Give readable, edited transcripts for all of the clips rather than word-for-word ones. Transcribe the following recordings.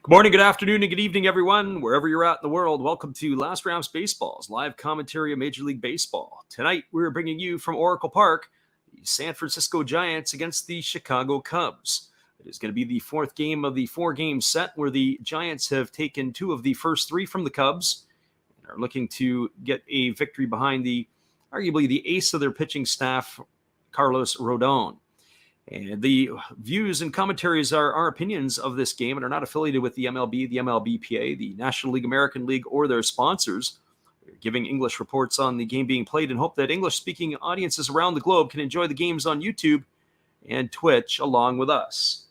Good morning, good afternoon, and good evening, everyone. Wherever you're at in the world, welcome to Last Rounds Baseball's live commentary of Major League Baseball. Tonight, we're bringing you from Oracle Park, the San Francisco Giants against the Chicago Cubs. It is going to be the fourth game of the four-game set where the Giants have taken two of the first three from the Cubs and are looking to get a victory behind arguably the ace of their pitching staff, Carlos Rodon. And the views and commentaries are our opinions of this game and are not affiliated with the MLB, the MLBPA, the National League, American League, or their sponsors. We're giving English reports on the game being played and hope that English-speaking audiences around the globe can enjoy the games on YouTube and Twitch along with us.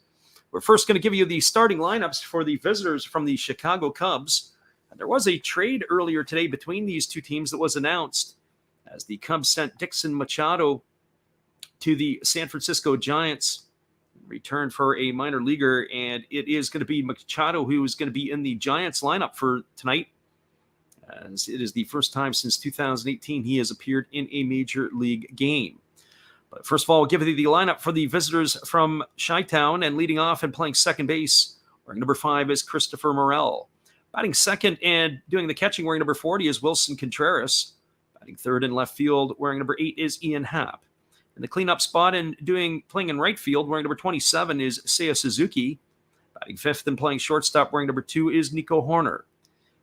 We're first going to give you the starting lineups for the visitors from the Chicago Cubs. And there was a trade earlier today between these two teams that was announced as the Cubs sent Dixon Machado to the San Francisco Giants, return for a minor leaguer, and it is going to be Machado who is going to be in the Giants lineup for tonight, as it is the first time since 2018 he has appeared in a major league game. But first of all, we'll give you the lineup for the visitors from Chi-Town, and leading off and playing second base, wearing number 5 is Christopher Morel. Batting second and doing the catching, wearing number 40, is Wilson Contreras. Batting third in left field, wearing number 8, is Ian Happ. In the cleanup spot and playing in right field, wearing number 27, is Seiya Suzuki. Batting fifth and playing shortstop, wearing number 2, is Nico Horner.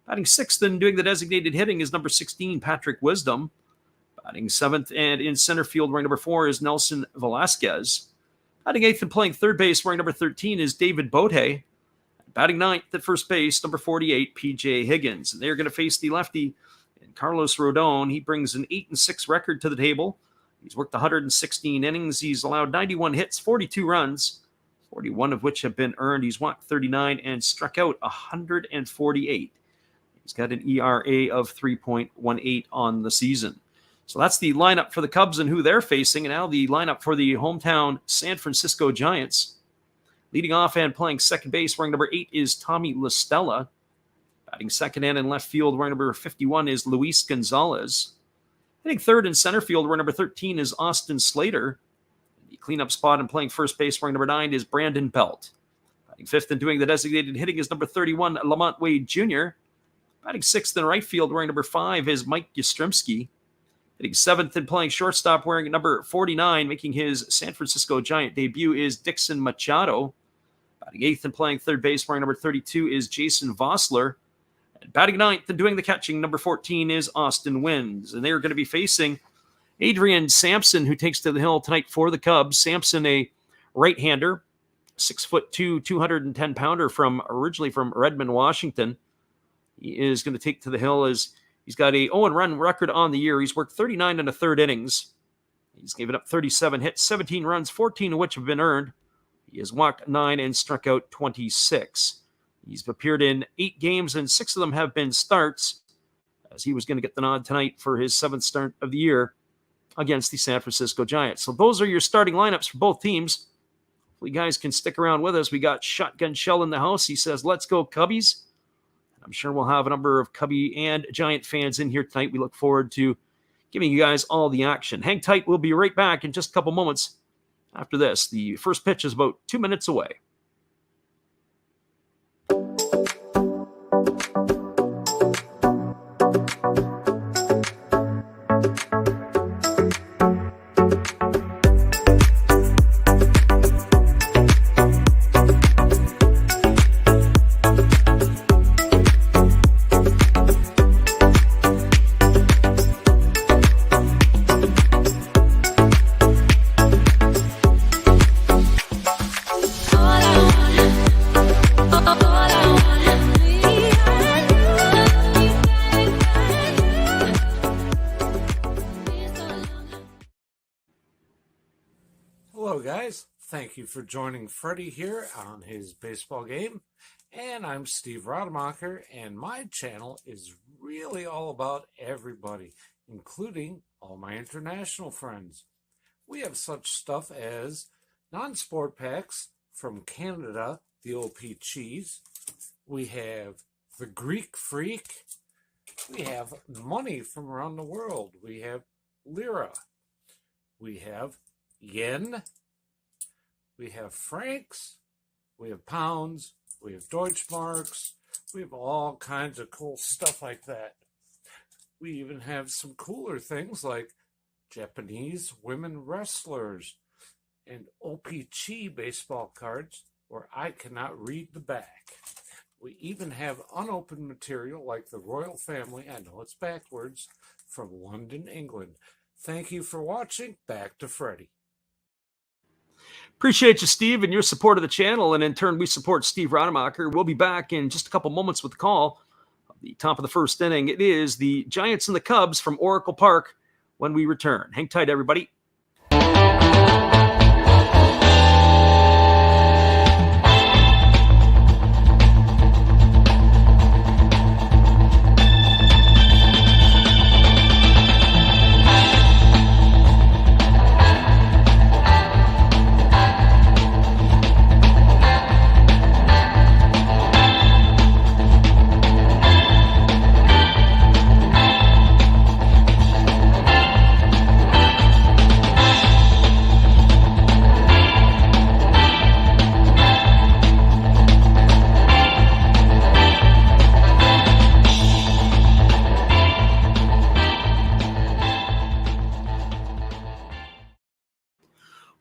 Batting sixth and doing the designated hitting is number 16, Patrick Wisdom. Batting seventh and in center field, wearing number 4, is Nelson Velasquez. Batting eighth and playing third base, wearing number 13, is David Bote. Batting ninth at first base, number 48, P.J. Higgins. And they're going to face the lefty, and Carlos Rodon. He brings an 8-6 record to the table. He's worked 116 innings. He's allowed 91 hits, 42 runs, 41 of which have been earned. He's walked 39 and struck out 148. He's got an ERA of 3.18 on the season. So that's the lineup for the Cubs and who they're facing. And now the lineup for the hometown San Francisco Giants. Leading off and playing second base, wearing number 8, is Tommy La Stella. Batting second and in left field, wearing number 51, is Luis Gonzalez. Hitting third in center field, where number 13 is Austin Slater. The cleanup spot and playing first base, wearing number 9, is Brandon Belt. Batting fifth and doing the designated hitting is number 31, Lamont Wade Jr. Batting sixth in right field, wearing number 5, is Mike Yastrzemski. Hitting seventh and playing shortstop, wearing number 49, making his San Francisco Giant debut, is Dixon Machado. Batting eighth and playing third base, wearing number 32, is Jason Vossler. And batting ninth and doing the catching, number 14, is Austin Wynns. And they are going to be facing Adrian Sampson, who takes to the hill tonight for the Cubs. Sampson, a right-hander, 6'2", 210-pounder originally from Redmond, Washington. He is going to take to the hill as he's got a 0-run record on the year. He's worked 39 and a third innings. He's given up 37 hits, 17 runs, 14 of which have been earned. He has walked 9 and struck out 26. He's appeared in 8 games, and 6 of them have been starts, as he was going to get the nod tonight for his 7th start of the year against the San Francisco Giants. So those are your starting lineups for both teams. Hopefully, you guys can stick around with us. We got Shotgun Shell in the house. He says, "Let's go, Cubbies." I'm sure we'll have a number of Cubby and Giant fans in here tonight. We look forward to giving you guys all the action. Hang tight. We'll be right back in just a couple moments after this. The first pitch is about 2 minutes away. Hello guys, thank you for joining Freddie here on his baseball game. And I'm Steve Rademacher, and my channel is really all about everybody, including all my international friends. We have such stuff as non-sport packs from Canada, the OP Cheese. We have the Greek Freak. We have money from around the world. We have lira. We have yen. We have francs. We have pounds. We have Deutschmarks. We have all kinds of cool stuff like that. We even have some cooler things like Japanese women wrestlers and OPC baseball cards where I cannot read the back. We even have unopened material like the royal family, I know it's backwards, from London, England. Thank you for watching. Back to Freddie. Appreciate you, Steve, and your support of the channel. And in turn, we support Steve Rademacher. We'll be back in just a couple moments with the call. At the top of the first inning, it is the Giants and the Cubs from Oracle Park when we return. Hang tight, everybody.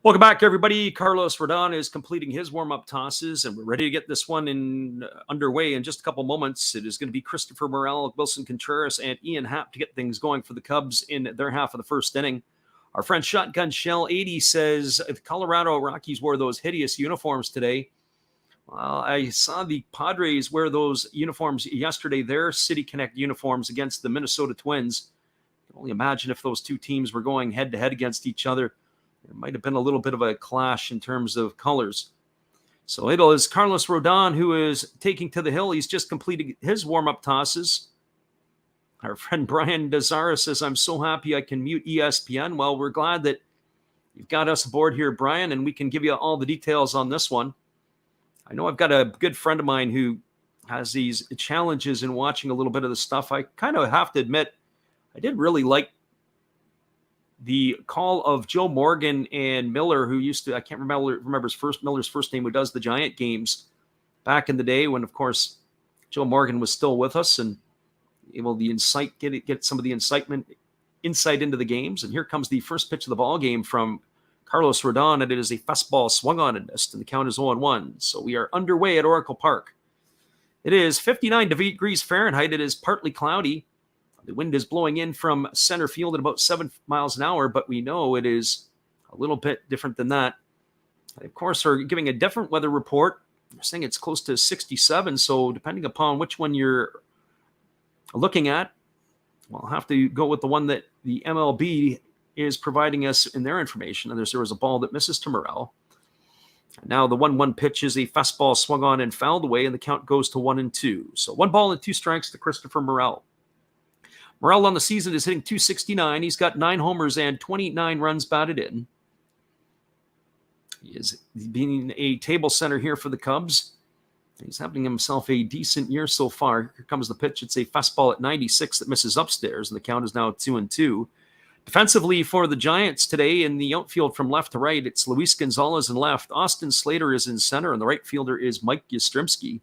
Welcome back, everybody. Carlos Rodon is completing his warm-up tosses, and we're ready to get this one underway in just a couple moments. It is going to be Christopher Morel, Wilson Contreras, and Ian Happ to get things going for the Cubs in their half of the first inning. Our friend Shotgun Shell 80 says the Colorado Rockies wore those hideous uniforms today. I saw the Padres wear those uniforms yesterday, their City Connect uniforms against the Minnesota Twins. I can only imagine if those two teams were going head-to-head against each other. There might have been a little bit of a clash in terms of colors. So it is Carlos Rodon who is taking to the hill. He's just completed his warm-up tosses. Our friend Brian Dazara says, I'm so happy I can mute ESPN. Well, we're glad that you've got us aboard here, Brian, and we can give you all the details on this one. I know I've got a good friend of mine who has these challenges in watching a little bit of the stuff. I kind of have to admit, I did really like the call of Joe Morgan and Miller, who used to, I can't remember Miller's first name, who does the Giant games back in the day when, of course, Joe Morgan was still with us and able to get some of the insight into the games. And here comes the first pitch of the ball game from Carlos Rodon, and it is a fastball swung on and missed, and the count is 0-1. So we are underway at Oracle Park. It is 59 degrees Fahrenheit. It is partly cloudy. The wind is blowing in from center field at about 7 miles an hour, but we know it is a little bit different than that. They, of course, are giving a different weather report. They're saying it's close to 67, so depending upon which one you're looking at, we'll have to go with the one that the MLB is providing us in their information. And there was a ball that misses to Morel. Now the 1-1 pitch is a fastball swung on and fouled away, and the count goes to 1-2. So 1 ball and 2 strikes to Christopher Morel. Morel on the season is hitting .269. He's got 9 homers and 29 runs batted in. He is being a table center here for the Cubs. He's having himself a decent year so far. Here comes the pitch. It's a fastball at 96 that misses upstairs, and the count is now 2-2. Defensively for the Giants today in the outfield from left to right, it's Luis Gonzalez in left. Austin Slater is in center, and the right fielder is Mike Yastrzemski.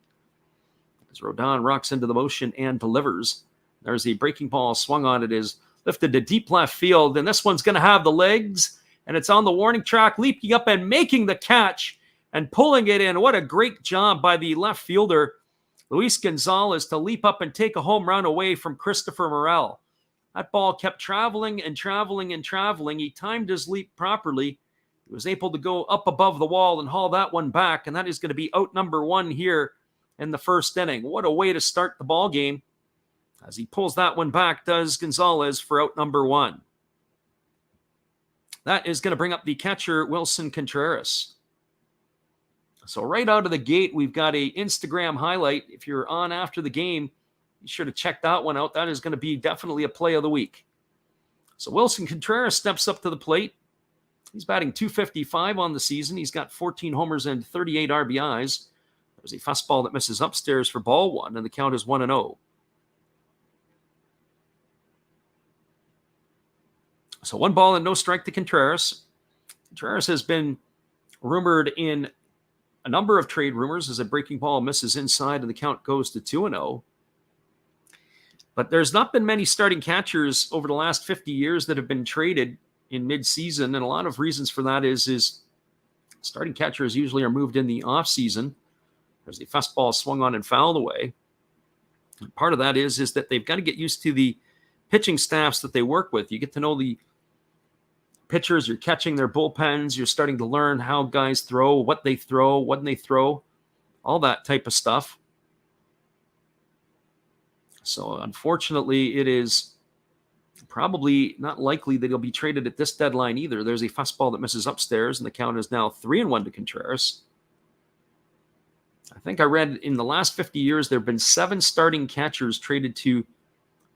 As Rodon rocks into the motion and delivers. There's a breaking ball swung on. It is lifted to deep left field, and this one's going to have the legs, and it's on the warning track, leaping up and making the catch and pulling it in. What a great job by the left fielder, Luis Gonzalez, to leap up and take a home run away from Christopher Morel. That ball kept traveling and traveling and traveling. He timed his leap properly. He was able to go up above the wall and haul that one back, and that is going to be out number 1 here in the first inning. What a way to start the ball game. As he pulls that one back, does Gonzalez for out number 1. That is going to bring up the catcher, Wilson Contreras. So right out of the gate, we've got a Instagram highlight. If you're on after the game, be sure to check that one out. That is going to be definitely a play of the week. So Wilson Contreras steps up to the plate. He's batting .255 on the season. He's got 14 homers and 38 RBIs. There's a fastball that misses upstairs for ball 1, and the count is 1-0. So 1 ball and no strike to Contreras. Contreras has been rumored in a number of trade rumors as a breaking ball misses inside and the count goes to 2-0. But there's not been many starting catchers over the last 50 years that have been traded in midseason, and a lot of reasons for that is starting catchers usually are moved in the offseason. There's the fastball swung on and fouled away. And part of that is that they've got to get used to the pitching staffs that they work with. You get to know the pitchers, you're catching their bullpens, you're starting to learn how guys throw, what they throw, when they throw, all that type of stuff. So unfortunately, it is probably not likely that he'll be traded at this deadline either. There's a fastball that misses upstairs, and the count is now 3-1 to Contreras. I think I read in the last 50 years, there have been 7 starting catchers traded to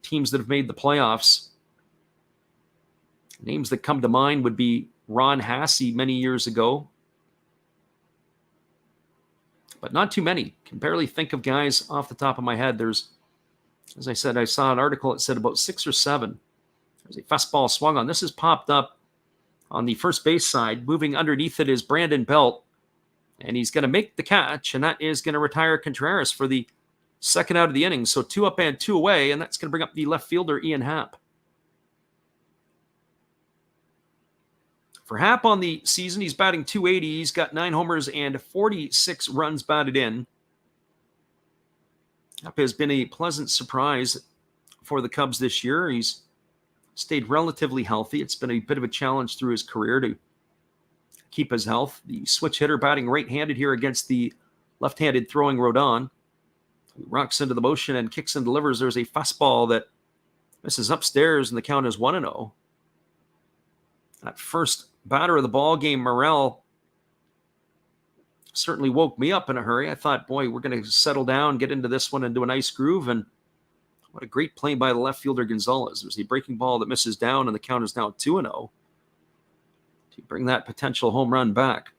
teams that have made the playoffs. Names that come to mind would be Ron Hasse many years ago, but not too many. Can barely think of guys off the top of my head. There's, as I said, I saw an article that said about 6 or 7. There's a fastball swung on. This has popped up on the first base side. Moving underneath it is Brandon Belt, and he's going to make the catch, and that is going to retire Contreras for the second out of the inning. So 2 up and 2 away, and that's going to bring up the left fielder, Ian Happ. For Happ on the season, he's batting .280. He's got 9 homers and 46 runs batted in. Happ has been a pleasant surprise for the Cubs this year. He's stayed relatively healthy. It's been a bit of a challenge through his career to keep his health. The switch hitter batting right-handed here against the left-handed throwing Rodon. He rocks into the motion and kicks and delivers. There's a fastball that misses upstairs, and the count is 1-0. That first batter of the ball game, Morel, certainly woke me up in a hurry. I thought, boy, we're going to settle down, get into this one, and do a nice groove. And what a great play by the left fielder Gonzalez. There's a breaking ball that misses down, and the count is now 2-0 to bring that potential home run back.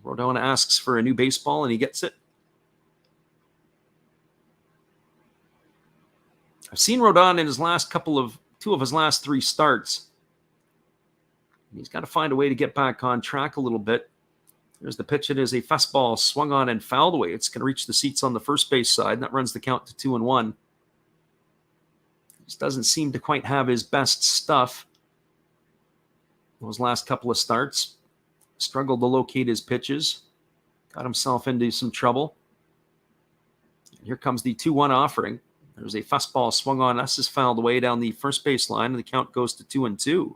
Rodon asks for a new baseball, and he gets it. I've seen Rodon in his last two of his last 3 starts. He's got to find a way to get back on track a little bit. There's the pitch. It is a fastball swung on and fouled away. It's going to reach the seats on the first base side, and that runs the count to 2-1. Just doesn't seem to quite have his best stuff. Those last couple of starts, struggled to locate his pitches, got himself into some trouble. And here comes the 2-1 offering. There's a fastball swung on. This is fouled away down the first base line, and the count goes to 2-2.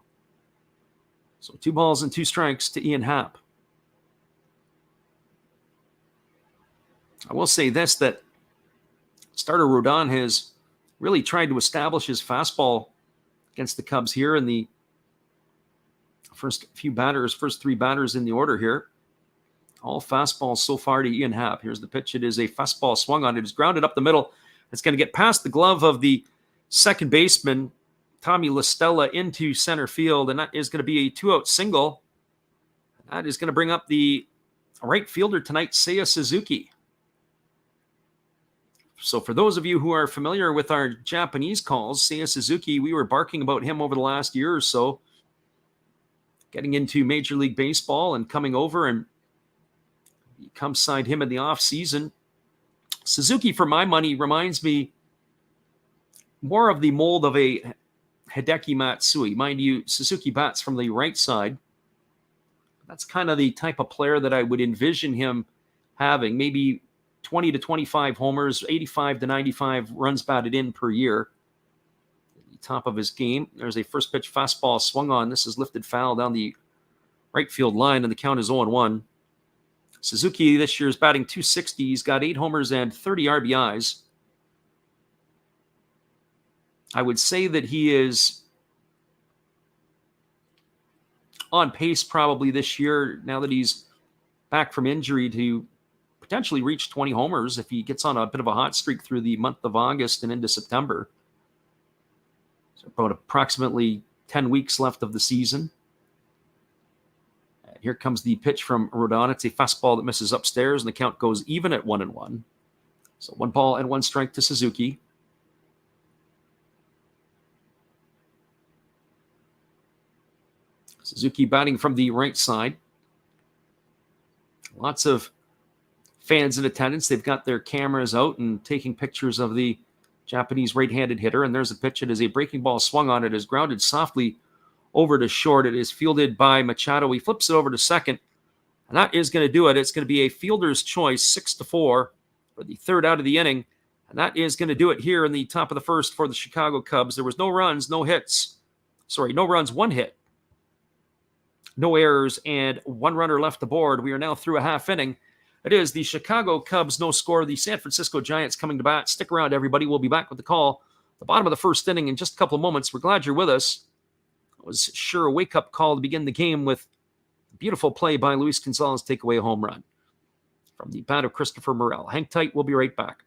So 2 balls and 2 strikes to Ian Happ. I will say this, that starter Rodon has really tried to establish his fastball against the Cubs here in the first 3 batters in the order here. All fastballs so far to Ian Happ. Here's the pitch. It is a fastball swung on. It is grounded up the middle. It's going to get past the glove of the second baseman, Tommy LaStella, into center field, and that is going to be a 2-out single. That is going to bring up the right fielder tonight, Seiya Suzuki. So for those of you who are familiar with our Japanese calls, Seiya Suzuki, we were barking about him over the last year or so, getting into Major League Baseball and coming over, and he comes signed him in the offseason. Suzuki, for my money, reminds me more of the mold of a Hideki Matsui. Mind you, Suzuki bats from the right side. That's kind of the type of player that I would envision him having. Maybe 20 to 25 homers, 85 to 95 runs batted in per year. The top of his game. There's a first pitch fastball swung on. This is lifted foul down the right field line, and the count is 0-1. Suzuki this year is batting .260. He's got 8 homers and 30 RBIs. I would say that he is on pace probably this year, now that he's back from injury, to potentially reach 20 homers if he gets on a bit of a hot streak through the month of August and into September. So about approximately 10 weeks left of the season. And here comes the pitch from Rodon. It's a fastball that misses upstairs, and the count goes even at 1-1. So 1 ball and 1 strike to Suzuki. Suzuki batting from the right side. Lots of fans in attendance. They've got their cameras out and taking pictures of the Japanese right-handed hitter. And there's a pitch. It is a breaking ball swung on. It is grounded softly over to short. It is fielded by Machado. He flips it over to second. And that is going to do it. It's going to be a fielder's choice, 6-4 for the third out of the inning. And that is going to do it here in the top of the first for the Chicago Cubs. There was no runs, no hits. No runs, one hit. No errors, and one runner left aboard. We are now through a half inning. It is the Chicago Cubs, no score. The San Francisco Giants coming to bat. Stick around, everybody. We'll be back with the call. The bottom of the first inning in just a couple of moments. We're glad you're with us. It was sure a wake-up call to begin the game with a beautiful play by Luis Gonzalez, takeaway home run from the bat of Christopher Morel. Hang tight. We'll be right back.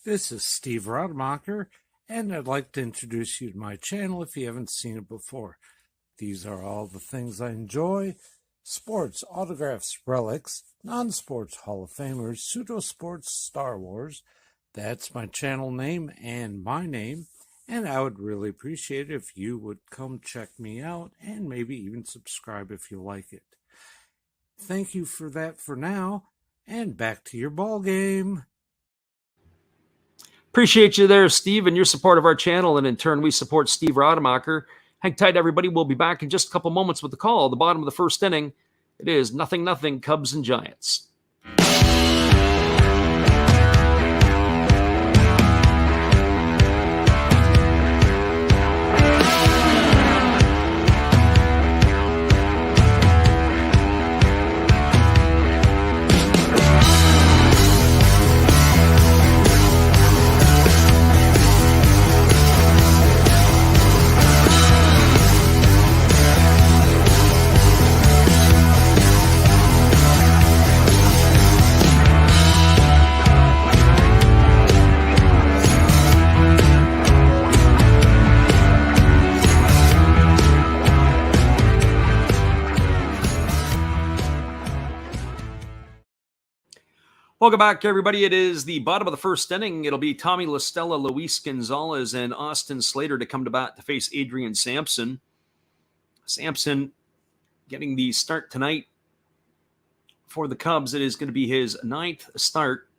This is Steve Rademacher, and I'd like to introduce you to my channel if you haven't seen it before. These are all the things I enjoy: sports, autographs, relics, non-sports Hall of Famers, pseudo-sports, Star Wars. That's my channel name and my name, and I would really appreciate it if you would come check me out and maybe even subscribe if you like it. Thank you for that for now, and back to your ball game. Appreciate you there, Steve, and your support of our channel, and in turn, we support Steve Rademacher. Hang tight, everybody. We'll be back in just a couple moments with the call. The bottom of the first inning. It is 0-0 Cubs and Giants. Welcome back, everybody. It is the bottom of the first inning. It'll be Tommy La Stella, Luis Gonzalez, and Austin Slater to come to bat to face Adrian Sampson. Sampson getting the start tonight for the Cubs. It is going to be his 9th start.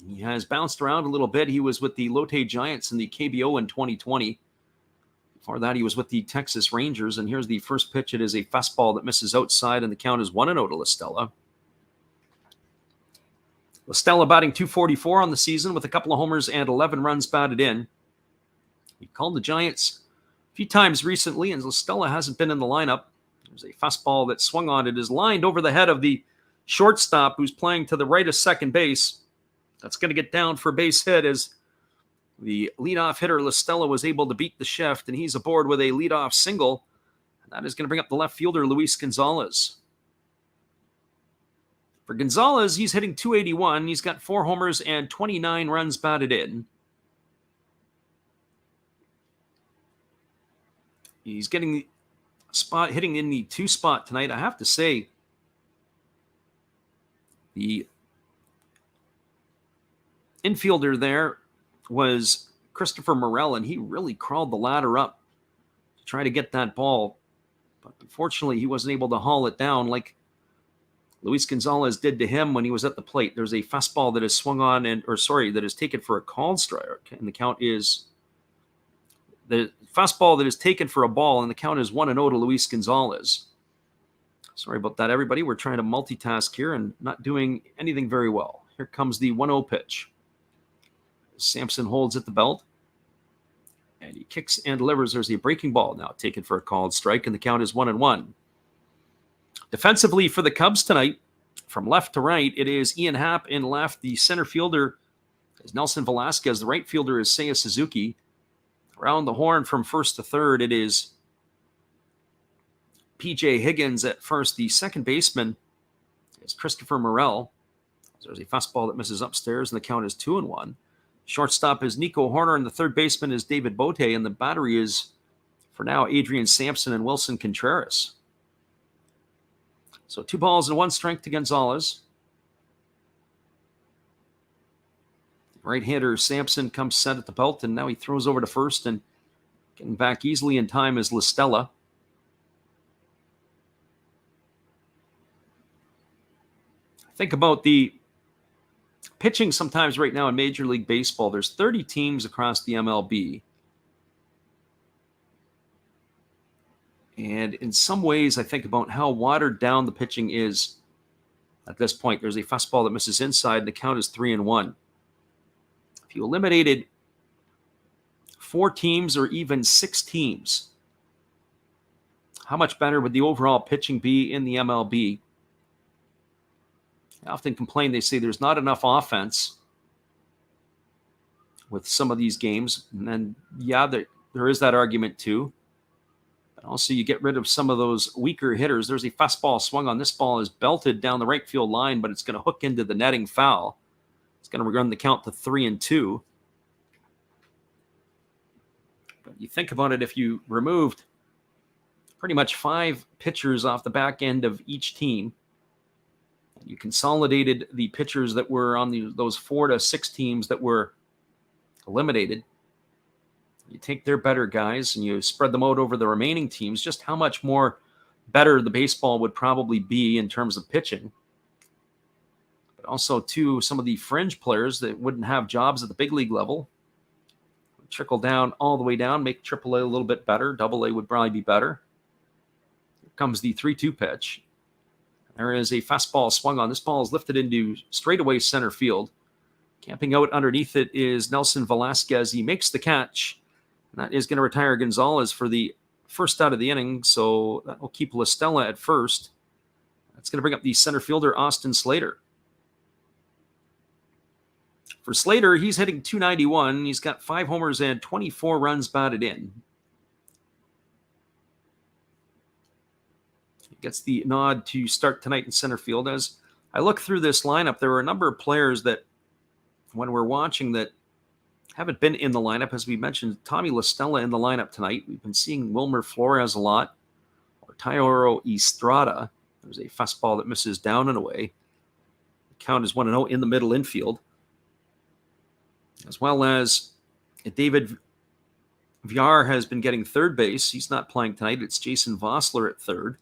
He has bounced around a little bit. He was with the Lotte Giants in the KBO in 2020. Before that, he was with the Texas Rangers. And here's the first pitch. It is a fastball that misses outside, and the count is 1-0 to La Stella. La Stella batting .244 on the season with a couple of homers and 11 runs batted in. He called the Giants a few times recently, and La Stella hasn't been in the lineup. There's a fastball that swung on. It is lined over the head of the shortstop, who's playing to the right of second base. That's going to get down for a base hit as the leadoff hitter La Stella was able to beat the shift, and he's aboard with a leadoff single. And that is going to bring up the left fielder, Luis Gonzalez. For Gonzalez, he's hitting .281. He's got 4 homers and 29 runs batted in. He's getting hitting in the 2 spot tonight. I have to say, the infielder there was Christopher Morel, and he really crawled the ladder up to try to get that ball. But unfortunately, he wasn't able to haul it down like Luis Gonzalez did to him when he was at the plate. There's a fastball that is swung on that is taken for a called strike. And the count is the fastball that is taken for a ball, and the count is 1-0 to Luis Gonzalez. Sorry about that, everybody. We're trying to multitask here and not doing anything very well. Here comes the 1-0 pitch. Sampson holds at the belt, and he kicks and delivers. There's a breaking ball now taken for a called strike, and the count is 1-1. Defensively for the Cubs tonight, from left to right, it is Ian Happ in left. The center fielder is Nelson Velasquez. The right fielder is Seiya Suzuki. Around the horn from first to third, it is P.J. Higgins at first. The second baseman is Christopher Morel. There's a fastball that misses upstairs, and the count is 2-1. Shortstop is Nico Horner, and the third baseman is David Bote, and the battery is, for now, Adrian Sampson and Wilson Contreras. So 2 balls and 1 strike to Gonzalez. Right-hander Sampson comes set at the belt, and now he throws over to first, and getting back easily in time is La Stella. Think about the pitching sometimes right now in Major League Baseball. There's 30 teams across the MLB. And in some ways, I think about how watered down the pitching is at this point. There's a fastball that misses inside, and the count is 3-1. If you eliminated 4 teams or even 6 teams, how much better would the overall pitching be in the MLB? I often complain, they say there's not enough offense with some of these games. And then, yeah, there is that argument too. But also, you get rid of some of those weaker hitters. There's a fastball swung on. This ball is belted down the right field line, but it's going to hook into the netting foul. It's going to run the count to 3-2. But you think about it, if you removed pretty much 5 pitchers off the back end of each team, you consolidated the pitchers that were on those 4 to 6 teams that were eliminated. You take their better guys and you spread them out over the remaining teams, just how much more better the baseball would probably be in terms of pitching. But also, too, some of the fringe players that wouldn't have jobs at the big league level would trickle down all the way down, make AAA a little bit better. AA would probably be better. Here comes the 3-2 pitch. There is a fastball swung on. This ball is lifted into straightaway center field. Camping out underneath it is Nelson Velasquez. He makes the catch. And that is going to retire Gonzalez for the first out of the inning. So that will keep La Stella at first. That's going to bring up the center fielder, Austin Slater. For Slater, he's hitting .291. He's got 5 homers and 24 runs batted in. Gets the nod to start tonight in center field. As I look through this lineup, there were a number of players that, when we're watching, that haven't been in the lineup. As we mentioned, Tommy La Stella in the lineup tonight. We've been seeing Wilmer Flores a lot, or Tairo Estrada. There's a fastball that misses down and away. The count is 1-0 in the middle infield. As well as David Villar has been getting third base. He's not playing tonight. It's Jason Vossler at third.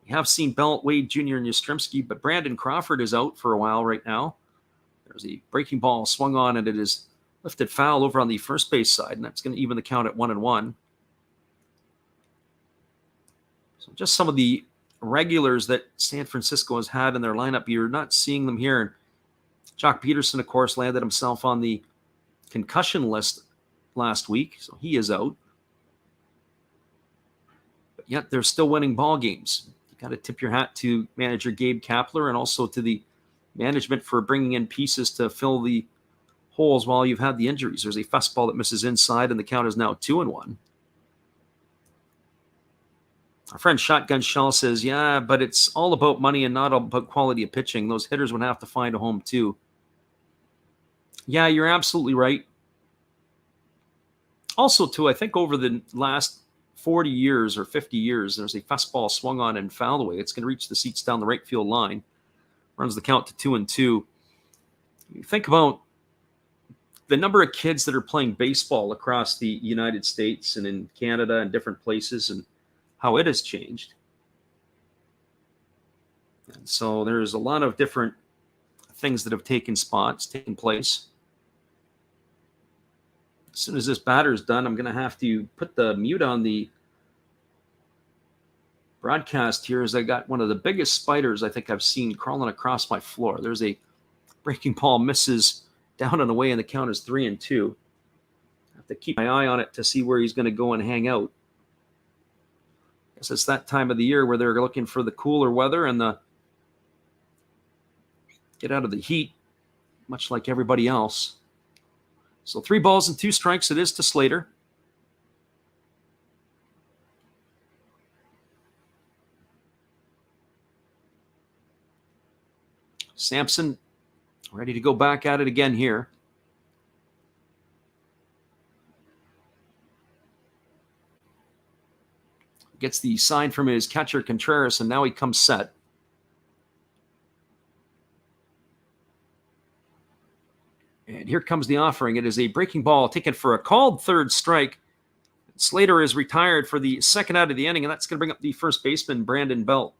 We have seen Belt, Wade Jr. and Yastrzemski, but Brandon Crawford is out for a while right now. There's a breaking ball swung on, and it is lifted foul over on the first base side, and that's going to even the count at 1-1. So just some of the regulars that San Francisco has had in their lineup, you're not seeing them here. Jock Peterson, of course, landed himself on the concussion list last week, so he is out. But yet they're still winning ball games. Got to tip your hat to manager Gabe Kapler and also to the management for bringing in pieces to fill the holes while you've had the injuries. There's a fastball that misses inside, and the count is now 2-1. Our friend Shotgun Shell says, yeah, but it's all about money and not all about quality of pitching. Those hitters would have to find a home too. Yeah, you're absolutely right. Also, too, I think over the last 40 years or 50 years, there's a fastball swung on and fouled away. It's going to reach the seats down the right field line. Runs the count to 2-2. You think about the number of kids that are playing baseball across the United States and in Canada and different places and how it has changed. And so there's a lot of different things that have taken place. As soon as this batter's done, I'm going to have to put the mute on the broadcast here, as I got one of the biggest spiders I think I've seen crawling across my floor. There's a breaking ball, misses down and away, and the count is 3-2. I have to keep my eye on it to see where he's going to go and hang out. I guess it's that time of the year where they're looking for the cooler weather and the get out of the heat, much like everybody else. So 3 balls and 2 strikes it is to Slater. Sampson ready to go back at it again here. Gets the sign from his catcher Contreras, and now he comes set. And here comes the offering. It is a breaking ball taken for a called third strike. Slater is retired for the second out of the inning, and that's going to bring up the first baseman, Brandon Belt.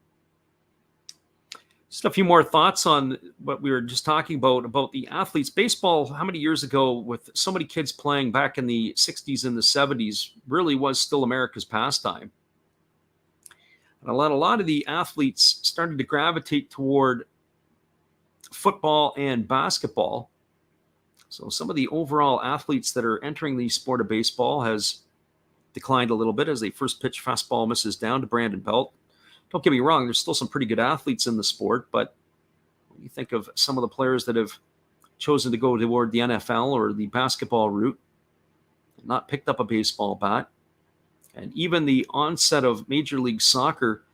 Just a few more thoughts on what we were just talking about the athletes. Baseball, how many years ago, with so many kids playing back in the 60s and the 70s, really was still America's pastime. And a lot of the athletes started to gravitate toward football and basketball. So some of the overall athletes that are entering the sport of baseball has declined a little bit as they first pitch fastball misses down to Brandon Belt. Don't get me wrong, there's still some pretty good athletes in the sport, but when you think of some of the players that have chosen to go toward the NFL or the basketball route, not picked up a baseball bat, and even the onset of Major League Soccer,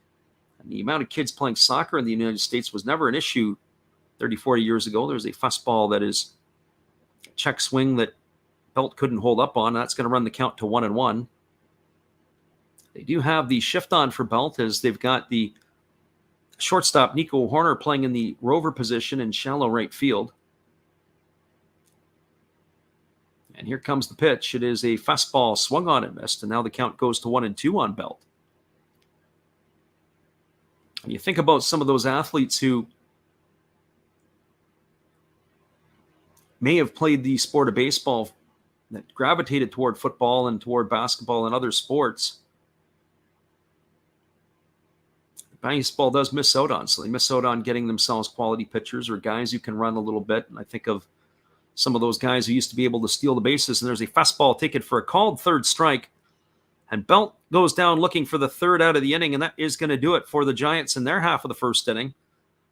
and the amount of kids playing soccer in the United States was never an issue 30, 40 years ago. There's a fastball that is a check swing that Belt couldn't hold up on. That's going to run the count to 1-1. They do have the shift on for Belt as they've got the shortstop Nico Horner playing in the rover position in shallow right field. And here comes the pitch. It is a fastball swung on and missed, and now the count goes to 1-2 on Belt. And you think about some of those athletes who may have played the sport of baseball that gravitated toward football and toward basketball and other sports. Baseball does miss out on. So they miss out on getting themselves quality pitchers or guys who can run a little bit. And I think of some of those guys who used to be able to steal the bases. And there's a fastball taken for a called third strike. And Belt goes down looking for the third out of the inning. And that is going to do it for the Giants in their half of the first inning.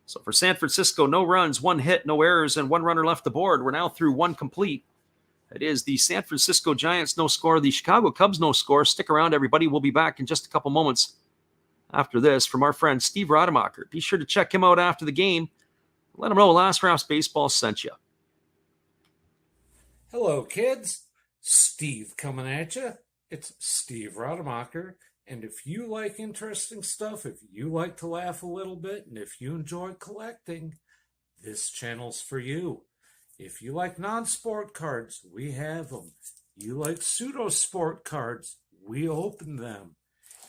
So for San Francisco, no runs, 1 hit, no errors, and 1 runner left aboard. We're now through 1 complete. It is the San Francisco Giants no score, the Chicago Cubs no score. Stick around, everybody. We'll be back in just a couple moments after this from our friend Steve Rademacher. Be sure to check him out after the game. Let him know Last Rounds Baseball sent you. Hello, kids. Steve coming at you. It's Steve Rademacher. And if you like interesting stuff, if you like to laugh a little bit, and if you enjoy collecting, this channel's for you. If you like non-sport cards, we have them. You like pseudo-sport cards, we open them.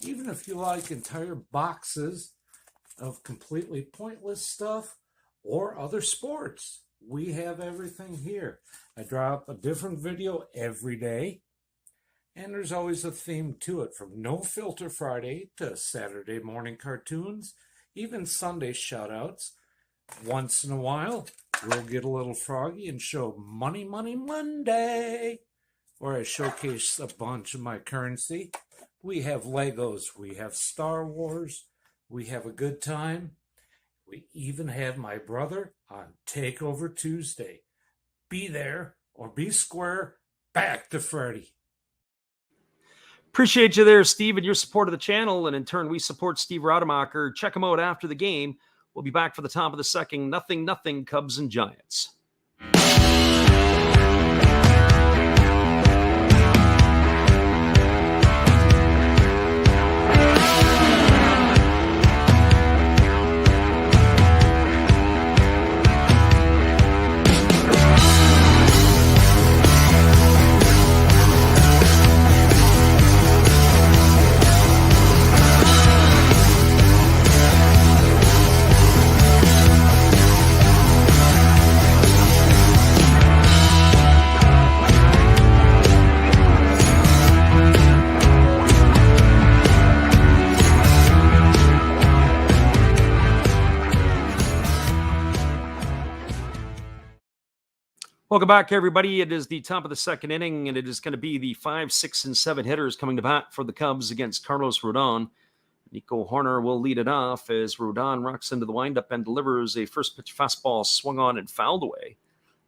Even if you like entire boxes of completely pointless stuff or other sports, we have everything here. I drop a different video every day, and there's always a theme to it, from No Filter Friday to Saturday morning cartoons, even Sunday shoutouts. Once in a while, we'll get a little froggy and show Money Money Monday, where I showcase a bunch of my currency. We have Legos, we have Star Wars, we have a good time. We even have my brother on Takeover Tuesday. Be there or be square. Back to Freddy. Appreciate you there, Steve, and your support of the channel. And in turn, we support Steve Rademacher. Check him out after the game. We'll be back for the top of the second. 0-0 Cubs and Giants. Welcome back, everybody. It is the top of the second inning, and it is going to be the 5, 6, and 7 hitters coming to bat for the Cubs against Carlos Rodon. Nico Horner will lead it off as Rodon rocks into the windup and delivers a first pitch fastball swung on and fouled away.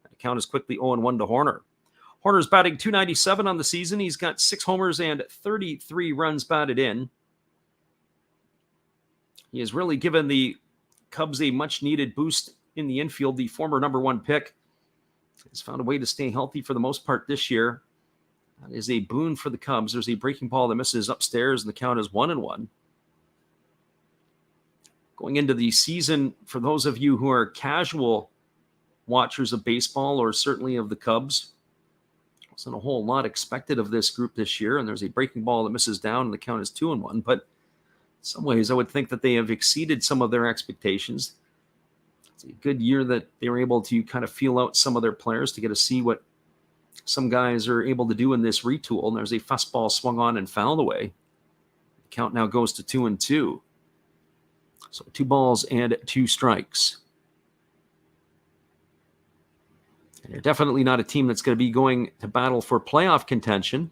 The count is quickly 0-1 to Horner. Horner's batting .297 on the season. He's got 6 homers and 33 runs batted in. He has really given the Cubs a much-needed boost in the infield. The former number 1 pick has found a way to stay healthy for the most part this year. That is a boon for the Cubs. There's a breaking ball that misses upstairs, and the count is 1-1. Going into the season, for those of you who are casual watchers of baseball, or certainly of the Cubs, wasn't a whole lot expected of this group this year, and there's a breaking ball that misses down, and the count is 2-1. But in some ways, I would think that they have exceeded some of their expectations. a good year that they were able to kind of feel out some of their players to get to see what some guys are able to do in this retool. And there's a fastball swung on and fouled away. The count now goes to 2-2. So 2 balls and 2 strikes. And they're definitely not a team that's going to be going to battle for playoff contention.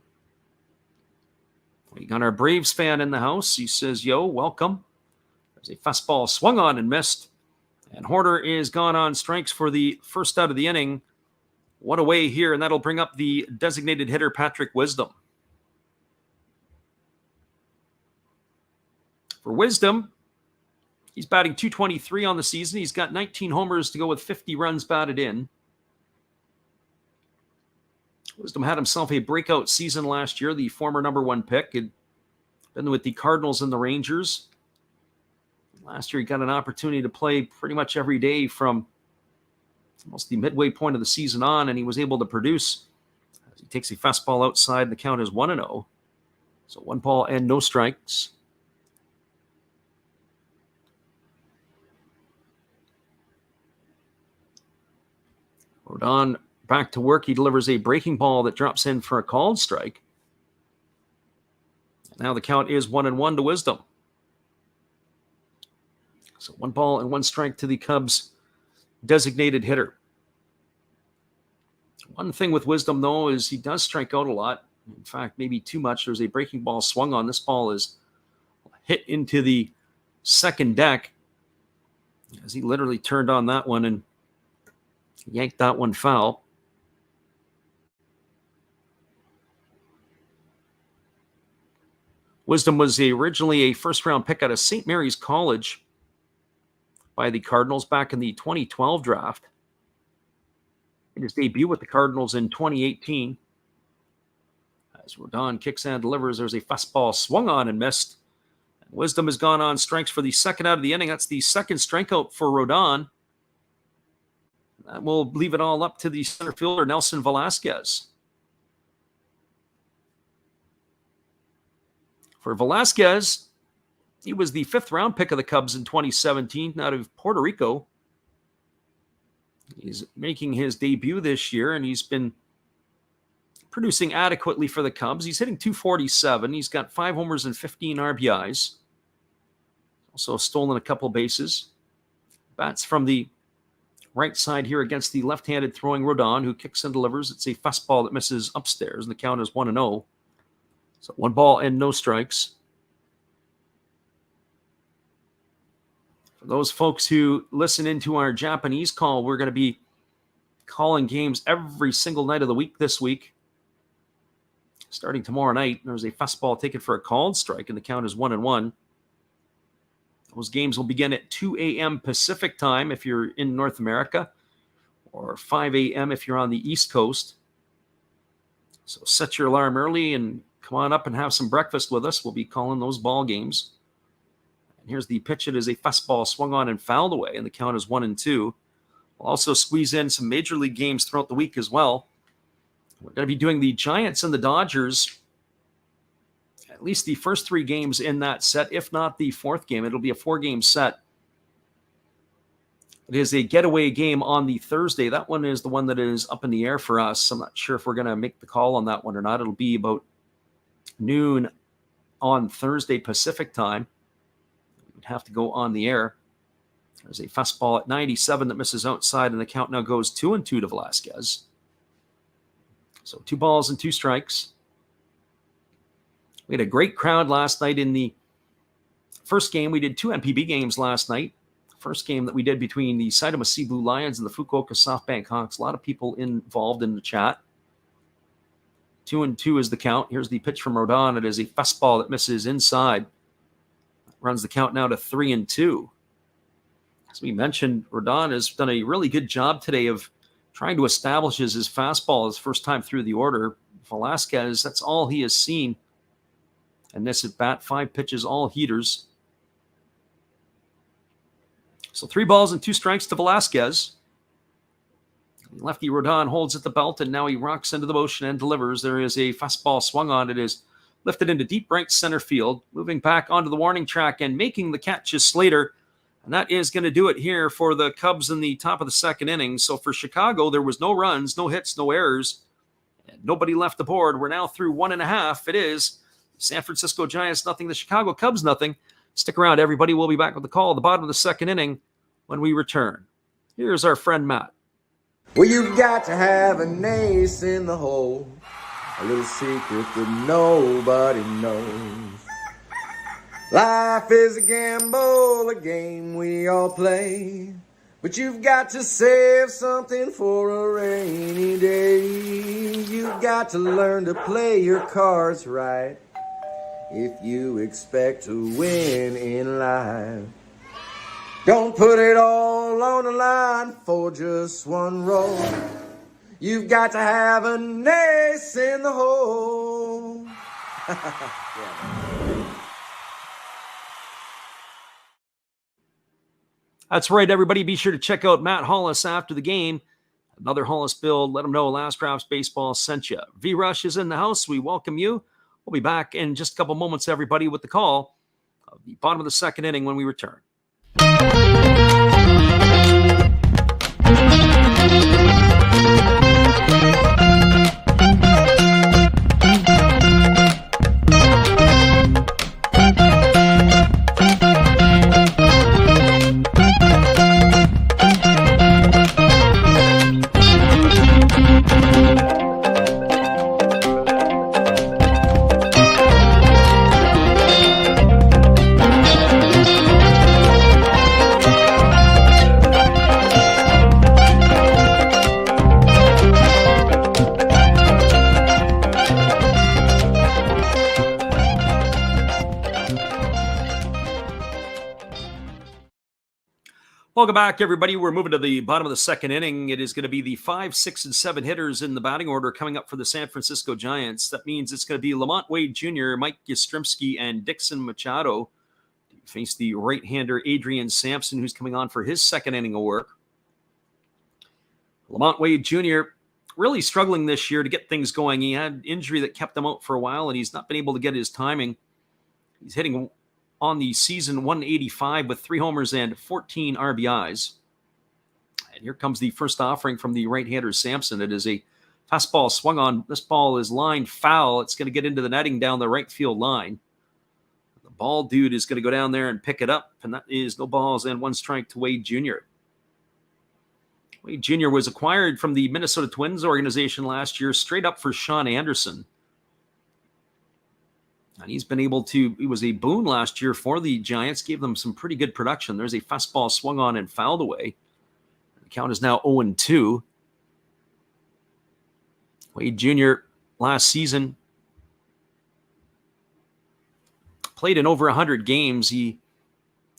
We got our Braves fan in the house. He says, yo, welcome. There's a fastball swung on and missed. And Horner is gone on strikes for the first out of the inning. What a way here, and that'll bring up the designated hitter, Patrick Wisdom. For Wisdom, he's batting .223 on the season. He's got 19 homers to go with 50 runs batted in. Wisdom had himself a breakout season last year, the former number 1 pick. Had been with the Cardinals and the Rangers. Last year, he got an opportunity to play pretty much every day from almost the midway point of the season on, and he was able to produce. As he takes a fastball outside, the count is 1-0. So 1 ball and no strikes. Rodon back to work. He delivers a breaking ball that drops in for a called strike. Now the count is 1-1 to Wisdom. So 1 ball and 1 strike to the Cubs designated hitter. One thing with Wisdom, though, is he does strike out a lot. In fact, maybe too much. There's a breaking ball swung on. This ball is hit into the second deck as he literally turned on that one and yanked that one foul. Wisdom was originally a first-round pick out of St. Mary's College by the Cardinals back in the 2012 draft. In his debut with the Cardinals in 2018. As Rodon kicks and delivers, there's a fastball swung on and missed. And Wisdom has gone on strikes for the second out of the inning. That's the second strikeout for Rodon. That will leave it all up to the center fielder, Nelson Velasquez. For Velasquez, he was the 5th round pick of the Cubs in 2017 out of Puerto Rico. He's making his debut this year, and he's been producing adequately for the Cubs. He's hitting .247. He's got 5 homers and 15 RBIs. Also stolen a couple bases. Bats from the right side here against the left-handed throwing Rodon, who kicks and delivers. It's a fastball that misses upstairs, and the count is 1-0. So 1 ball and no strikes. For those folks who listen into our Japanese call, we're going to be calling games every single night of the week this week. Starting tomorrow night, there's a fastball taken for a called strike, and the count is 1-1. Those games will begin at 2 a.m. Pacific time if you're in North America, or 5 a.m. if you're on the East Coast. So set your alarm early and come on up and have some breakfast with us. We'll be calling those ball games. And here's the pitch. It is a fastball swung on and fouled away, and the count is 1-2. We'll also squeeze in some Major League games throughout the week as well. We're going to be doing the Giants and the Dodgers, at least the first 3 games in that set, if not the 4th game. It'll be a 4-game set. It is a getaway game on the Thursday. That one is the one that is up in the air for us. I'm not sure if we're going to make the call on that one or not. It'll be about noon on Thursday Pacific time. We'd have to go on the air. There's a fastball at 97 that misses outside, and the count now goes 2-2 to Velasquez. So 2 balls and 2 strikes. We had a great crowd last night in the first game. We did 2 MPB games last night. First game that we did between the Saitama Sea Blue Lions and the Fukuoka SoftBank Hawks. A lot of people involved in the chat. 2-2 is the count. Here's the pitch from Rodon. It is a fastball that misses inside. Runs the count now to 3-2. As we mentioned, Rodon has done a really good job today of trying to establish his fastball his first time through the order. Velasquez, that's all he has seen. And this at bat, 5 pitches, all heaters. So 3 balls and 2 strikes to Velasquez. Lefty Rodon holds at the belt, and now he rocks into the motion and delivers. There is a fastball swung on. It is lifted into deep right center field. Moving back onto the warning track and making the catch is Slater. And that is going to do it here for the Cubs in the top of the second inning. So for Chicago, there was no runs, no hits, no errors, and nobody left the board. We're now through 1.5. It is San Francisco Giants nothing, the Chicago Cubs nothing. Stick around, everybody. We'll be back with the call at the bottom of the second inning when we return. Here's our friend Matt. Well, you've got to have an ace in the hole, a little secret that nobody knows. Life is a gamble, a game we all play, but you've got to save something for a rainy day. You've got to learn to play your cards right if you expect to win in life. Don't put it all on the line for just one roll. You've got to have an ace in the hole. That's right, everybody. Be sure to check out Matt Hollis after the game. Another Hollis build. Let him know Last Drafts Baseball sent you. V-Rush is in the house. We welcome you. We'll be back in just a couple moments, everybody, with the call of the bottom of the second inning when we return. Welcome back, everybody. We're moving to the bottom of the second inning. It is going to be the 5, 6, and 7 hitters in the batting order coming up for the San Francisco Giants. That means it's going to be Lamont Wade Jr., Mike Yastrzemski, and Dixon Machado to face the right-hander Adrian Sampson, who's coming on for his second inning of work. Lamont Wade Jr. really struggling this year to get things going. He had injury that kept him out for a while, and he's not been able to get his timing. He's hitting on the season 185 with 3 homers and 14 RBIs. And here comes the first offering from the right-hander Sampson. It is a fastball swung on. This ball is lined foul. It's going to get into the netting down the right field line. The ball dude is going to go down there and pick it up, and that is no balls and 1 strike to Wade Jr. Wade Jr. was acquired from the Minnesota Twins organization last year straight up for Sean Anderson. And he's been able to, he was a boon last year for the Giants, gave them some pretty good production. There's a fastball swung on and fouled away. The count is now 0-2. Wade Jr. last season played in over 100 games. He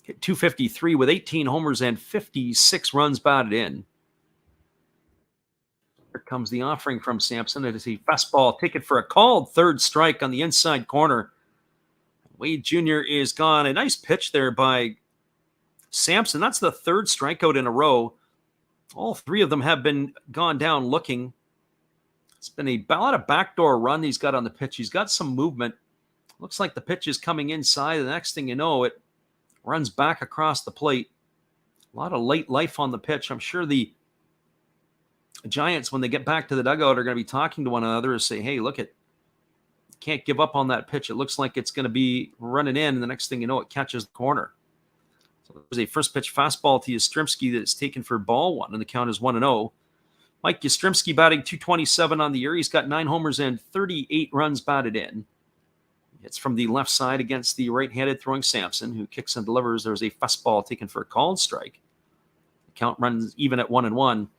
hit .253 with 18 homers and 56 runs batted in. Here comes the offering from Sampson. It is a fastball taken for a called third strike on the inside corner. Wade Jr. is gone. A nice pitch there by Sampson. That's the 3rd strikeout in a row. All 3 of them have been gone down looking. It's been a lot of backdoor run he's got on the pitch. He's got some movement. Looks like the pitch is coming inside. The next thing you know, it runs back across the plate. A lot of late life on the pitch. I'm sure the Giants, when they get back to the dugout, are going to be talking to one another and say, hey, look, can't give up on that pitch. It looks like it's going to be running in, and the next thing you know, it catches the corner. So there's a first pitch fastball to Yastrzemski that is taken for ball 1, and the count is 1-0. Mike Yastrzemski batting .227 on the year. He's got 9 homers and 38 runs batted in. It's from the left side against the right-handed throwing Sampson, who kicks and delivers. There's a fastball taken for a called strike. The count runs even at 1-1.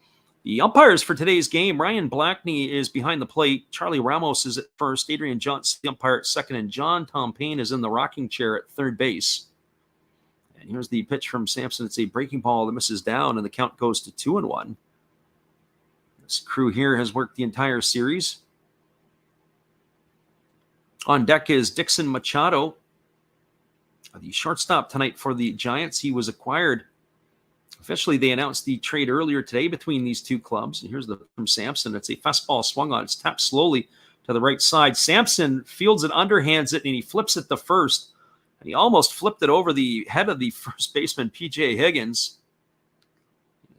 The umpires for today's game, Ryan Blackney is behind the plate. Charlie Ramos is at first. Adrian Johnson, the umpire, at second. And John Tom Payne is in the rocking chair at third base. And here's the pitch from Sampson. It's a breaking ball that misses down, and the count goes to 2-1. This crew here has worked the entire series. On deck is Dixon Machado, the shortstop tonight for the Giants. He was acquired. Officially, they announced the trade earlier today between these 2 clubs. And here's the from Sampson. It's a fastball swung on. It's tapped slowly to the right side. Sampson fields it, underhands it, and he flips it to first. And he almost flipped it over the head of the first baseman, P.J. Higgins.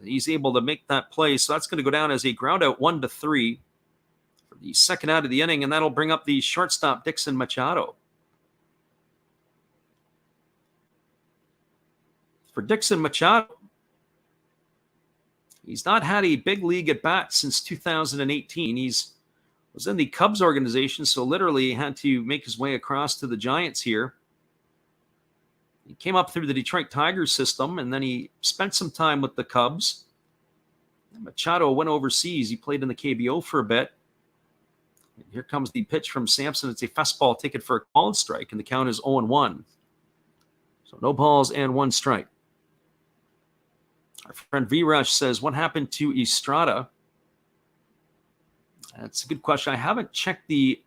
He's able to make that play, so that's going to go down as a ground out 1-3 for the second out of the inning, and that'll bring up the shortstop, Dixon Machado. For Dixon Machado, he's not had a big league at bat since 2018. He's was in the Cubs organization, so literally had to make his way across to the Giants here. He came up through the Detroit Tigers system, and then he spent some time with the Cubs. And Machado went overseas. He played in the KBO for a bit. And here comes the pitch from Sampson. It's a fastball taken for a called strike, and the count is 0-1. So no balls and one strike. Our friend V-Rush says, what happened to Estrada? That's a good question. I haven't checked the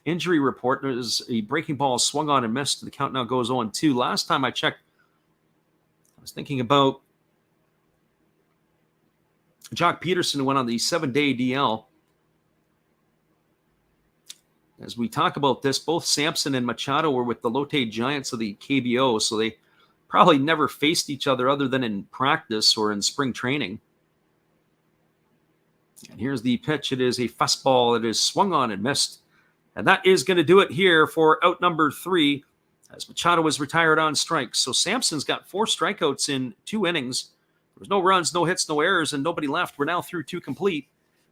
injury report. There's a breaking ball swung on and missed. The count now goes 0-2. Last time I checked, I was thinking about Jock Peterson, who went on the 7-day DL. As we talk about this, both Sampson and Machado were with the Lotte Giants of the KBO, so they probably never faced each other than in practice or in spring training. And here's the pitch. It is a fastball. It is swung on and missed. And that is going to do it here for out number 3 as Machado was retired on strikes. So Sampson's got 4 strikeouts in 2 innings. There was no runs, no hits, no errors, and nobody left. We're now through 2 complete.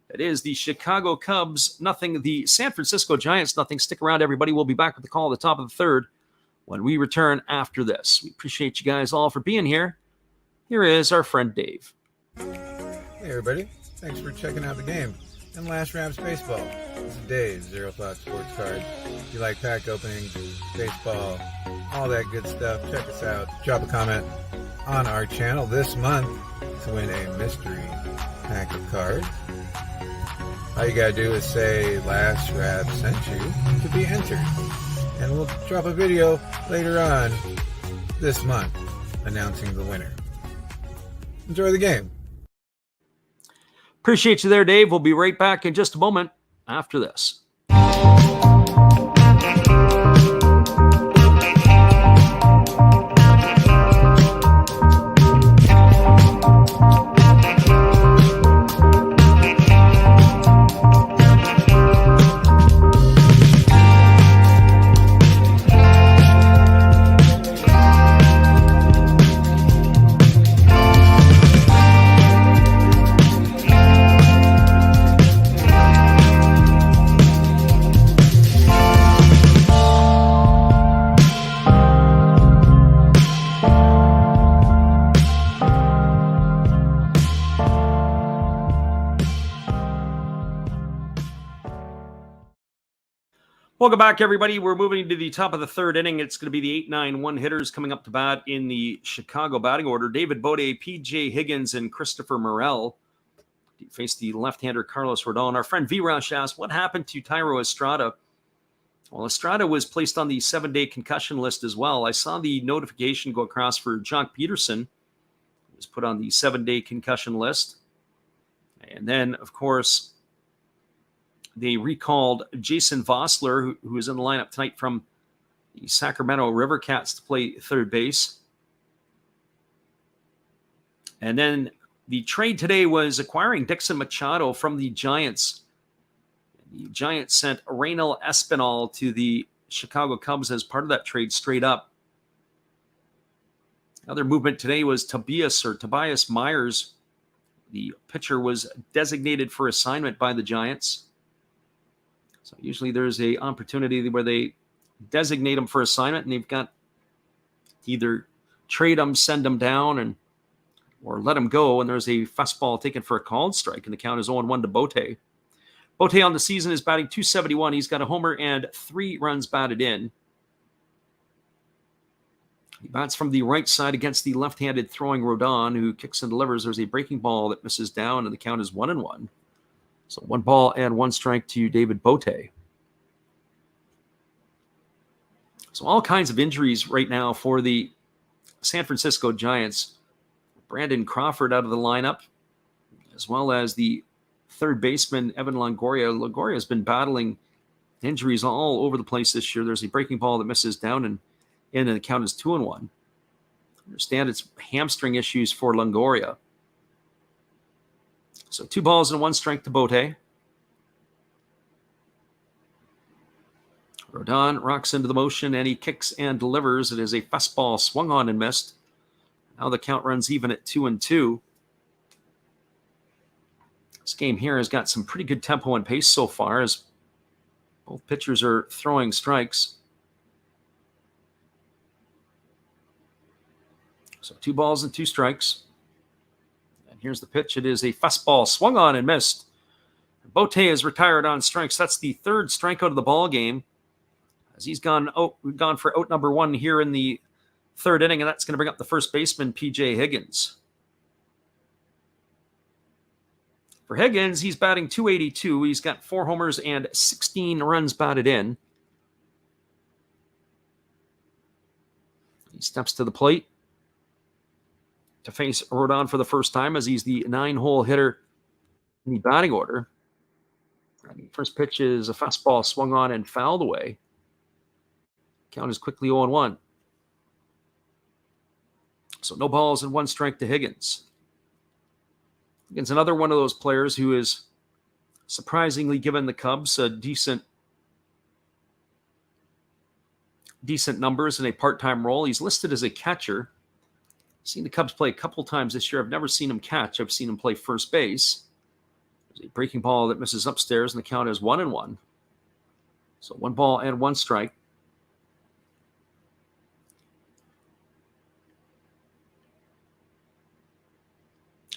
It is the Chicago Cubs, nothing. The San Francisco Giants, nothing. Stick around, everybody. We'll be back with the call at the top of the 3rd when we return after this. We appreciate you guys all for being here. Here is our friend Dave. Hey, everybody. Thanks for checking out the game and Last Rams Baseball. This is Dave, Zero Thought Sports Card. If you like pack openings, baseball, all that good stuff, check us out. Drop a comment on our channel this month to win a mystery pack of cards. All you gotta do is say Last Rab sent you to be entered. And we'll drop a video later on this month announcing the winner. Enjoy the game. Appreciate you there, Dave. We'll be right back in just a moment after this. Welcome back, everybody. We're moving to the top of the 3rd inning. It's going to be the 8-9 hitters coming up to bat in the Chicago batting order. David Bote, P.J. Higgins, and Christopher Morel face the left-hander Carlos Rodon. Our friend V-Rush asked, what happened to Thairo Estrada? Well, Estrada was placed on the 7-day concussion list as well. I saw the notification go across for Jock Peterson. He was put on the 7-day concussion list. And then, of course, they recalled Jason Vossler, who is in the lineup tonight from the Sacramento River Cats, to play 3rd base. And then the trade today was acquiring Dixon Machado from the Giants. The Giants sent Reynel Espinal to the Chicago Cubs as part of that trade straight up. Other movement today was Tobias Myers. The pitcher was designated for assignment by the Giants. So usually there's an opportunity where they designate them for assignment, and they've got to either trade them, send them down, or let them go. And there's a fastball taken for a called strike, and the count is 0-1 to Bote. Bote on the season is batting .271. He's got a homer and 3 runs batted in. He bats from the right side against the left-handed throwing Rodon, who kicks and delivers. There's a breaking ball that misses down, and the count is 1-1. So 1 ball and 1 strike to David Bote. So all kinds of injuries right now for the San Francisco Giants. Brandon Crawford out of the lineup, as well as the 3rd baseman, Evan Longoria. Longoria has been battling injuries all over the place this year. There's a breaking ball that misses down, and in, and the count is 2-1. Understand it's hamstring issues for Longoria. So 2 balls and 1 strike to Bote. Rodon rocks into the motion, and he kicks and delivers. It is a fastball swung on and missed. Now the count runs even at 2-2. This game here has got some pretty good tempo and pace so far, as both pitchers are throwing strikes. So 2 balls and 2 strikes. And here's the pitch. It is a fastball swung on and missed. Bote is retired on strikes. That's the 3rd strikeout of the ball game, as he's gone for out number 1 here in the 3rd inning, and that's going to bring up the first baseman, P.J. Higgins. For Higgins, he's batting .282. He's got 4 homers and 16 runs batted in. He steps to the plate to face Rodon for the first time, as he's the 9-hole hitter in the batting order. The first pitch is a fastball swung on and fouled away. Count is quickly 0-1. So no balls and 1 strike to Higgins. Higgins, another one of those players who is surprisingly given the Cubs a decent numbers in a part-time role. He's listed as a catcher. I've seen the Cubs play a couple times this year. I've never seen him catch. I've seen him play first base. There's a breaking ball that misses upstairs, and the count is 1-1. So 1 ball and 1 strike.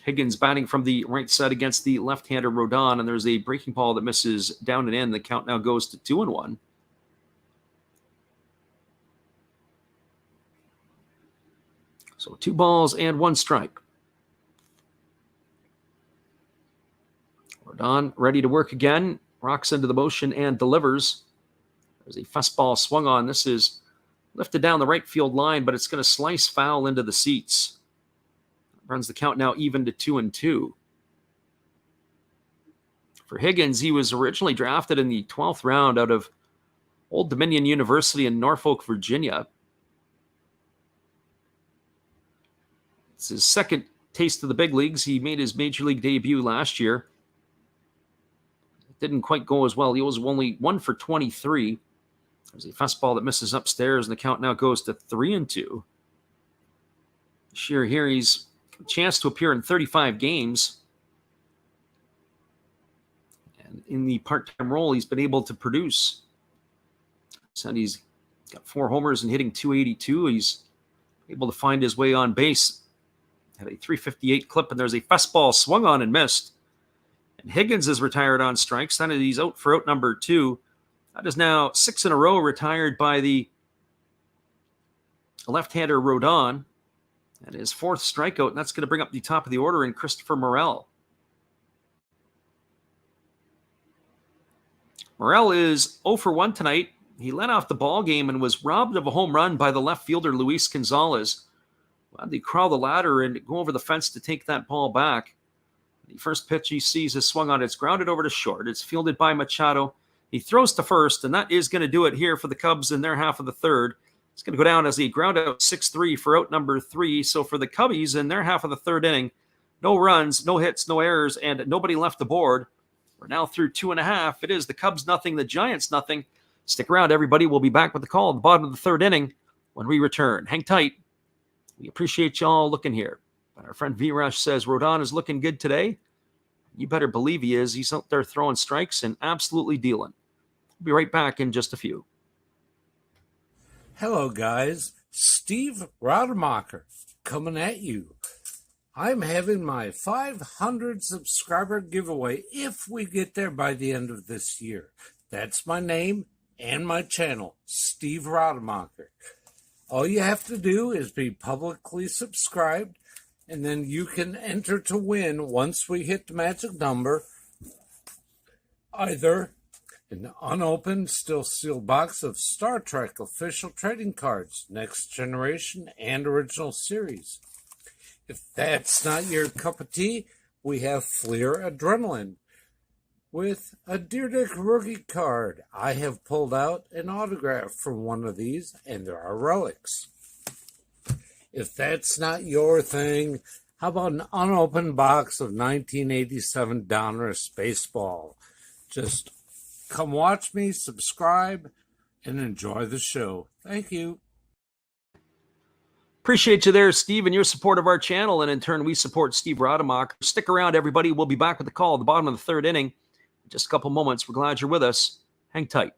Higgins batting from the right side against the left-hander Rodon, and there's a breaking ball that misses down and in. The count now goes to 2-1. So 2 balls and 1 strike. Rodon ready to work again, rocks into the motion and delivers. There's a fastball swung on. This is lifted down the right field line, but it's going to slice foul into the seats. Runs the count now even to 2-2. For Higgins, he was originally drafted in the 12th round out of Old Dominion University in Norfolk, Virginia. It's his 2nd taste of the big leagues. He made his major league debut last year. It didn't quite go as well. He was only 1 for 23. There's a fastball that misses upstairs, and the count now goes to 3-2. This year here, he's chance to appear in 35 games. And in the part-time role, he's been able to produce. So he's got 4 homers and hitting .282. He's able to find his way on base at a .358 clip, and there's a fastball swung on and missed. And Higgins is retired on strikes. Then he's out for out number 2. That is now 6 in a row retired by the left-hander Rodon. And his 4th strikeout, and that's going to bring up the top of the order in Christopher Morel. Morel is 0 for 1 tonight. He led off the ball game and was robbed of a home run by the left fielder Luis Gonzalez. Well, they crawl the ladder and go over the fence to take that ball back. The first pitch he sees is swung on. It's grounded over to short. It's fielded by Machado. He throws to first, and that is going to do it here for the Cubs in their half of the 3rd. It's going to go down as a ground out 6-3 for out number 3. So for the Cubbies in their half of the 3rd inning, no runs, no hits, no errors, and nobody left the board. We're now through 2.5. It is the Cubs nothing, the Giants nothing. Stick around, everybody. We'll be back with the call at the bottom of the 3rd inning when we return. Hang tight. We appreciate y'all looking here. But our friend V-Rush says Rodon is looking good today. You better believe he is. He's out there throwing strikes and absolutely dealing. We'll be right back in just a few. Hello, guys. Steve Rademacher coming at you. I'm having my 500 subscriber giveaway if we get there by the end of this year. That's my name and my channel, Steve Rademacher. All you have to do is be publicly subscribed, and then you can enter to win once we hit the magic number, either an unopened, still sealed box of Star Trek official trading cards, Next Generation and Original Series. If that's not your cup of tea, we have Fleer Adrenaline. with a Deer Dick rookie card. I have pulled out an autograph from one of these, and there are relics. If that's not your thing, how about an unopened box of 1987 Donruss baseball? Just come watch me, subscribe, and enjoy the show. Thank you. Appreciate you there, Steve, and your support of our channel. And in turn, we support Steve Rademacher. Stick around, everybody. We'll be back with the call at the bottom of the third inning. In just a couple moments. We're glad you're with us. Hang tight.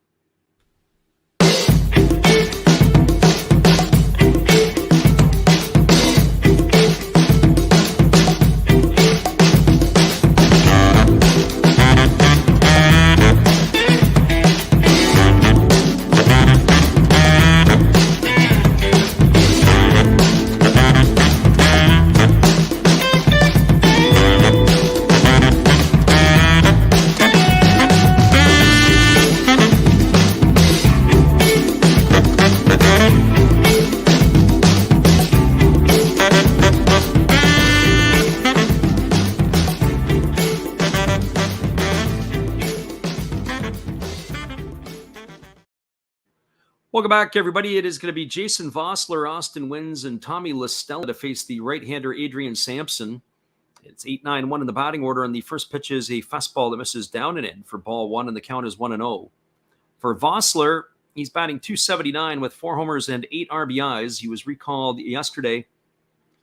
Welcome back, everybody. It is going to be Jason Vossler, Austin Wynns, and Tommy LaStella to face the right-hander Adrian Sampson. It's 8-9-1 in the batting order, and the first pitch is a fastball that misses down and in for ball one, and the count is 1-0. For Vossler, he's batting .279 with 4 homers and 8 RBIs. He was recalled yesterday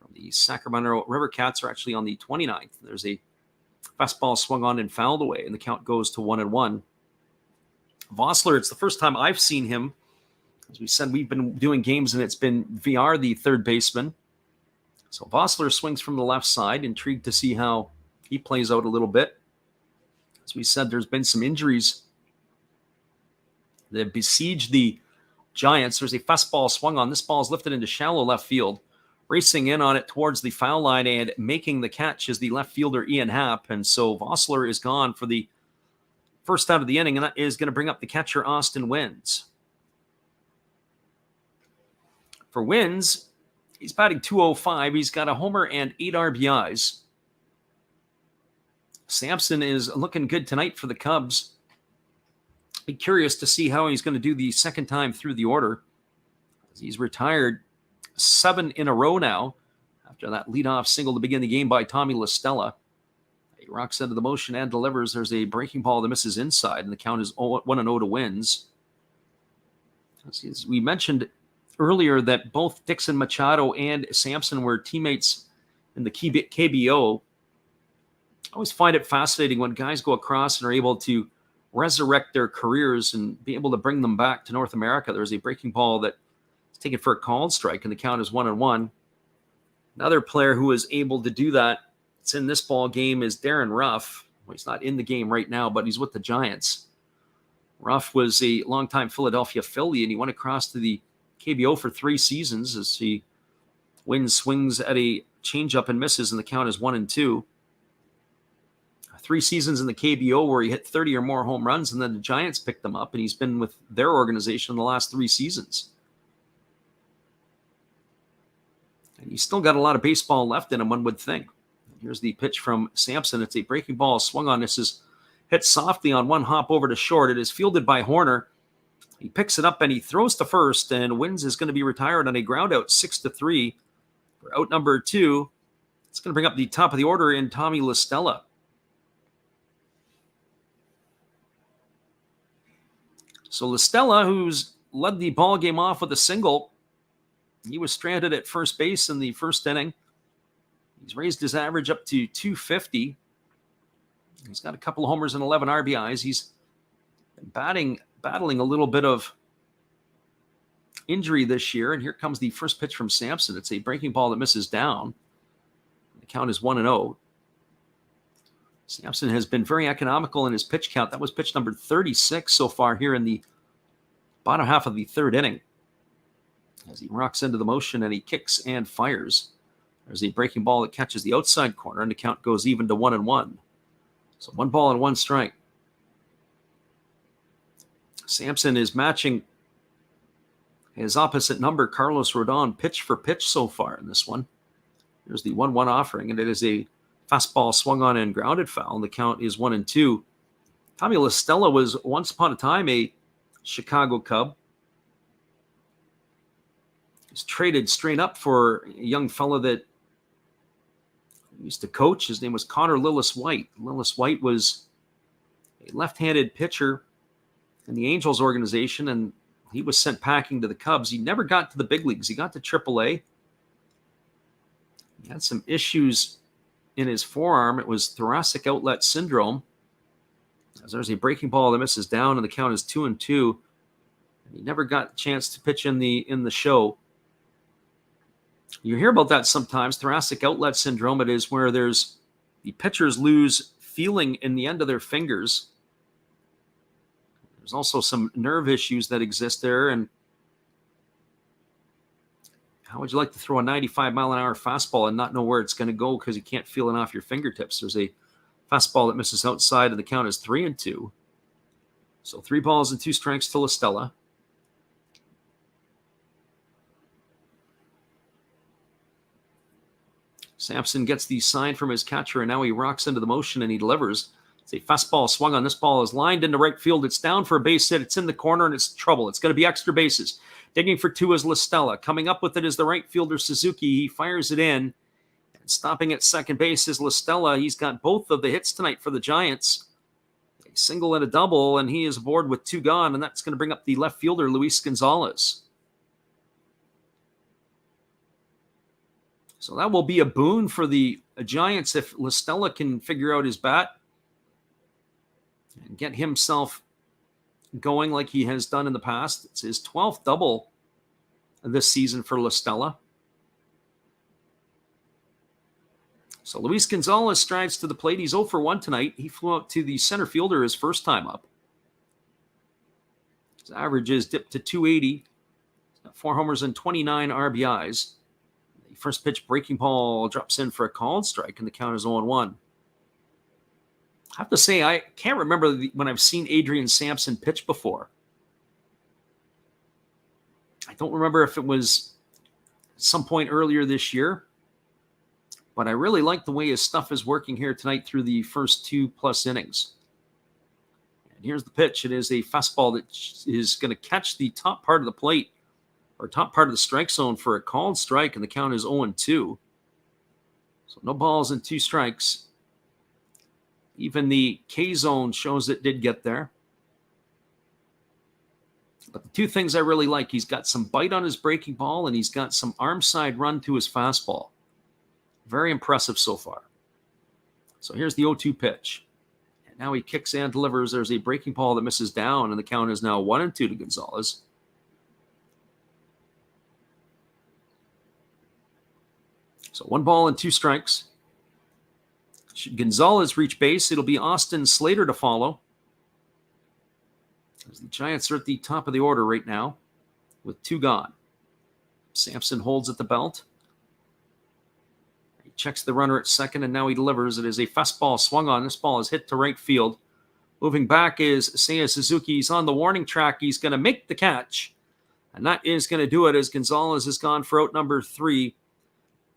from the Sacramento River Cats, or actually on the 29th. There's a fastball swung on and fouled away, and the count goes to 1-1. Vossler, it's the first time I've seen him. As we said, we've been doing games, and it's been VR, the third baseman. So Vossler swings from the left side, intrigued to see how he plays out a little bit. As we said, there's been some injuries that have besieged the Giants. There's a fastball swung on. This ball is lifted into shallow left field. Racing in on it towards the foul line and making the catch is the left fielder Ian Happ. And so Vossler is gone for the first out of the inning, and that is going to bring up the catcher Austin Wynns. For Wynns, he's batting .205. He's got a homer and 8 RBIs. Sampson is looking good tonight for the Cubs. Be curious to see how he's going to do the second time through the order. He's retired 7 in a row now after that leadoff single to begin the game by Tommy LaStella. He rocks into the motion and delivers. There's a breaking ball that misses inside, and the count is 1-0 to Wynns. As we mentioned earlier that both Dixon Machado and Sampson were teammates in the KBO. I always find it fascinating when guys go across and are able to resurrect their careers and be able to bring them back to North America. There's a breaking ball that is taken for a called strike, and the count is 1-1. Another player who is able to do that, it's in this ball game, is Darren Ruff. Well, he's not in the game right now, but he's with the Giants. Ruff was a longtime Philadelphia Philly, and he went across to the KBO for 3 seasons as he Wynns swings at a changeup and misses, and the count is 1-2. 3 seasons in the KBO where he hit 30 or more home runs, and then the Giants picked him up, and he's been with their organization the last 3 seasons. And he's still got a lot of baseball left in him, one would think. Here's the pitch from Sampson. It's a breaking ball swung on. This is hit softly on one hop over to short. It is fielded by Horner. He picks it up and he throws to first, and Wynns is going to be retired on a ground out 6-3 for out number 2. It's going to bring up the top of the order in Tommy LaStella. So LaStella, who's led the ball game off with a single, he was stranded at first base in the first inning. He's raised his average up to .250. He's got a couple of homers and 11 RBIs. He's been battling a little bit of injury this year. And here comes the first pitch from Sampson. It's a breaking ball that misses down. The count is 1-0. Sampson has been very economical in his pitch count. That was pitch number 36 so far here in the bottom half of the third inning. As he rocks into the motion and he kicks and fires. There's a breaking ball that catches the outside corner, and the count goes even to 1-1. So 1 ball and 1 strike. Sampson is matching his opposite number, Carlos Rodon, pitch for pitch so far in this one. Here's the 1-1 offering, and it is a fastball swung on and grounded foul, and the count is 1-2. Tommy La Stella was once upon a time a Chicago Cub. He was traded straight up for a young fella that used to coach. His name was Connor Lillis White. Lillis White was a left-handed pitcher in the Angels organization, and he was sent packing to the Cubs. He never got to the big leagues. He got to AAA. He had some issues in his forearm. It was thoracic outlet syndrome. As there's a breaking ball that misses down, and the count is 2-2. And he never got a chance to pitch in the show. You hear about that sometimes, thoracic outlet syndrome. It is where the pitchers lose feeling in the end of their fingers. There's also some nerve issues that exist there. And how would you like to throw a 95-mile-an-hour fastball and not know where it's going to go because you can't feel it off your fingertips? There's a fastball that misses outside, and the count is 3-2. So 3 balls and 2 strikes to La Stella. Sampson gets the sign from his catcher, and now he rocks into the motion and he delivers. It's a fastball swung on. This ball is lined into right field. It's down for a base hit. It's in the corner, and it's trouble. It's going to be extra bases. Digging for 2 is La Stella. Coming up with it is the right fielder, Suzuki. He fires it in. And stopping at second base is La Stella. He's got both of the hits tonight for the Giants. A single and a double, and he is aboard with 2 gone, and that's going to bring up the left fielder, Luis Gonzalez. So that will be a boon for the Giants if La Stella can figure out his bat and get himself going like he has done in the past. It's his 12th double this season for La Stella. So Luis Gonzalez strides to the plate. He's 0 for 1 tonight. He flew out to the center fielder his first time up. His average is dipped to 280. He's got 4 homers and 29 RBIs. First pitch breaking ball drops in for a called strike, and the count is 0-1. I have to say, I can't remember when I've seen Adrian Sampson pitch before. I don't remember if it was at some point earlier this year, but I really like the way his stuff is working here tonight through the first 2+ innings. And here's the pitch. It is a fastball that is going to catch the top part of the plate, or top part of the strike zone, for a called strike, and the count is 0-2. So no balls and 2 strikes. Even the K zone shows it did get there. But the 2 things I really like, he's got some bite on his breaking ball, and he's got some arm side run to his fastball. Very impressive so far. So here's the 0-2 pitch. And now he kicks and delivers. There's a breaking ball that misses down, and the count is now 1-2 to Gonzalez. So 1 ball and 2 strikes. Should Gonzalez reach base, it'll be Austin Slater to follow. As the Giants are at the top of the order right now with 2 gone. Sampson holds at the belt. He checks the runner at second, and now he delivers. It is a fastball swung on. This ball is hit to right field. Moving back is Seiya Suzuki. He's on the warning track. He's going to make the catch, and that is going to do it as Gonzalez is gone for out number 3.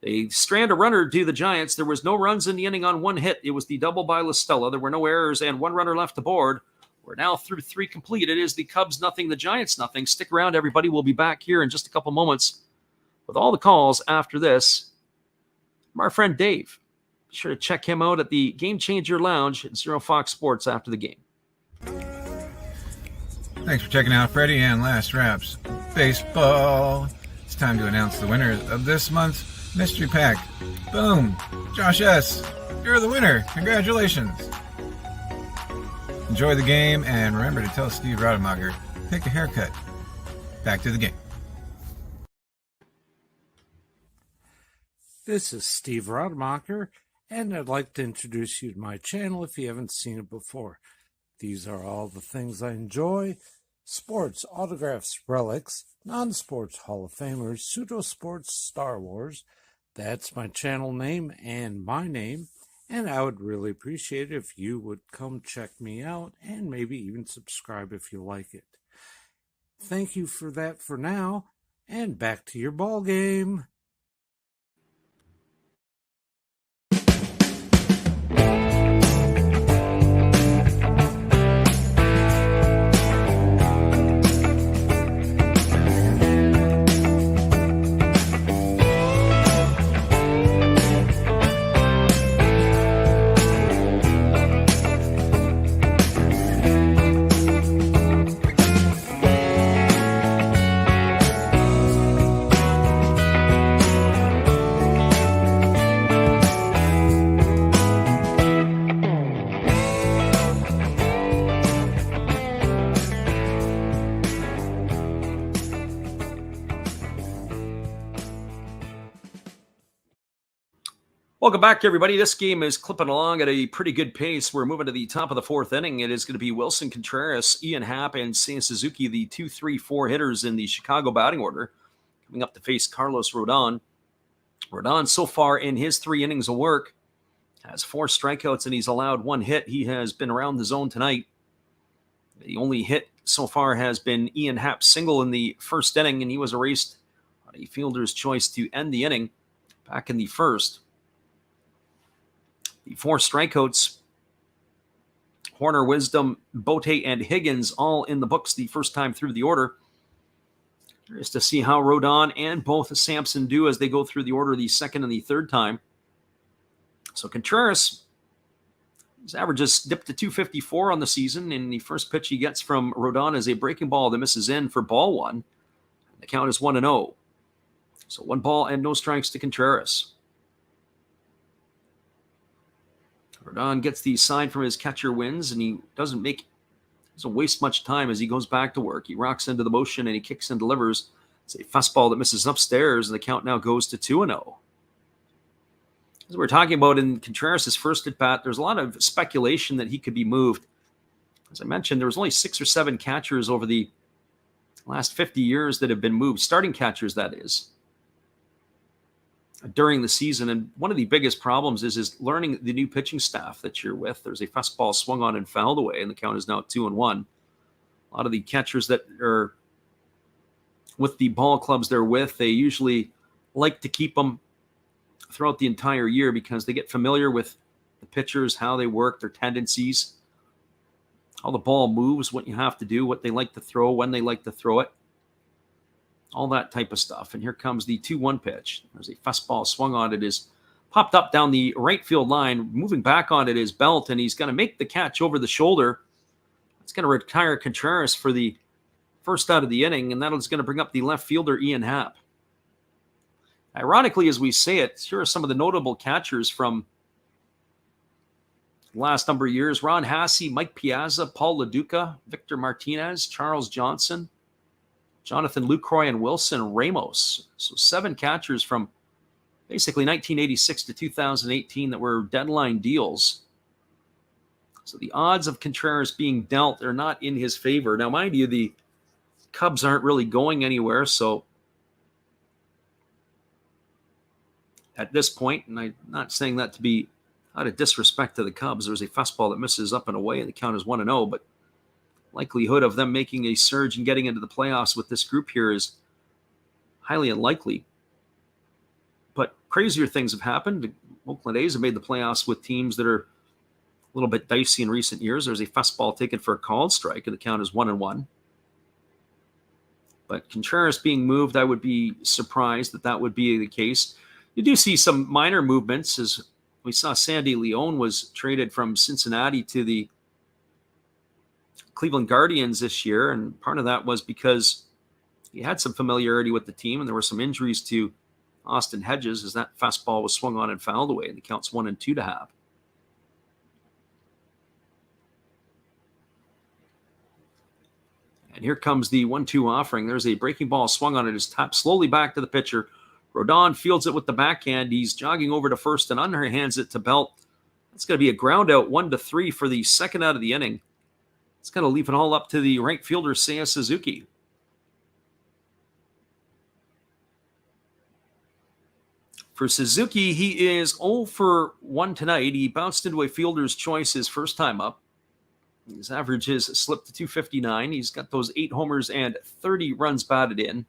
They strand a runner to the Giants. There was no runs in the inning on 1 hit. It was the double by La Stella. There were no errors and 1 runner left aboard. We're now through 3 complete. It is the Cubs nothing, the Giants nothing. Stick around, everybody. We'll be back here in just a couple moments with all the calls after this from our friend Dave. Be sure to check him out at the Game Changer Lounge at Zero Fox Sports after the game. Thanks for checking out Freddie and Last Raps Baseball. It's time to announce the winners of this month's Mystery Pack. Boom! Josh S., you're the winner. Congratulations. Enjoy the game, and remember to tell Steve Rademacher, take a haircut. Back to the game. This is Steve Rademacher, and I'd like to introduce you to my channel if you haven't seen it before. These are all the things I enjoy: sports, autographs, relics, non-sports Hall of Famers, pseudo-sports, Star Wars. That's my channel name and my name, and I would really appreciate it if you would come check me out and maybe even subscribe if you like it. Thank you for that for now, and back to your ball game. Welcome back, everybody. This game is clipping along at a pretty good pace. We're moving to the top of the fourth inning. It is going to be Wilson Contreras, Ian Happ, and Seiya Suzuki, the 2, 3, 4 hitters in the Chicago batting order, coming up to face Carlos Rodon. Rodon, so far in his 3 innings of work, has 4 strikeouts and he's allowed 1 hit. He has been around the zone tonight. The only hit so far has been Ian Happ's single in the first inning, and he was erased on a fielder's choice to end the inning back in the first. The 4 strikeouts, Horner, Wisdom, Bote, and Higgins, all in the books the first time through the order. Curious to see how Rodon and both Sampson do as they go through the order the second and the third time. So Contreras, his average has dipped to 254 on the season, and the first pitch he gets from Rodon is a breaking ball that misses in for ball 1. The count is 1-0. So 1 ball and no strikes to Contreras. Rodon gets the sign from his catcher wins, and he doesn't waste much time as he goes back to work. He rocks into the motion and he kicks and delivers. It's a fastball that misses upstairs, and the count now goes to 2-0. As we're talking about in Contreras' first at bat, there's a lot of speculation that he could be moved. As I mentioned, there was only 6 or 7 catchers over the last 50 years that have been moved, starting catchers, that is, during the season. And one of the biggest problems is learning the new pitching staff that you're with. There's a fastball swung on and fouled away, and the count is now 2-1. A lot of the catchers that are with the ball clubs they're with, they usually like to keep them throughout the entire year because they get familiar with the pitchers, how they work, their tendencies, how the ball moves, what you have to do, what they like to throw, when they like to throw it. All that type of stuff. And here comes the 2-1 pitch. There's a fastball swung on it, is popped up down the right field line, moving back on it is Belt, and he's going to make the catch over the shoulder. It's going to retire Contreras for the first out of the inning, and that is going to bring up the left fielder, Ian Happ. Ironically, as we say it, here are some of the notable catchers from the last number of years. Ron Hasse, Mike Piazza, Paul LaDuca, Victor Martinez, Charles Johnson, Jonathan Lucroy, and Wilson Ramos. So 7 catchers from basically 1986 to 2018 that were deadline deals. So the odds of Contreras being dealt are not in his favor. Now, mind you, the Cubs aren't really going anywhere. So at this point, and I'm not saying that to be out of disrespect to the Cubs, there's a fastball that misses up and away, and the count is 1-0, but likelihood of them making a surge and getting into the playoffs with this group here is highly unlikely. But crazier things have happened. The Oakland A's have made the playoffs with teams that are a little bit dicey in recent years. There's a fastball taken for a called strike, and the count is 1-1. But Contreras being moved, I would be surprised that would be the case. You do see some minor movements, as we saw Sandy Leon was traded from Cincinnati to the Cleveland Guardians this year, and part of that was because he had some familiarity with the team, and there were some injuries to Austin Hedges as that fastball was swung on and fouled away, and the count's 1-2 to Happ. And here comes the 1-2 offering. There's a breaking ball swung on it, is tapped slowly back to the pitcher. Rodon fields it with the backhand. He's jogging over to first and underhands it to Belt. That's going to be a ground out, 1-3 for the second out of the inning. It's going to leave it all up to the right fielder, Seiya Suzuki. For Suzuki, he is 0 for 1 tonight. He bounced into a fielder's choice his first time up. His average has slipped to 259. He's got those 8 homers and 30 runs batted in.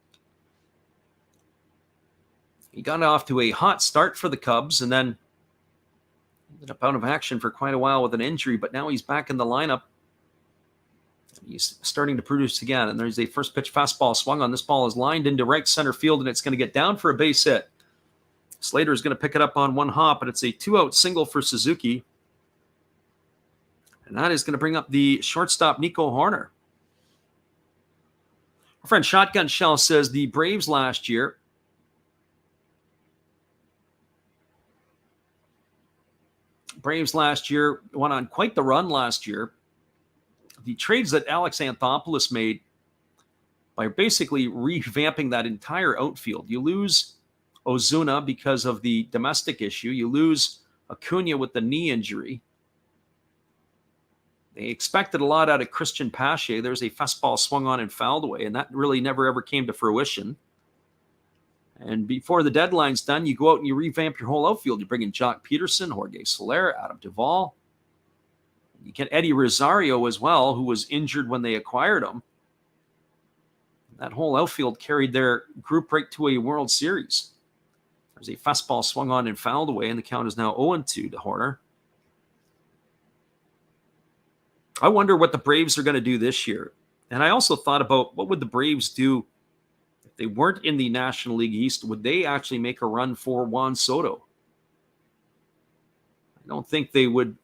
He got off to a hot start for the Cubs and then ended up out of action for quite a while with an injury, but now he's back in the lineup. He's starting to produce again, and there's a first pitch fastball swung on. This ball is lined into right center field, and it's going to get down for a base hit. Slater is going to pick it up on one hop, but it's a 2-out single for Suzuki. And that is going to bring up the shortstop, Nico Horner. Our friend Shotgun Shell says the Braves last year went on quite the run last year. The trades that Alex Anthopoulos made by basically revamping that entire outfield. You lose Ozuna because of the domestic issue. You lose Acuna with the knee injury. They expected a lot out of Christian Pache. There's a fastball swung on and fouled away, and that really never ever came to fruition. And before the deadline's done, you go out and you revamp your whole outfield. You bring in Jock Peterson, Jorge Soler, Adam Duvall. You get Eddie Rosario as well, who was injured when they acquired him. That whole outfield carried their group right to a World Series. There's a fastball swung on and fouled away, and the count is now 0-2 to Horner. I wonder what the Braves are going to do this year. And I also thought about what would the Braves do if they weren't in the National League East. Would they actually make a run for Juan Soto? I don't think they would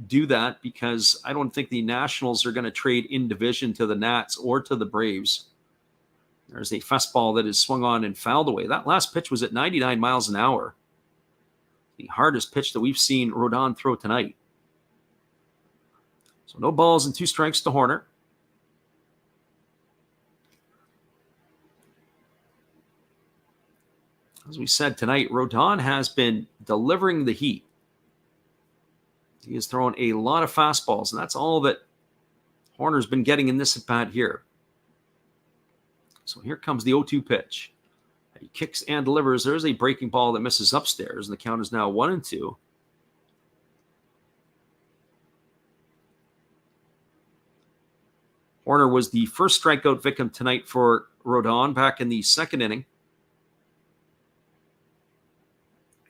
do that because I don't think the Nationals are going to trade in division to the Nats or to the Braves. There's a fastball that is swung on and fouled away. That last pitch was at 99 miles an hour. The hardest pitch that we've seen Rodon throw tonight. So no balls and 2 strikes to Horner. As we said tonight, Rodon has been delivering the heat. He has thrown a lot of fastballs, and that's all that Horner's been getting in this at-bat here. So here comes the 0-2 pitch. He kicks and delivers. There's a breaking ball that misses upstairs, and the count is now 1-2. Horner was the first strikeout victim tonight for Rodon back in the second inning.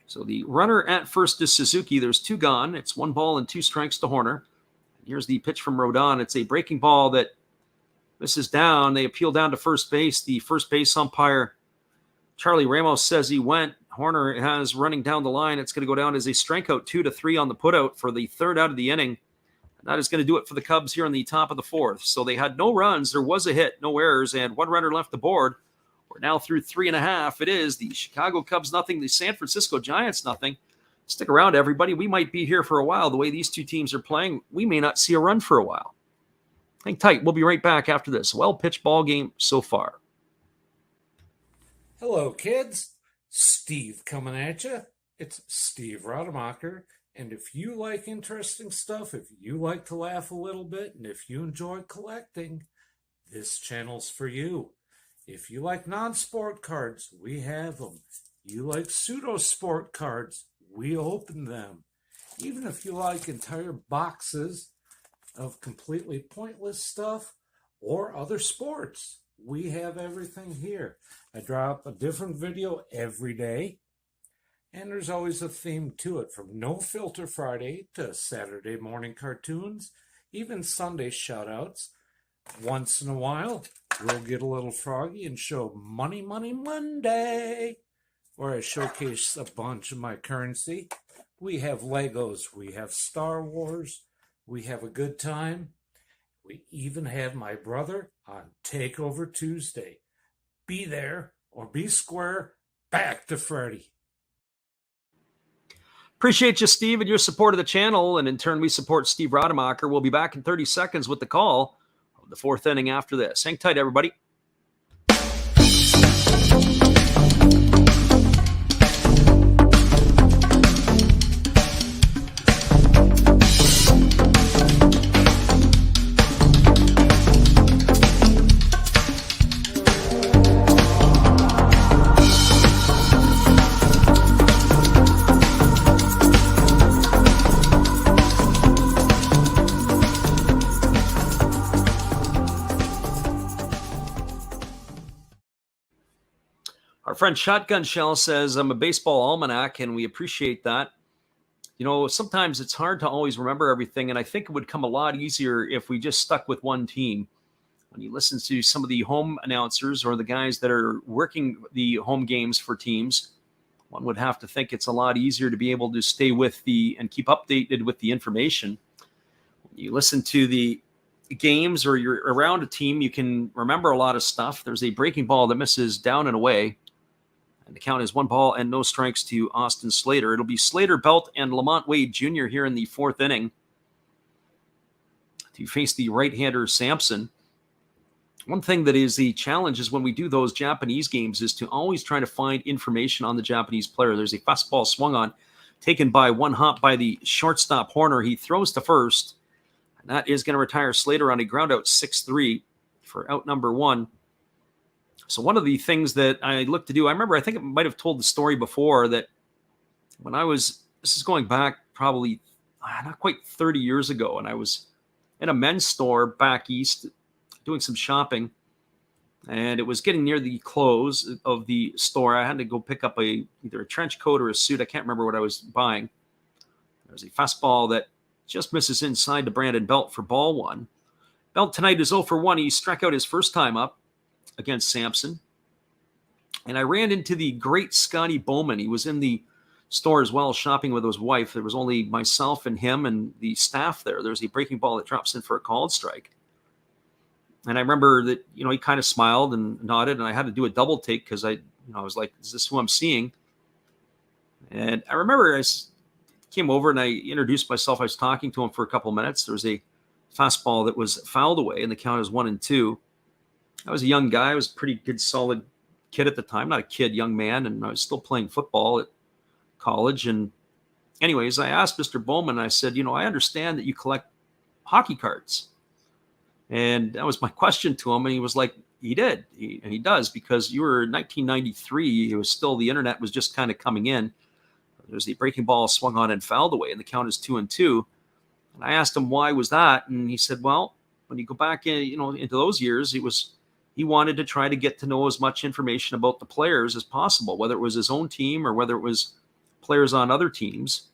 So the runner at first is Suzuki. There's 2 gone. It's 1 ball and 2 strikes to Horner. Here's the pitch from Rodon. It's a breaking ball that misses down. They appeal down to first base. The first base umpire, Charlie Ramos, says he went. Horner has running down the line. It's going to go down as a strikeout, 2-3 on the putout for the third out of the inning. That is going to do it for the Cubs here in the top of the 4th. So they had no runs. There was a hit, no errors, and 1 runner left the board. We're now through 3.5. It is the Chicago Cubs nothing, the San Francisco Giants nothing. Stick around, everybody. We might be here for a while. The way these 2 teams are playing, we may not see a run for a while. Hang tight. We'll be right back after this. Well-pitched ball game so far. Hello, kids. Steve coming at you. It's Steve Rademacher. And if you like interesting stuff, if you like to laugh a little bit, and if you enjoy collecting, this channel's for you. If you like non-sport cards, we have them. You like pseudo-sport cards, we open them. Even if you like entire boxes of completely pointless stuff or other sports, we have everything here. I drop a different video every day. And there's always a theme to it, from No Filter Friday to Saturday morning cartoons, even Sunday shoutouts. Once in a while, we'll get a little froggy and show Money Money Monday, where I showcase a bunch of my currency. We have Legos, we have Star Wars, we have a good time. We even have my brother on Takeover Tuesday. Be there or be square. Back to Freddy. Appreciate you, Steve, and your support of the channel. And in turn, we support Steve Rademacher. We'll be back in 30 seconds with the call of the 4th inning after this. Hang tight, everybody. Our friend Shotgun Shell says, I'm a baseball almanac, and we appreciate that. You know, sometimes it's hard to always remember everything, and I think it would come a lot easier if we just stuck with one team. When you listen to some of the home announcers or the guys that are working the home games for teams, one would have to think it's a lot easier to be able to stay with and keep updated with the information. When you listen to the games or you're around a team, you can remember a lot of stuff. There's a breaking ball that misses down and away. And the count is 1 ball and no strikes to Austin Slater. It'll be Slater, Belt, and Lamont Wade Jr. here in the 4th inning to face the right-hander Sampson. One thing that is the challenge is when we do those Japanese games is to always try to find information on the Japanese player. There's a fastball swung on, taken by one hop by the shortstop Horner. He throws to first, and that is going to retire Slater on a ground out 6-3 for out number 1. So one of the things that I look to do, I think I might have told the story before, that when this is going back probably not quite 30 years ago, and I was in a men's store back east doing some shopping, and it was getting near the close of the store. I had to go pick up either a trench coat or a suit. I can't remember what I was buying. There's a fastball that just misses inside to Brandon Belt for ball 1. Belt tonight is 0 for 1. He struck out his first time up against Sampson. And I ran into the great Scotty Bowman. He was in the store as well, shopping with his wife. There was only myself and him and the staff there. There's a breaking ball that drops in for a called strike. And I remember that, he kind of smiled and nodded, and I had to do a double take because I was like, is this who I'm seeing? And I remember I came over and I introduced myself. I was talking to him for a couple of minutes. There was a fastball that was fouled away, and the count is 1-2. I was a young guy. I was a pretty good, solid kid at the time. Not a kid, young man, and I was still playing football at college. And anyways, I asked Mr. Bowman, I said, I understand that you collect hockey cards. And that was my question to him. And he was like, he did. He does, because you were in 1993. It was still, the internet was just kind of coming in. There's the breaking ball swung on and fouled away, and the count is 2-2. And I asked him, why was that? And he said, well, when you go back in, into those years, he wanted to try to get to know as much information about the players as possible, whether it was his own team or whether it was players on other teams,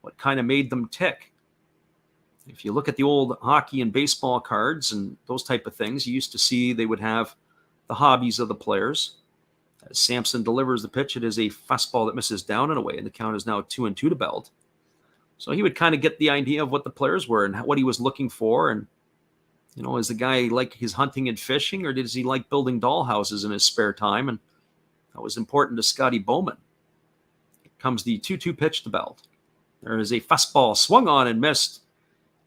what kind of made them tick. If you look at the old hockey and baseball cards and those type of things, you used to see they would have the hobbies of the players. As Sampson delivers the pitch, it is a fastball that misses down and away, and the count is now 2-2 to Belt. So he would kind of get the idea of what the players were and what he was looking for. And, is the guy like his hunting and fishing, or does he like building dollhouses in his spare time? And that was important to Scotty Bowman. Here comes the 2-2 pitch to Belt. There is a fastball swung on and missed.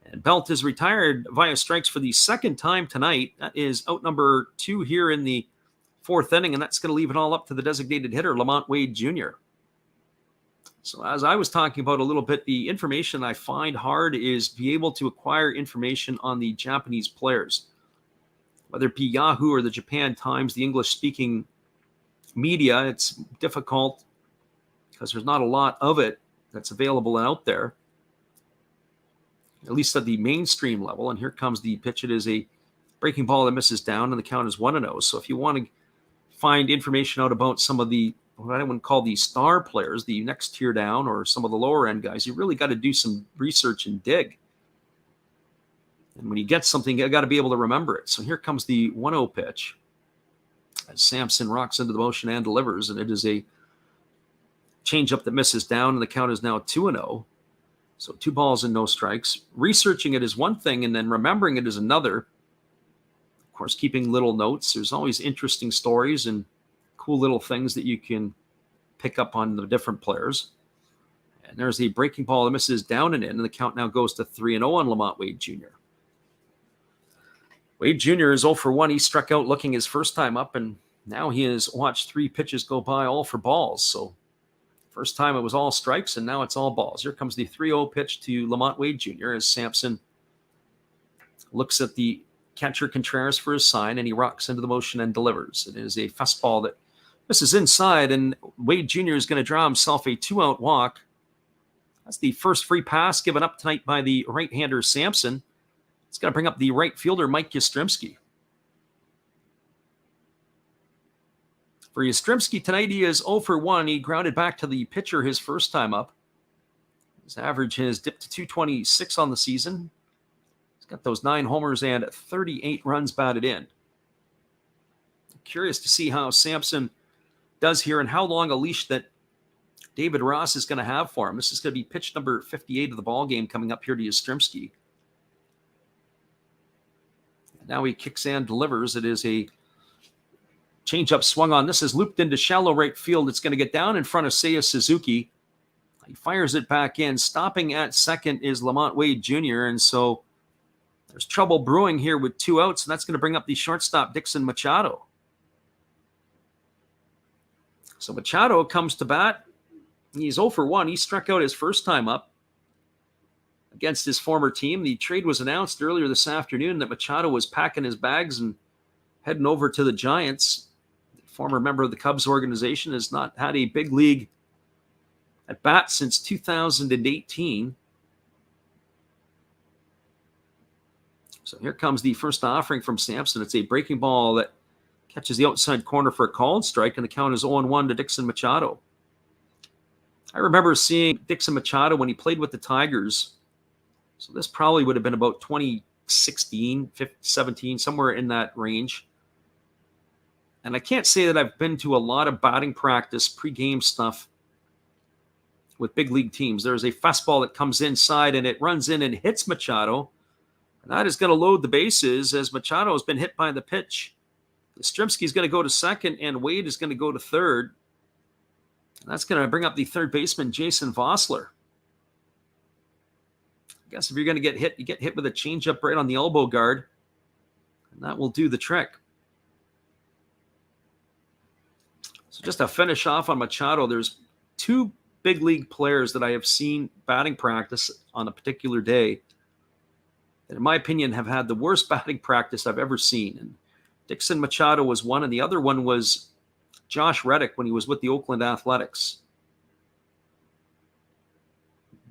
And Belt is retired via strikes for the second time tonight. That is out number 2 here in the 4th inning, and that's going to leave it all up to the designated hitter, Lamont Wade Jr. So as I was talking about a little bit, the information I find hard is be able to acquire information on the Japanese players. Whether it be Yahoo or the Japan Times, the English-speaking media, it's difficult because there's not a lot of it that's available and out there, at least at the mainstream level. And here comes the pitch. It is a breaking ball that misses down, and the count is 1-0. So if you want to find information out about some of the, what I would call the star players, the next tier down, or some of the lower end guys, you really got to do some research and dig. And when you get something, you got to be able to remember it. So here comes the 1-0 pitch as Sampson rocks into the motion and delivers, and it is a changeup that misses down, and the count is now 2-0. So 2 balls and no strikes. Researching it is one thing, and then remembering it is another. Of course, keeping little notes. There's always interesting stories and cool little things that you can pick up on the different players. And there's the breaking ball that misses down and in, and the count now goes to 3-0 on Lamont Wade Jr. Wade Jr. is 0 for 1. He struck out looking his first time up, and now he has watched 3 pitches go by, all for balls. So first time it was all strikes, and now it's all balls. Here comes the 3-0 pitch to Lamont Wade Jr. as Sampson looks at the catcher Contreras for his sign, and he rocks into the motion and delivers. It is a fastball that misses inside, and Wade Jr. is going to draw himself a 2-out walk. That's the first free pass given up tonight by the right-hander Sampson. It's going to bring up the right fielder Mike Yastrzemski. For Yastrzemski tonight, he is 0 for 1. He grounded back to the pitcher his first time up. His average has dipped to 226 on the season. He's got those 9 homers and 38 runs batted in. Curious to see how Sampson does here and how long a leash that David Ross is going to have for him. This is going to be pitch number 58 of the ball game coming up here to Yastrzemski. Now he kicks and delivers. It is a changeup swung on. This is looped into shallow right field. It's going to get down in front of Seiya Suzuki. He fires it back in. Stopping at second is Lamont Wade Jr. And so There's trouble brewing here with 2 outs, and that's going to bring up the shortstop, Dixon Machado. So Machado comes to bat. He's 0 for 1. He struck out his first time up against his former team. The trade was announced earlier this afternoon that Machado was packing his bags and heading over to the Giants. The former member of the Cubs organization has not had a big league at bat since 2018. So here comes the first offering from Sampson. It's a breaking ball that catches the outside corner for a called strike, and the count is 0-1 to Dixon Machado. I remember seeing Dixon Machado when he played with the Tigers. So this probably would have been about 2016, 17, somewhere in that range. And I can't say that I've been to a lot of batting practice, pregame stuff with big league teams. There's a fastball that comes inside, and it runs in and hits Machado. And that is going to load the bases as Machado has been hit by the pitch. Yastrzemski is going to go to second, and Wade is going to go to third. And that's going to bring up the third baseman, Jason Vossler. I guess if you're going to get hit, you get hit with a changeup right on the elbow guard, and that will do the trick. So just to finish off on Machado, there's 2 big league players that I have seen batting practice on a particular day that, in my opinion, have had the worst batting practice I've ever seen. And Dixon Machado was one, and the other one was Josh Reddick when he was with the Oakland Athletics.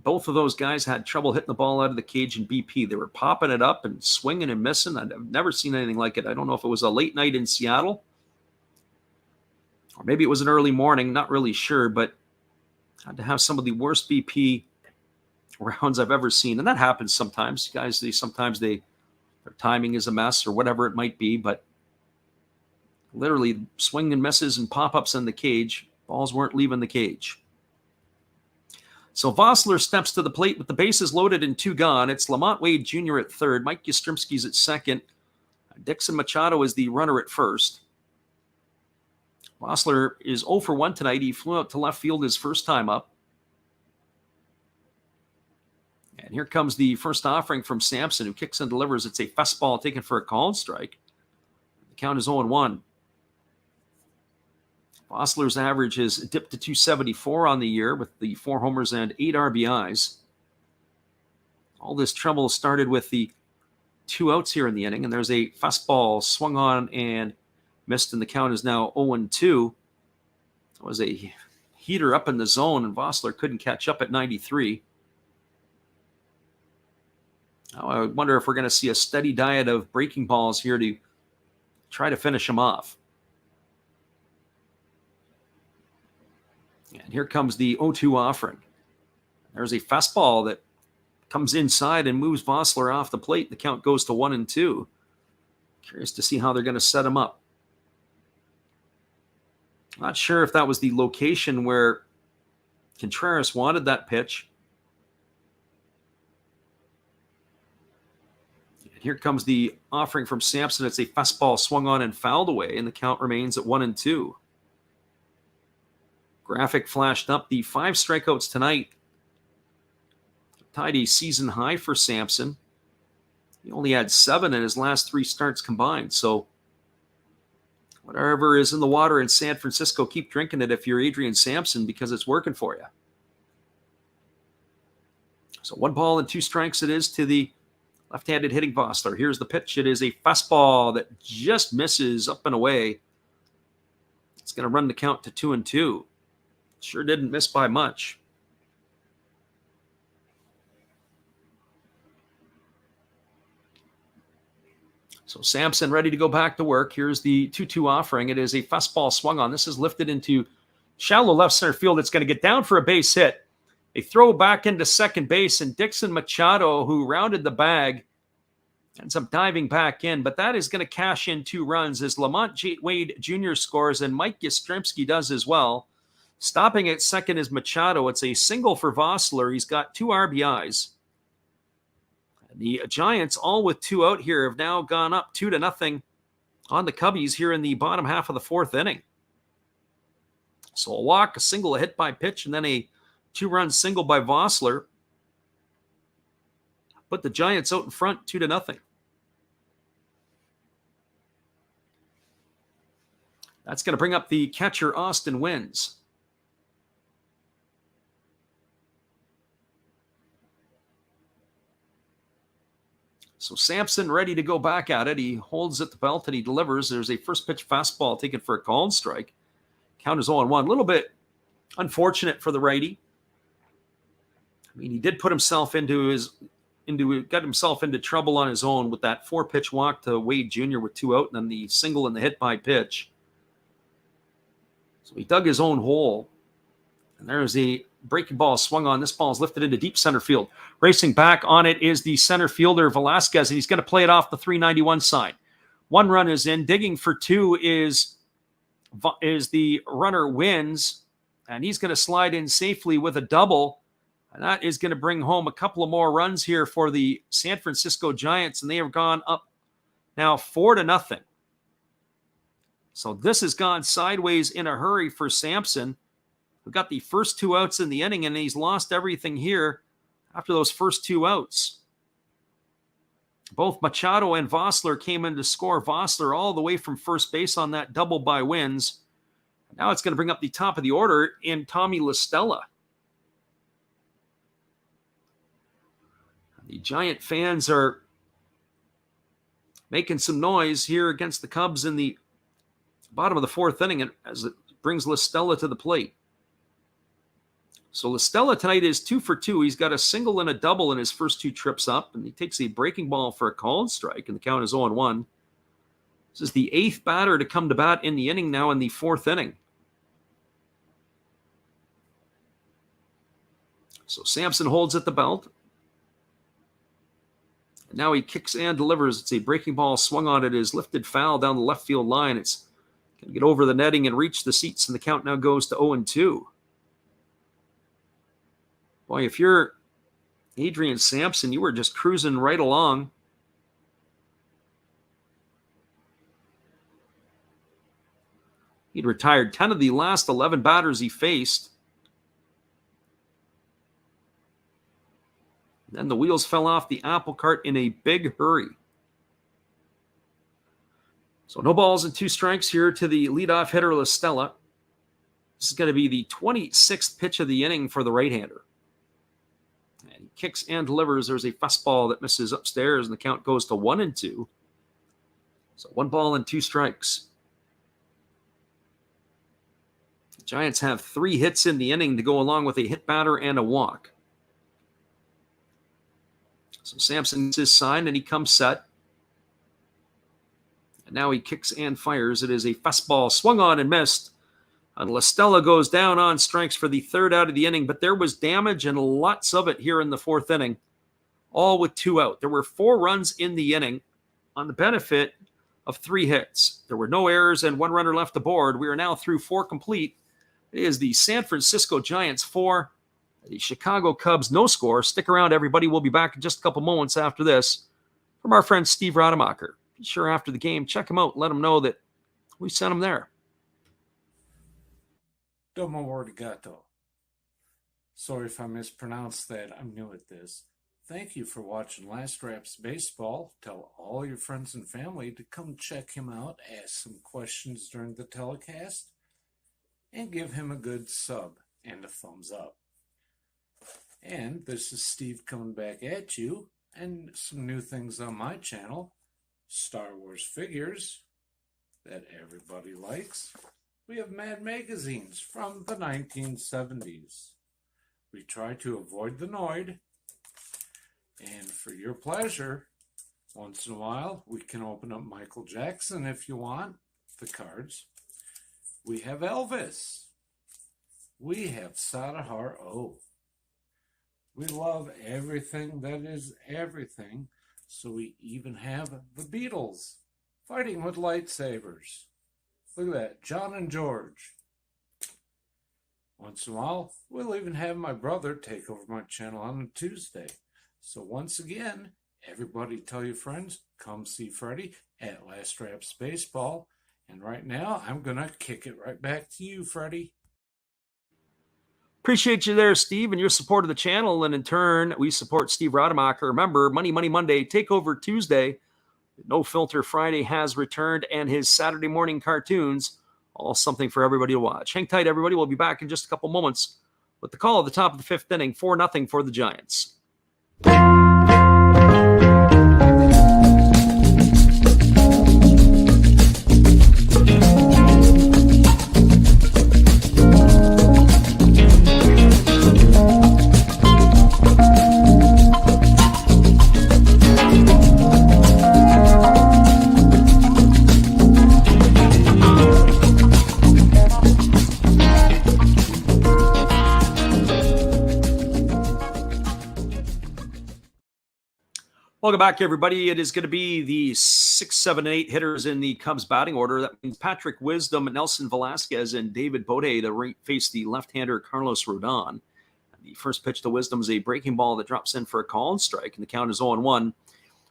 Both of those guys had trouble hitting the ball out of the cage in BP. They were popping it up and swinging and missing. I've never seen anything like it. I don't know if it was a late night in Seattle or maybe it was an early morning, not really sure, but had to have some of the worst BP rounds I've ever seen. And that happens sometimes. Guys, their timing is a mess or whatever it might be, but literally swing and misses and pop-ups in the cage. Balls weren't leaving the cage. So Vossler steps to the plate with the bases loaded and 2 gone. It's Lamont Wade Jr. at third. Mike Yastrzemski's at second. Dixon Machado is the runner at first. Vossler is 0 for 1 tonight. He flew out to left field his first time up. And here comes the first offering from Sampson, who kicks and delivers. It's a fastball taken for a called strike. The count is 0-1. Vossler's average has dipped to 274 on the year with the 4 homers and 8 RBIs. All this trouble started with the 2 outs here in the inning, and there's a fastball swung on and missed, and the count is now 0-2. It was a heater up in the zone, and Vossler couldn't catch up at 93. Now I wonder if we're going to see a steady diet of breaking balls here to try to finish him off. And here comes the 0-2 offering. There's a fastball that comes inside and moves Vossler off the plate. The count goes to 1-2. Curious to see how they're going to set him up. Not sure if that was the location where Contreras wanted that pitch. And here comes the offering from Sampson. It's a fastball swung on and fouled away, and the count remains at 1-2. Graphic flashed up the 5 strikeouts tonight. Tied a season high for Sampson. He only had 7 in his last 3 starts combined. So whatever is in the water in San Francisco, keep drinking it if you're Adrian Sampson, because it's working for you. So 1 ball and 2 strikes it is to the left-handed hitting Vossler. Here's the pitch. It is a fastball that just misses up and away. It's going to run the count to 2-2. Sure didn't miss by much. So Sampson ready to go back to work. Here's the 2-2 offering. It is a fastball swung on. This is lifted into shallow left center field. It's going to get down for a base hit. They throw back into second base, and Dixon Machado, who rounded the bag, ends up diving back in. But that is going to cash in 2 runs as Lamont Wade Jr. scores, and Mike Yastrzemski does as well. Stopping at second is Machado. It's a single for Vossler. He's got 2 RBIs. The Giants, all with 2 out here, have now gone up 2-0 on the Cubbies here in the bottom half of the 4th inning. So a walk, a single, a hit by pitch, and then a 2-run single by Vossler. Put the Giants out in front 2-0. That's going to bring up the catcher, Austin Wins. So Sampson ready to go back at it. He holds at the belt and he delivers. There's a first pitch fastball taken for a called strike. Count is 0-1. A little bit unfortunate for the righty. I mean, he did put himself got himself into trouble on his own with that 4-pitch walk to Wade Jr. with 2 out, and then the single and the hit by pitch. So he dug his own hole. And there's a breaking ball swung on. This ball is lifted into deep center field. Racing back on it is the center fielder, Velasquez, and he's going to play it off the 391 side. 1 run is in. Digging for 2 is the runner Wins, and he's going to slide in safely with a double. And that is going to bring home a couple of more runs here for the San Francisco Giants, and they have gone up now 4-0. So this has gone sideways in a hurry for Sampson, who got the first 2 outs in the inning, and he's lost everything here after those first 2 outs. Both Machado and Vossler came in to score. Vossler all the way from first base on that double by Wins. Now it's going to bring up the top of the order in Tommy La Stella. The Giant fans are making some noise here against the Cubs in the bottom of the 4th inning as it brings La Stella to the plate. So La Stella tonight is 2 for 2. He's got a single and a double in his first 2 trips up, and he takes a breaking ball for a called strike, and the count is 0-1. This is the 8th batter to come to bat in the inning now in the 4th inning. So Sampson holds at the belt. And now he kicks and delivers. It's a breaking ball swung on. It is lifted foul down the left field line. It's going to get over the netting and reach the seats, and the count now goes to 0-2. Boy, if you're Adrian Sampson, you were just cruising right along. He'd retired 10 of the last 11 batters he faced. Then the wheels fell off the apple cart in a big hurry. So no balls and 2 strikes here to the leadoff hitter, La Stella. This is going to be the 26th pitch of the inning for the right-hander. And he kicks and delivers. There's a fastball that misses upstairs, and the count goes to 1-2. So 1 ball and 2 strikes. The Giants have 3 hits in the inning to go along with a hit batter and a walk. So Sampson gets his sign, and he comes set. And now he kicks and fires. It is a fastball swung on and missed. And La Stella goes down on strikes for the 3rd out of the inning, but there was damage and lots of it here in the 4th inning, all with 2 out. There were 4 runs in the inning on the benefit of 3 hits. There were no errors and 1 runner left aboard. We are now through 4 complete. It is the San Francisco Giants 4, the Chicago Cubs no score. Stick around, everybody. We'll be back in just a couple moments after this from our friend Steve Rademacher. Be sure after the game, check him out. Let him know that we sent him there. Domo arigato. Sorry if I mispronounced that. I'm new at this. Thank you for watching Last Raps Baseball. Tell all your friends and family to come check him out, ask some questions during the telecast, and give him a good sub and a thumbs up. And this is Steve coming back at you, and some new things on my channel. Star Wars figures that everybody likes. We have Mad magazines from the 1970s. We try to avoid the Noid. And for your pleasure, once in a while, we can open up Michael Jackson if you want, the cards. We have Elvis. We have Sadahar O. We love everything that is everything, so we even have the Beatles fighting with lightsabers. Look at that, John and George. Once in a while, we'll even have my brother take over my channel on a Tuesday. So once again, everybody tell your friends, come see Freddie at Last Raps Baseball. And right now, I'm going to kick it right back to you, Freddie. Appreciate you there, Steve, and your support of the channel. And in turn, we support Steve Rademacher. Remember, Money Money Monday, Takeover Tuesday, No Filter Friday has returned, and his Saturday morning cartoons All something for everybody to watch. Hang tight, everybody. We'll be back in just a couple moments with the call at the top of the fifth inning, 4-0 for the Giants. Welcome back, everybody. It is going to be the 6, 7, and 8 hitters in the Cubs batting order. That means Patrick Wisdom, Nelson Velasquez, and David Bode to face the left-hander Carlos Rodon. The first pitch to Wisdom is a breaking ball that drops in for a called strike, and the count is 0-1.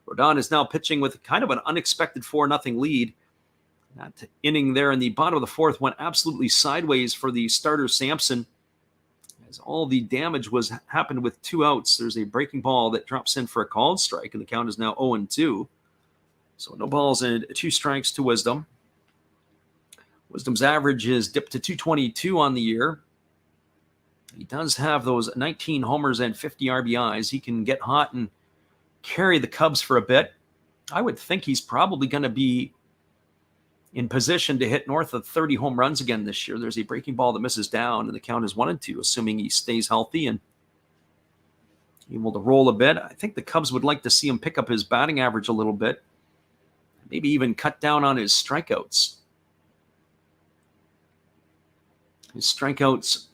Rodon is now pitching with kind of an unexpected 4-0 lead. That inning there in the bottom of the fourth went absolutely sideways for the starter Sampson. As all the damage happened with 2 outs, there's a breaking ball that drops in for a called strike, and the count is now 0-2. So no balls and 2 strikes to Wisdom. Wisdom's average is dipped to 222 on the year. He does have those 19 homers and 50 RBIs. He can get hot and carry the Cubs for a bit. I would think he's probably going to be in position to hit north of 30 home runs again this year. There's a breaking ball that misses down, and the count is 1-2, assuming he stays healthy and able to roll a bit. I think the Cubs would like to see him pick up his batting average a little bit, maybe even cut down on his strikeouts. His strikeouts,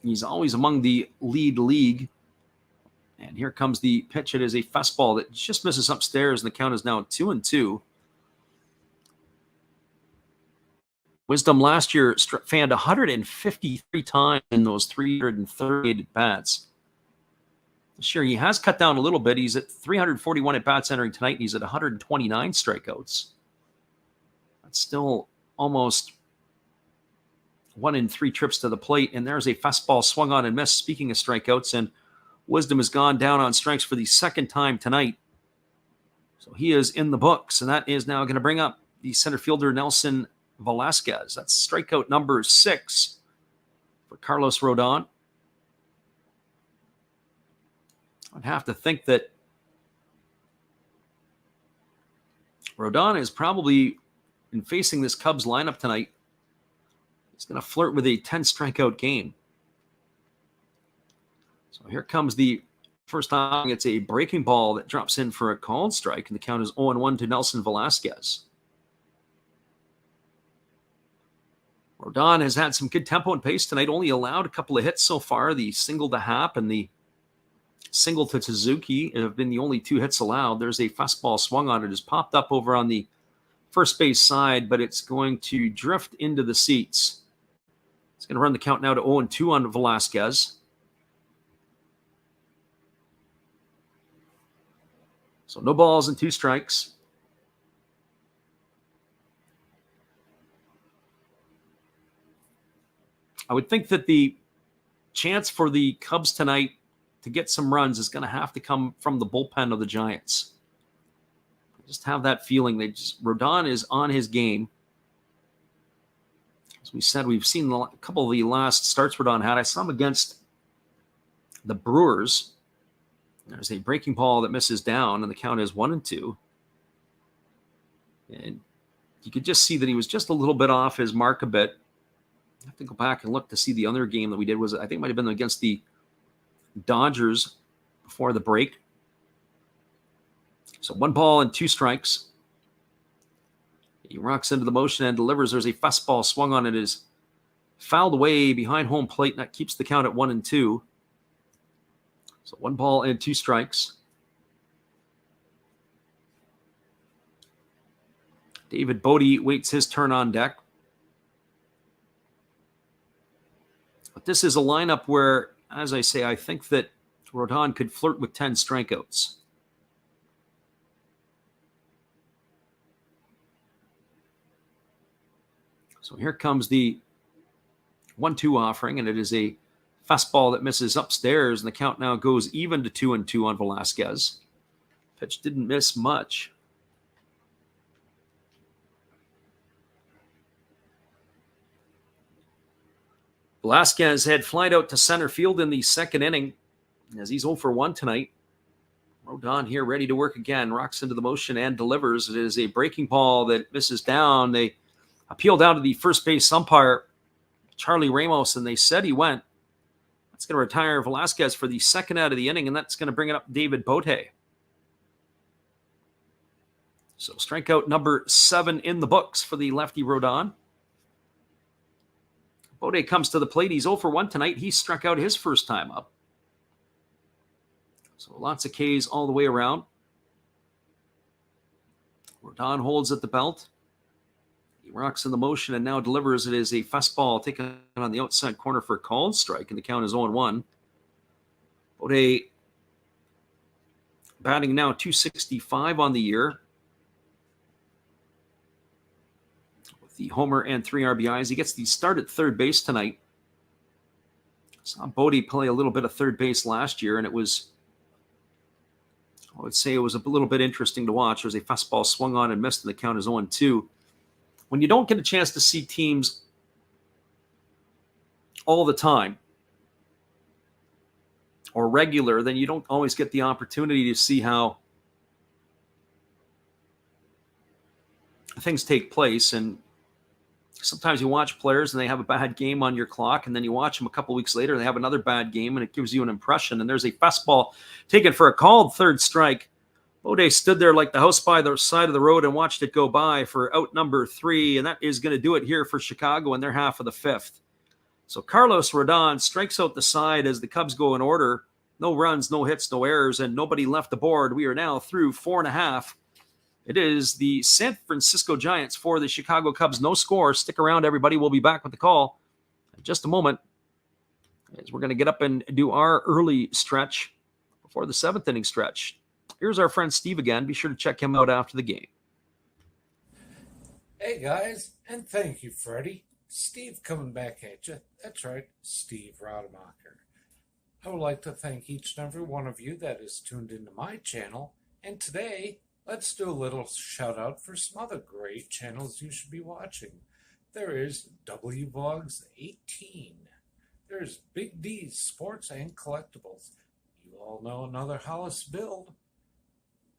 he's always among the league. And here comes the pitch. It is a fastball that just misses upstairs, and the count is now 2-2. Wisdom last year fanned 153 times in those 338 at-bats. This year he has cut down a little bit. He's at 341 at-bats entering tonight, and he's at 129 strikeouts. That's still almost 1 in 3 trips to the plate, and there's a fastball swung on and missed. Speaking of strikeouts, and Wisdom has gone down on strikes for the second time tonight. So he is in the books, and that is now going to bring up the center fielder Nelson Velasquez. That's strikeout number 6 for Carlos Rodon. I'd have to think that Rodon is probably, in facing this Cubs lineup tonight, he's going to flirt with a 10 strikeout game. So here comes the first time. It's a breaking ball that drops in for a called strike, and the count is 0-1 to Nelson Velasquez. Rodon has had some good tempo and pace tonight, only allowed a couple of hits so far. The single to Happ and the single to Suzuki have been the only 2 hits allowed. There's a fastball swung on it. It's popped up over on the first base side, but it's going to drift into the seats. It's going to run the count now to 0-2 on Velasquez. So no balls and 2 strikes. I would think that the chance for the Cubs tonight to get some runs is going to have to come from the bullpen of the Giants. I just have that feeling. Rodon is on his game. As we said, we've seen a couple of the last starts Rodon had. I saw him against the Brewers. There's a breaking ball that misses down, and the count is 1-2. And you could just see that he was just a little bit off his mark a bit. I have to go back and look to see the other game that we did. I think it might have been against the Dodgers before the break. So 1 ball and 2 strikes. He rocks into the motion and delivers. There's a fastball swung on. It is fouled away behind home plate, and that keeps the count at 1-2. So 1 ball and 2 strikes. David Bode waits his turn on deck. But this is a lineup where, as I say, I think that Rodon could flirt with 10 strikeouts. So here comes the 1-2 offering, and it is a fastball that misses upstairs, and the count now goes even to 2-2 on Velasquez. Pitch didn't miss much. Velasquez had flied out to center field in the second inning as he's 0 for 1 tonight. Rodon here ready to work again, rocks into the motion and delivers. It is a breaking ball that misses down. They appeal down to the first base umpire, Charlie Ramos, and they said he went. That's going to retire Velasquez for the second out of the inning, and that's going to bring it up David Bote. So strikeout number 7 in the books for the lefty Rodon. Bote comes to the plate. He's 0 for 1 tonight. He struck out his first time up. So lots of Ks all the way around. Rodon holds at the belt. He rocks in the motion and now delivers. It is a fastball taken on the outside corner for a called strike, and the count is 0-1. Bote batting now .265 on the year. With the homer and 3 RBIs. He gets the start at third base tonight. Saw Bote play a little bit of third base last year, and it was, I would say it was a little bit interesting to watch. There was a fastball swung on and missed, and the count is 0-2. When you don't get a chance to see teams all the time or regular, then you don't always get the opportunity to see how things take place. And sometimes you watch players and they have a bad game on your clock, and then you watch them a couple weeks later and they have another bad game, and it gives you an impression. And there's a fastball taken for a called third strike. Bote stood there like the house by the side of the road and watched it go by for out number 3, and that is going to do it here for Chicago in their half of the 5th. So Carlos Rodon strikes out the side as the Cubs go in order. No runs, no hits, no errors, and nobody left the board. We are now through 4.5. It is the San Francisco Giants for the Chicago Cubs. No score. Stick around, everybody. We'll be back with the call in just a moment, as we're going to get up and do our early stretch before the 7th inning stretch. Here's our friend Steve again. Be sure to check him out after the game. Hey guys, and thank you, Freddie. Steve coming back at you. That's right, Steve Rademacher. I would like to thank each and every one of you that is tuned into my channel. And today, let's do a little shout out for some other great channels you should be watching. There is WVogs 18. There's Big D's Sports and Collectibles. You all know another Hollis build.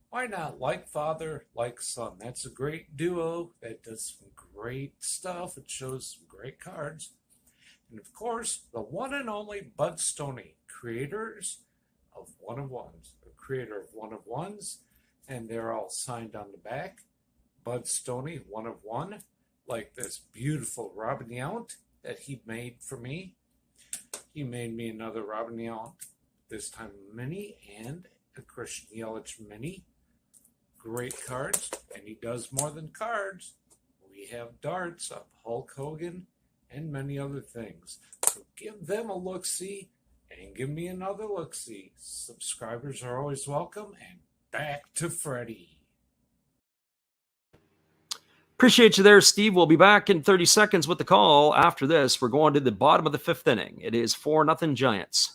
Why not Like Father, Like Son? That's a great duo that does some great stuff. It shows some great cards. And of course, the one and only Bud Stoney, creators of One of Ones, the creator of One of Ones, and they're all signed on the back. Bud Stoney, 1 of 1, like this beautiful Robin Yount that he made for me. He made me another Robin Yount, this time mini, and a Christian Yelich mini. Great cards, and he does more than cards. We have darts of Hulk Hogan and many other things. So give them a look-see and give me another look-see. Subscribers are always welcome, and back to Freddie. Appreciate you there, Steve. We'll be back in 30 seconds with the call. After this, we're going to the bottom of the 5th inning. It is 4-0 Giants.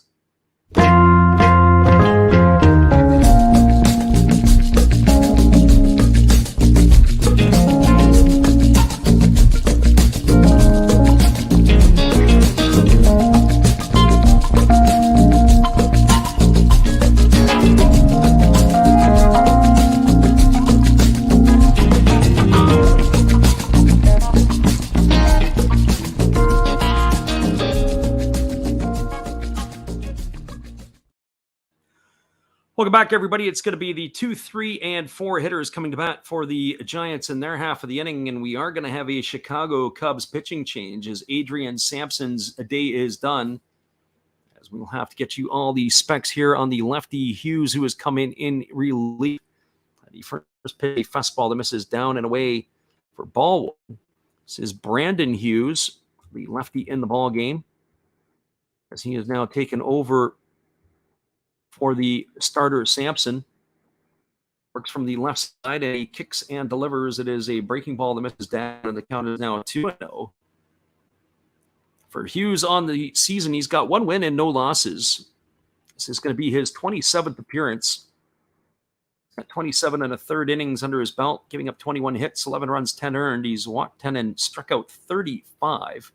Welcome back, everybody. It's going to be the 2, 3, and 4 hitters coming to bat for the Giants in their half of the inning, and we are going to have a Chicago Cubs pitching change as Adrian Sampson's day is done, as we'll have to get you all the specs here on the lefty Hughes, who has come in relief. The first pitch, fastball that misses down and away for ball. This is Brandon Hughes, the lefty in the ball game, as he has now taken over for the starter Sampson. Works from the left side, and he kicks and delivers. It is a breaking ball that misses down, and the count is now 2-0. For Hughes on the season, he's got 1 win and no losses. This is going to be his 27th appearance. Got 27 1/3 innings under his belt, giving up 21 hits, 11 runs, 10 earned. He's walked 10 and struck out 35.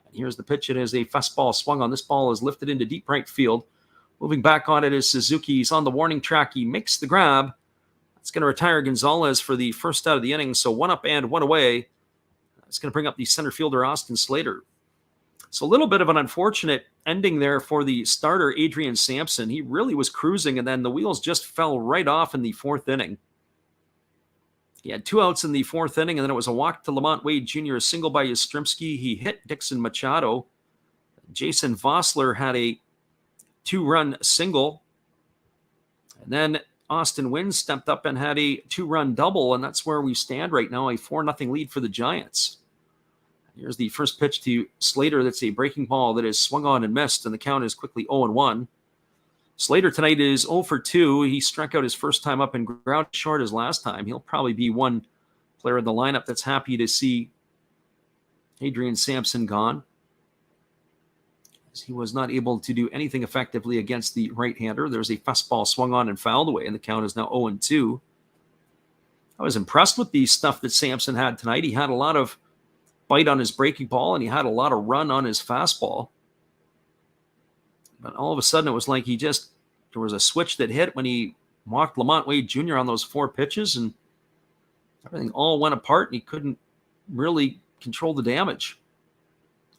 And here's the pitch. It is a fastball swung on. This ball is lifted into deep right field. Moving back on it is Suzuki. He's on the warning track. He makes the grab. That's going to retire Gonzalez for the first out of the inning. So 1 up and 1 away. That's going to bring up the center fielder, Austin Slater. So a little bit of an unfortunate ending there for the starter, Adrian Sampson. He really was cruising, and then the wheels just fell right off in the 4th inning. He had 2 outs in the 4th inning, and then it was a walk to Lamont Wade Jr., a single by Yastrzemski. He hit Dixon Machado. Jason Vossler had a 2-run single. And then Austin Wynn stepped up and had a 2-run double, and that's where we stand right now, a 4-0 lead for the Giants. Here's the first pitch to Slater. That's a breaking ball that is swung on and missed, and the count is quickly 0-1. Slater tonight is 0 for 2. He struck out his first time up and ground short his last time. He'll probably be one player in the lineup that's happy to see Adrian Sampson gone, as he was not able to do anything effectively against the right-hander. There's a fastball swung on and fouled away, and the count is now 0-2. I was impressed with the stuff that Sampson had tonight. He had a lot of bite on his breaking ball, and he had a lot of run on his fastball. But all of a sudden, it was like there was a switch that hit when he walked Lamont Wade Jr. on those 4 pitches, and everything all went apart, and he couldn't really control the damage.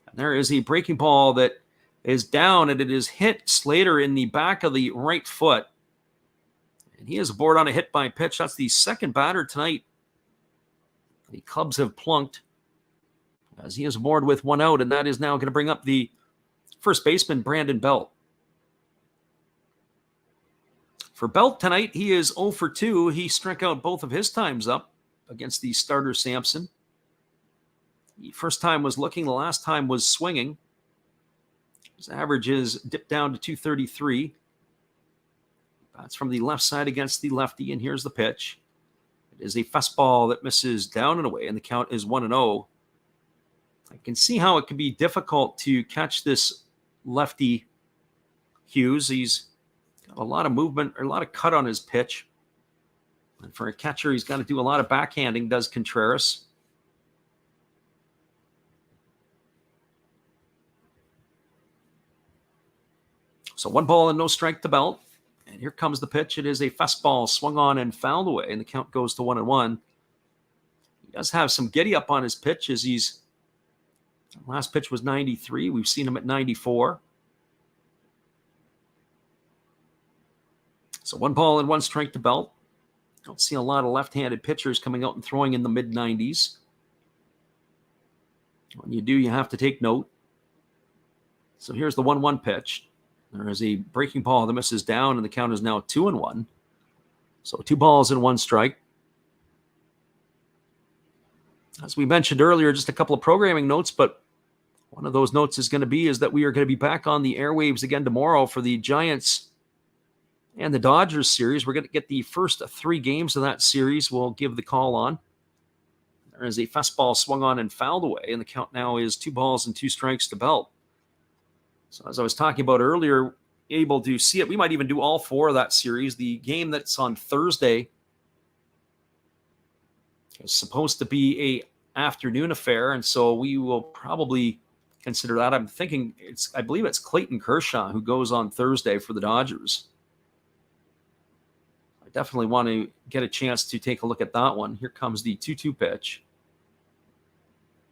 And there is a breaking ball that is down, and it is hit Slater in the back of the right foot. And he is aboard on a hit by pitch. That's the second batter tonight the Cubs have plunked, as he is aboard with 1 out, and that is now going to bring up the first baseman, Brandon Belt. For Belt tonight, he is 0 for 2. He struck out both of his times up against the starter Sampson. The first time was looking, the last time was swinging. His average is dipped down to 233. That's from the left side against the lefty, and here's the pitch. It is a fastball that misses down and away, and the count is 1-0. I can see how it can be difficult to catch this lefty Hughes. He's got a lot of movement, or a lot of cut on his pitch. And for a catcher, he's got to do a lot of backhanding, does Contreras. So 1 ball and no strike to Belt. And here comes the pitch. It is a fastball swung on and fouled away, and the count goes to 1-1. He does have some giddy up on his pitch, as last pitch was 93. We've seen him at 94. So 1 ball and 1 strike to Belt. Don't see a lot of left-handed pitchers coming out and throwing in the mid-90s. When you do, you have to take note. So here's the 1-1 pitch. There is a breaking ball that misses down, and the count is now 2-1. So 2 balls and 1 strike. As we mentioned earlier, just a couple of programming notes, but one of those notes is that we are going to be back on the airwaves again tomorrow for the Giants and the Dodgers series. We're going to get the first 3 games of that series. We'll give the call on. There is a fastball swung on and fouled away, and the count now is 2 balls and 2 strikes to Belt. So as I was talking about earlier, able to see it. We might even do all 4 of that series. The game that's on Thursday is supposed to be a afternoon affair, and so we will probably consider that. I'm thinking I believe it's Clayton Kershaw who goes on Thursday for the Dodgers. I definitely want to get a chance to take a look at that one. Here comes the 2-2 pitch.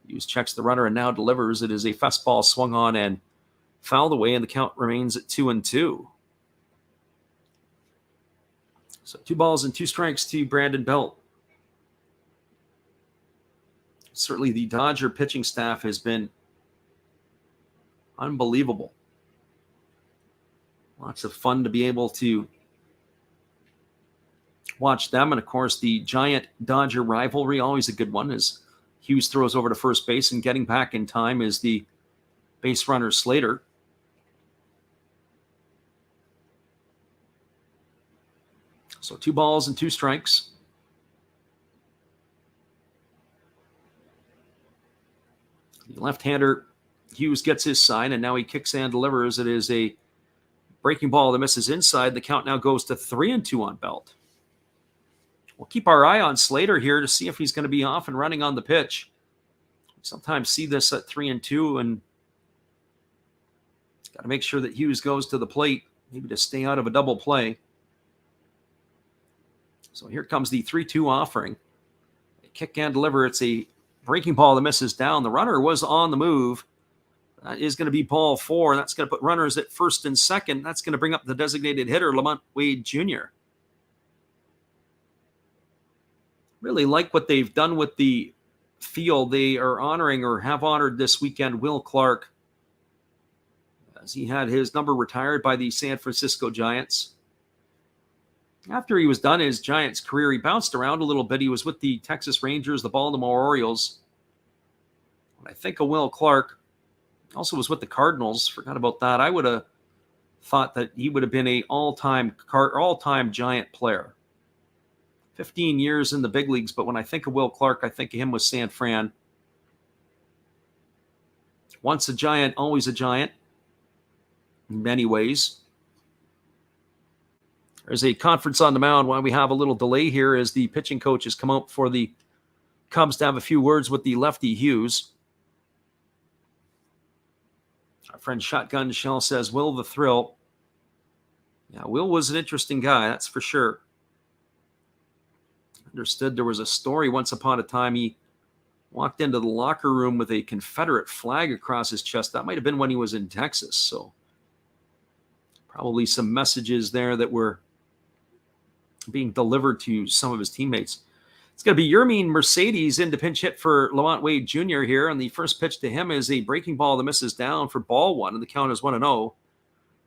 Hughes checks the runner and now delivers. It is a fastball swung on and fouled away, and the count remains at 2-2. So 2 balls and 2 strikes to Brandon Belt. Certainly the Dodger pitching staff has been unbelievable. Lots of fun to be able to watch them. And of course, the Giant-Dodger rivalry, always a good one, as Hughes throws over to first base, and getting back in time is the base runner Slater. So 2 balls and 2 strikes. The left-hander Hughes gets his sign, and now he kicks and delivers. It is a breaking ball that misses inside. The count now goes to 3-2 on Belt. We'll keep our eye on Slater here to see if he's going to be off and running on the pitch. We sometimes see this at 3-2, and Got to make sure that Hughes goes to the plate, maybe to stay out of a double play. So here comes the 3-2 offering. A kick and deliver. It's a breaking ball that misses down. The runner was on the move. That is going to be ball 4. That's going to put runners at first and second. That's going to bring up the designated hitter, Lamont Wade Jr. Really like what they've done with the field. They are honoring, or have honored this weekend, Will Clark, as he had his number retired by the San Francisco Giants. After he was done his Giants career, he bounced around a little bit. He was with the Texas Rangers, the Baltimore Orioles. When I think of Will Clark, also was with the Cardinals. Forgot about that. I would have thought that he would have been an all-time Giant player. 15 years in the big leagues, but when I think of Will Clark, I think of him with San Fran. Once a Giant, always a Giant, in many ways. There's a conference on the mound. Why we have a little delay here as the pitching coach has come out for the Cubs to have a few words with the lefty Hughes. Our friend Shotgun Shell says, Will the thrill. Yeah, Will was an interesting guy, that's for sure. Understood there was a story once upon a time he walked into the locker room with a Confederate flag across his chest. That might have been when he was in Texas, so probably some messages there that were being delivered to some of his teammates. It's going to be Yermin Mercedes in to pinch hit for Lamont Wade Jr. here, and the first pitch to him is a breaking ball that misses down for ball 1, and the count is 1-0.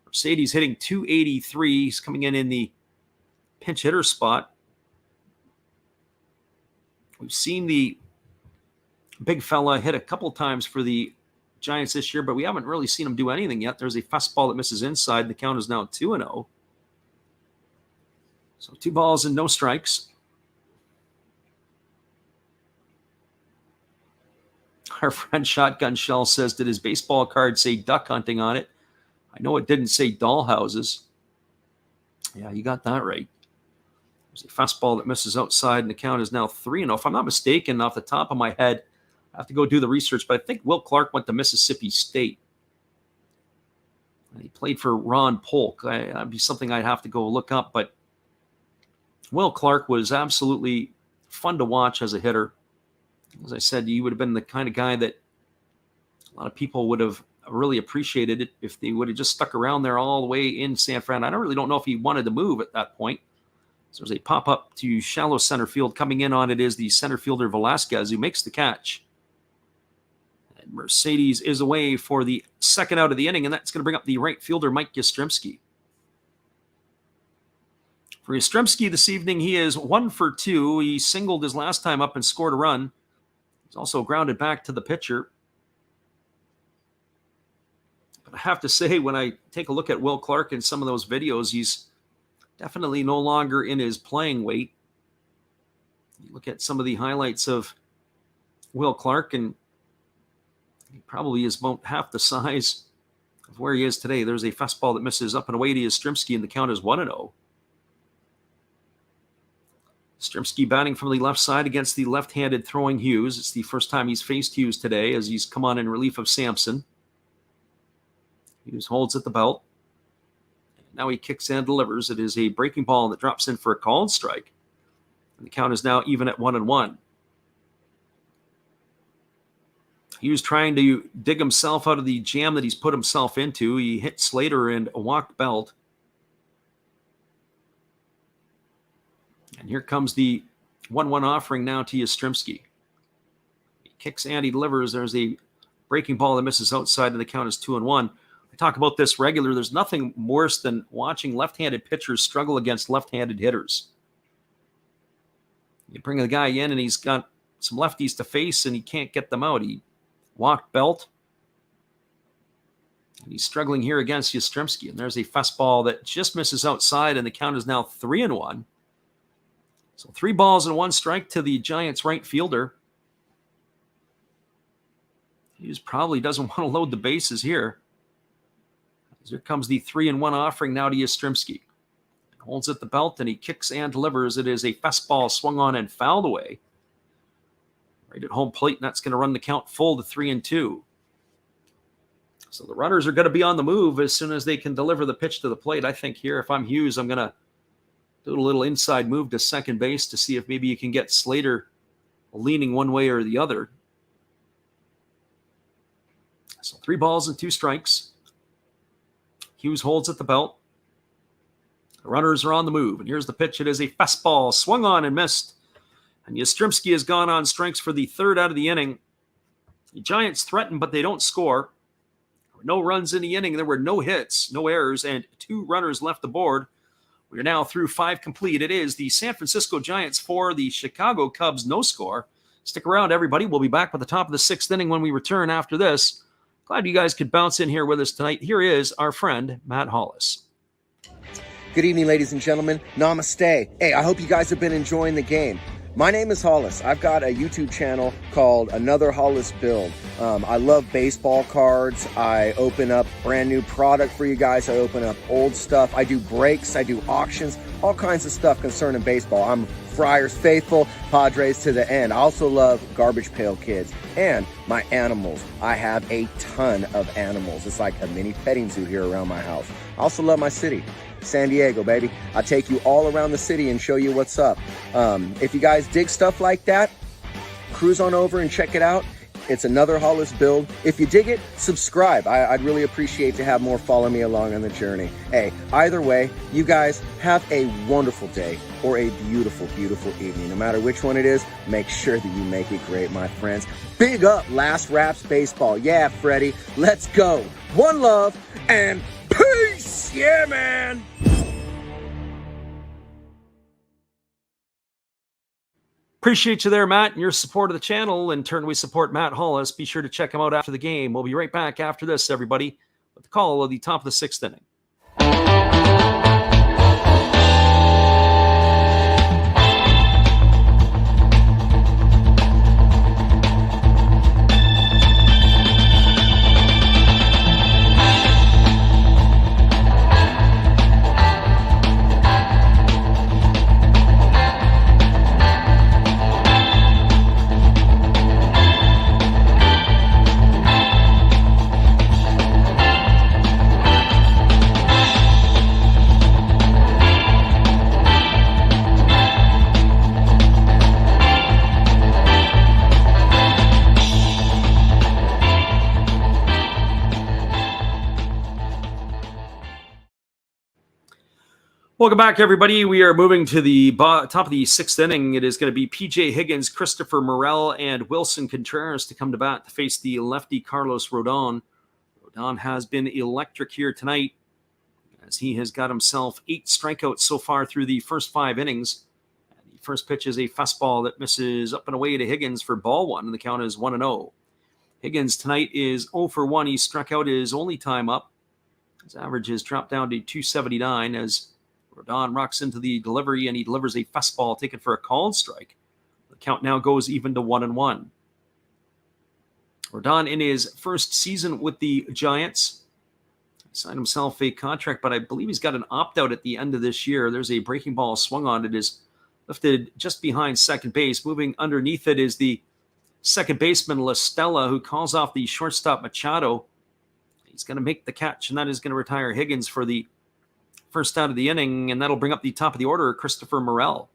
Mercedes hitting .283. He's coming in the pinch hitter spot. We've seen the big fella hit a couple times for the Giants this year, but we haven't really seen him do anything yet. There's a fastball that misses inside. The count is now 2-0. So 2 balls and no strikes. Our friend Shotgun Shell says, did his baseball card say duck hunting on it? I know it didn't say doll houses. Yeah, you got that right. There's a fastball that misses outside, and the count is now 3-0. If I'm not mistaken, off the top of my head, I have to go do the research, but I think Will Clark went to Mississippi State. He played for Ron Polk. That'd be something I'd have to go look up, but Will Clark was absolutely fun to watch as a hitter. As I said, he would have been the kind of guy that a lot of people would have really appreciated it if they would have just stuck around there all the way in San Fran. I don't know if he wanted to move at that point. So there's a pop-up to shallow center field. Coming in on it is the center fielder Velasquez, who makes the catch. And Mercedes is away for the second out of the inning, and that's going to bring up the right fielder, Mike Yastrzemski. For Yastrzemski this evening, he is 1 for 2. He singled his last time up and scored a run. He's also grounded back to the pitcher. But I have to say, when I take a look at Will Clark in some of those videos, he's definitely no longer in his playing weight. You look at some of the highlights of Will Clark, and he probably is about half the size of where he is today. There's a fastball that misses up and away to Yastrzemski, and the count is 1-0. Yastrzemski batting from the left side against the left-handed throwing Hughes. It's the first time he's faced Hughes today, as he's come on in relief of Sampson. Hughes holds at the belt. Now he kicks and delivers. It is a breaking ball that drops in for a called strike. And the count is now even at 1-1. Hughes trying to dig himself out of the jam that he's put himself into. He hit Slater and walked Belt. And here comes the 1-1 offering now to Yastrzemski. He kicks and he delivers. There's a breaking ball that misses outside, and the count is 2-1. I talk about this regular. There's nothing worse than watching left-handed pitchers struggle against left-handed hitters. You bring the guy in, and he's got some lefties to face, and he can't get them out. He walked Belt. And he's struggling here against Yastrzemski. And there's a fastball that just misses outside, and the count is now 3-1. So 3 balls and 1 strike to the Giants' right fielder. He just probably doesn't want to load the bases here. Here comes the 3-1 offering now to Yastrzemski. Holds at the belt, and he kicks and delivers. It is a fastball swung on and fouled away. Right at home plate, and that's going to run the count full to 3-2. So the runners are going to be on the move as soon as they can deliver the pitch to the plate. I think here, if I'm Hughes, I'm going to do a little inside move to second base to see if maybe you can get Slater leaning one way or the other. So 3 balls and 2 strikes. Hughes holds at the belt. The runners are on the move, and here's the pitch. It is a fastball, swung on and missed. And Yastrzemski has gone on strikes for the 3rd out of the inning. The Giants threaten, but they don't score. There were no runs in the inning. There were no hits, no errors, and 2 runners left the board. We are now through 5 complete. It is the San Francisco Giants 4, the Chicago Cubs no score. Stick around, everybody. We'll be back with the top of the 6th inning when we return after this. Glad you guys could bounce in here with us tonight. Here is our friend, Matt Hollis. Good evening, ladies and gentlemen. Namaste. Hey, I hope you guys have been enjoying the game. My name is Hollis. I've got a YouTube channel called Another Hollis Build. I love baseball cards. I open up brand new product for you guys. I open up old stuff. I do breaks. I do auctions. All kinds of stuff concerning baseball. I'm Friars faithful, Padres to the end. I also love Garbage Pail Kids and my animals. I have a ton of animals. It's like a mini petting zoo here around my house. I also love my city. San Diego, baby. I'll take you all around the city and show you what's up. If you guys dig stuff like that, cruise on over and check it out. It's Another Hollis Build. If you dig it, subscribe. I'd really appreciate to have more follow me along on the journey. Hey, either way, you guys have a wonderful day or a beautiful, beautiful evening. No matter which one it is, make sure that you make it great, my friends. Big up Last Raps Baseball. Yeah, Freddie, let's go. One love and peace. Yeah, man. Appreciate you there, Matt, and your support of the channel. In turn, we support Matt Hollis. Be sure to check him out after the game. We'll be right back after this, everybody, with the call of the top of the 6th inning. Welcome back, everybody. We are moving to the top of the 6th inning. It is going to be P.J. Higgins, Christopher Morel, and Wilson Contreras to come to bat to face the lefty Carlos Rodon. Rodon has been electric here tonight as he has got himself 8 strikeouts so far through the first 5 innings. And the first pitch is a fastball that misses up and away to Higgins for ball 1, and the count is 1-0. Higgins tonight is 0 for 1. He struck out his only time up. His average has dropped down to 279 as Rodon rocks into the delivery, and he delivers a fastball taken for a called strike. The count now goes even to 1-1. Rodon in his first season with the Giants signed himself a contract, but I believe he's got an opt-out at the end of this year. There's a breaking ball swung on. It is lifted just behind second base. Moving underneath it is the second baseman, La Stella, who calls off the shortstop Machado. He's going to make the catch, and that is going to retire Higgins for the first out of the inning, and that'll bring up the top of the order, Christopher Morel.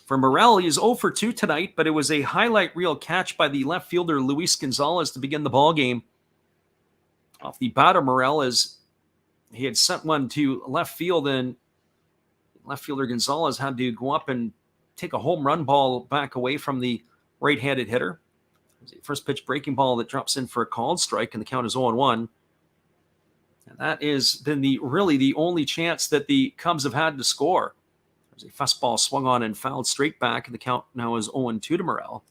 For Morel, he's 0 for 2 tonight, but it was a highlight reel catch by the left fielder Luis Gonzalez to begin the ball game. Off the bat of Morel, as he had sent one to left field, and left fielder Gonzalez had to go up and take a home run ball back away from the right-handed hitter. It was a first pitch breaking ball that drops in for a called strike, and the count is 0-1. And that has been really the only chance that the Cubs have had to score. There's a fastball swung on and fouled straight back, and the count now is 0-2 to Morel.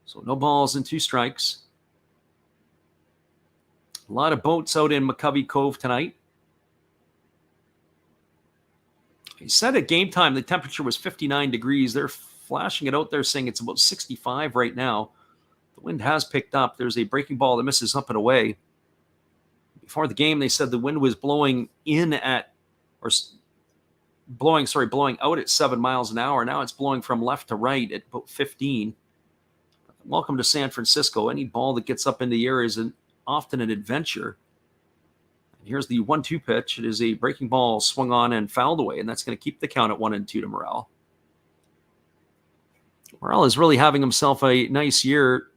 So no balls and 2 strikes. A lot of boats out in McCovey Cove tonight. He said at game time the temperature was 59 degrees. They're flashing it out there saying it's about 65 right now. The wind has picked up. There's a breaking ball that misses up and away. Before the game, they said the wind was blowing out at 7 miles an hour. Now it's blowing from left to right at about 15. Welcome to San Francisco. Any ball that gets up in the air is often an adventure. And here's the 1-2 pitch. It is a breaking ball swung on and fouled away, and that's going to keep the count at 1-2 to Morel. Morel is really having himself a nice year.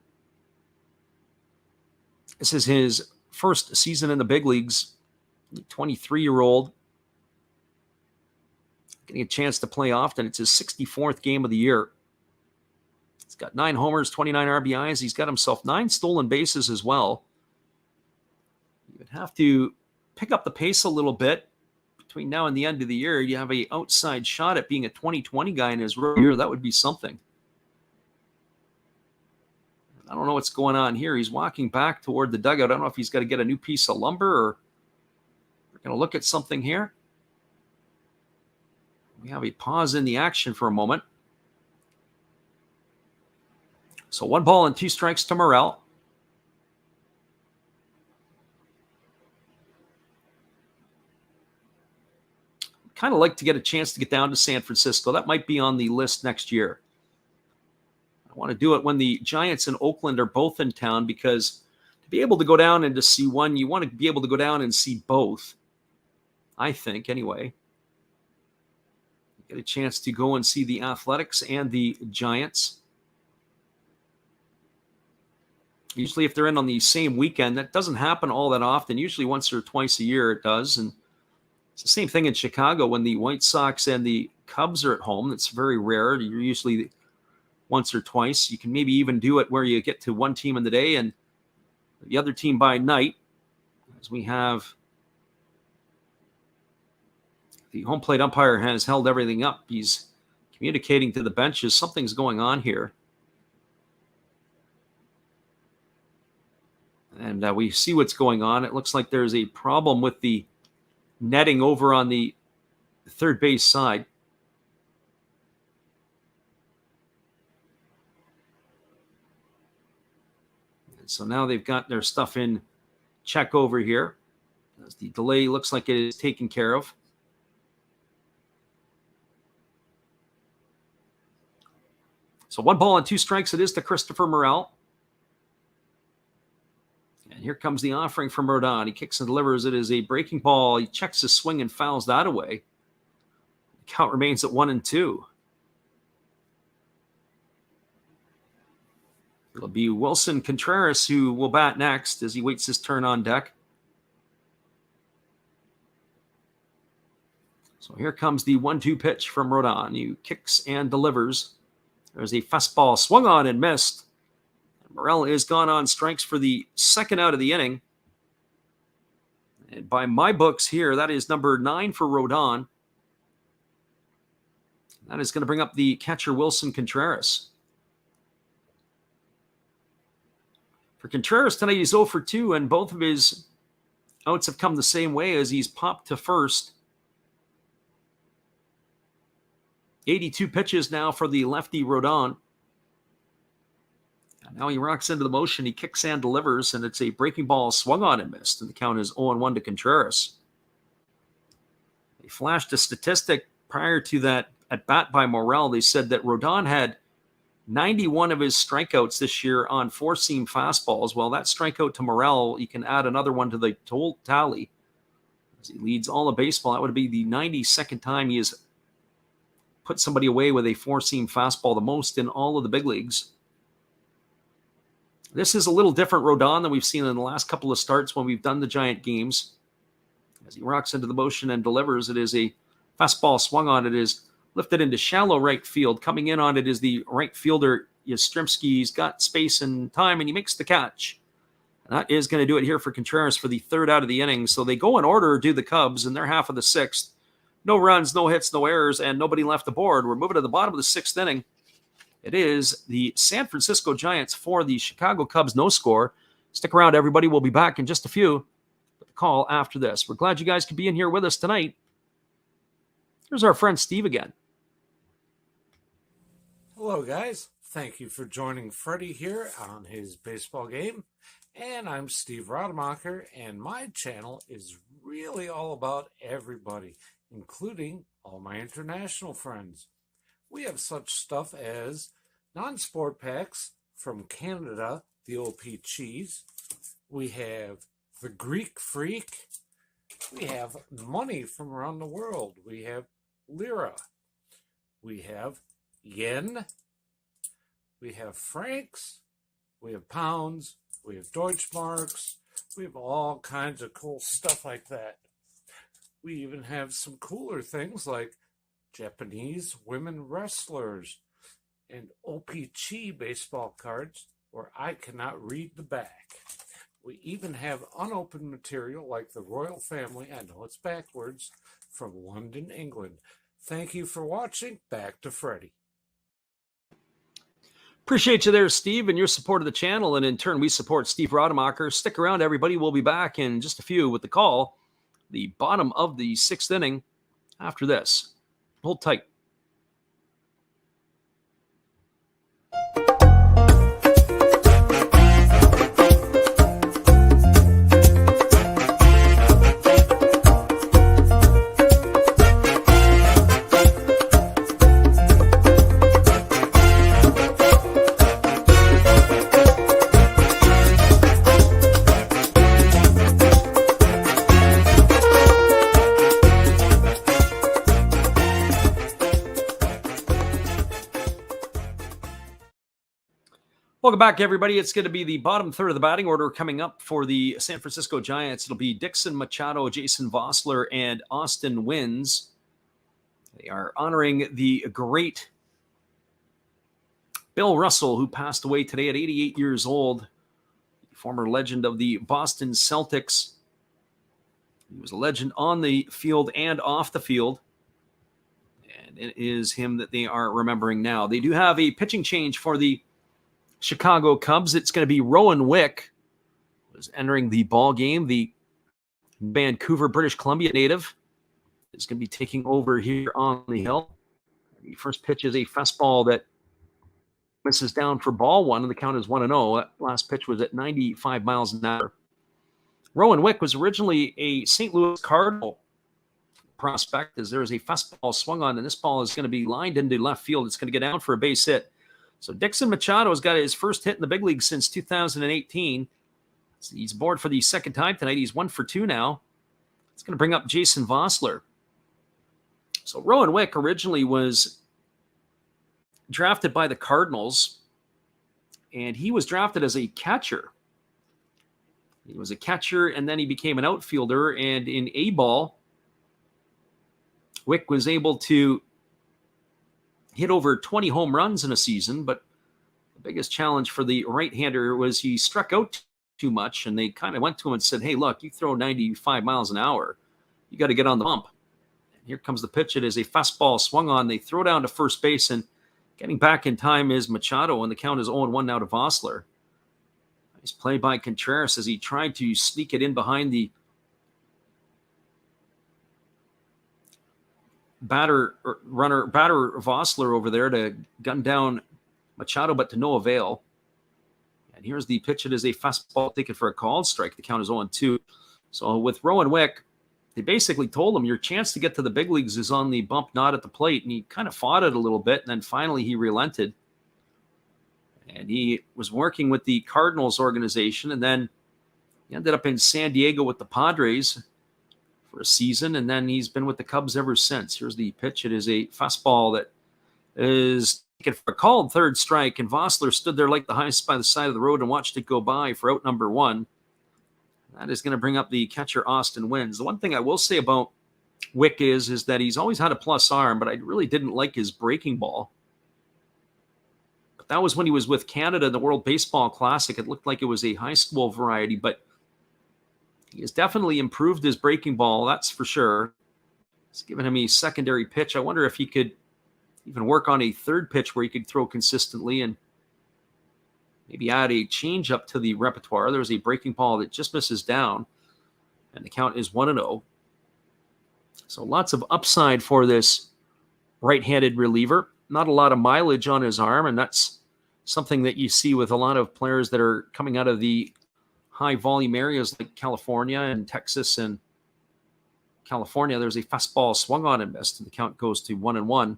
This is his first season in the big leagues. 23-year-old. Getting a chance to play often. It's his 64th game of the year. He's got 9 homers, 29 RBIs. He's got himself 9 stolen bases as well. You would have to pick up the pace a little bit between now and the end of the year. You have an outside shot at being a 2020 guy in his rookie year. That would be something. I don't know what's going on here. He's walking back toward the dugout. I don't know if he's got to get a new piece of lumber or we're going to look at something here. We have a pause in the action for a moment. So 1 ball and 2 strikes to Morel. Kind of like to get a chance to get down to San Francisco. That might be on the list next year. I want to do it when the Giants and Oakland are both in town because to be able to go down and to see one, you want to be able to go down and see both. I think, anyway. Get a chance to go and see the Athletics and the Giants. Usually if they're in on the same weekend, that doesn't happen all that often. Usually once or twice a year it does. And it's the same thing in Chicago when the White Sox and the Cubs are at home. It's very rare. You're usually once or twice. You can maybe even do it where you get to one team in the day and the other team by night. As we have the home plate umpire has held everything up. He's communicating to the benches. Something's going on here. And we see what's going on. It looks like there's a problem with the netting over on the third base side. And so now they've got their stuff in check over here. As the delay looks like it is taken care of. So 1 ball and 2 strikes it is to Christopher Morel. And here comes the offering from Rodon. He kicks and delivers. It is a breaking ball. He checks his swing and fouls that away. The count remains at 1-2. It'll be Wilson Contreras who will bat next as he waits his turn on deck. So here comes the 1-2 pitch from Rodon. He kicks and delivers. There's a fastball swung on and missed. Morel is gone on strikes for the second out of the inning. And by my books here, that is number 9 for Rodon. That is going to bring up the catcher Wilson Contreras. For Contreras tonight, he's 0 for 2, and both of his outs have come the same way as he's popped to first. 82 pitches now for the lefty Rodon. And now he rocks into the motion. He kicks and delivers, and it's a breaking ball swung on and missed. And the count is 0-1 to Contreras. They flashed a statistic prior to that at bat by Morel. They said that Rodon had 91 of his strikeouts this year on four-seam fastballs. Well, that strikeout to Morel, you can add another one to the total tally. As he leads all of baseball, that would be the 92nd time he has put somebody away with a four-seam fastball, the most in all of the big leagues. This is a little different Rodon than we've seen in the last couple of starts when we've done the Giant games. As he rocks into the motion and delivers, it is a fastball swung on. It is lifted into shallow right field. Coming in on it is the right fielder, Yastrzemski. He's got space and time, and he makes the catch. And that is going to do it here for Contreras for the third out of the inning. So they go in order, do the Cubs, and they're half of the sixth. No runs, no hits, no errors, and nobody left the board. We're moving to the bottom of the sixth inning. It is the San Francisco Giants for the Chicago Cubs, no score. Stick around, everybody. We'll be back in just a few. But the call after this. We're glad you guys could be in here with us tonight. Here's our friend Steve again. Hello, guys. Thank you for joining Freddie here on his baseball game. And I'm Steve Rademacher, and my channel is really all about everybody, including all my international friends. We have such stuff as non-sport packs, from Canada, the OP Cheese. We have the Greek Freak. We have money from around the world. We have lira. We have yen. We have francs. We have pounds. We have Deutschmarks. We have all kinds of cool stuff like that. We even have some cooler things like Japanese women wrestlers and OP-Chi baseball cards where I cannot read the back. We even have unopened material like the royal family, I know it's backwards, from London, England. Thank you for watching. Back to Freddie. Appreciate you there, Steve, and your support of the channel. And in turn, we support Steve Rademacher. Stick around, everybody. We'll be back in just a few with the call, the bottom of the 6th inning after this. Hold tight. Welcome back, everybody. It's going to be the bottom third of the batting order coming up for the San Francisco Giants. It'll be Dixon Machado, Jason Vosler, and Austin Wynns. They are honoring the great Bill Russell, who passed away today at 88 years old, former legend of the Boston Celtics. He was a legend on the field and off the field. And it is him that they are remembering now. They do have a pitching change for the Chicago Cubs. It's going to be Rowan Wick, who's entering the ball game. The Vancouver, British Columbia native is going to be taking over here on the hill. The first pitch is a fastball that misses down for ball one, and the count is 1-0. That last pitch was at 95 miles an hour. Rowan Wick was originally a St. Louis Cardinal prospect, as there is a fastball swung on, and this ball is going to be lined into left field. It's going to get down for a base hit. So Dixon Machado has got his first hit in the big league since 2018. He's aboard for the second time tonight. He's 1 for 2 now. It's going to bring up Jason Vosler. So Rowan Wick originally was drafted by the Cardinals, and he was drafted as a catcher. He was a catcher, and then he became an outfielder, and in A-ball, Wick was able to hit over 20 home runs in a season, but the biggest challenge for the right-hander was he struck out too much, and they kind of went to him and said, hey, look, you throw 95 miles an hour. You got to get on the bump. And here comes the pitch. It is a fastball swung on. They throw down to first base, and getting back in time is Machado, and the count is 0-1 now to Vosler. Nice play by Contreras as he tried to sneak it in behind the batter Vosler over there to gun down Machado, but to no avail. And here's the pitch. It is a fastball taken for a called strike. The count is 0-2. So with Rowan Wick, they basically told him your chance to get to the big leagues is on the bump, not at the plate. And he kind of fought it a little bit, and then finally he relented. And he was working with the Cardinals organization, and then he ended up in San Diego with the Padres for a season, and then he's been with the Cubs ever since. Here's the pitch. It is a fastball that is taken for a called third strike, and Vosler stood there like the highest by the side of the road and watched it go by for out number 1. That is going to bring up the catcher Austin Wynns. The one thing I will say about Wick is that he's always had a plus arm, but I really didn't like his breaking ball. But that was when he was with Canada in the World Baseball Classic. It looked like it was a high school variety, but he has definitely improved his breaking ball, that's for sure. It's given him a secondary pitch. I wonder if he could even work on a third pitch where he could throw consistently and maybe add a changeup to the repertoire. There's a breaking ball that just misses down, and the count is 1-0. So lots of upside for this right-handed reliever. Not a lot of mileage on his arm, and that's something that you see with a lot of players that are coming out of the high-volume areas like California and Texas and California. There's a fastball swung on and missed, and the count goes to 1-1.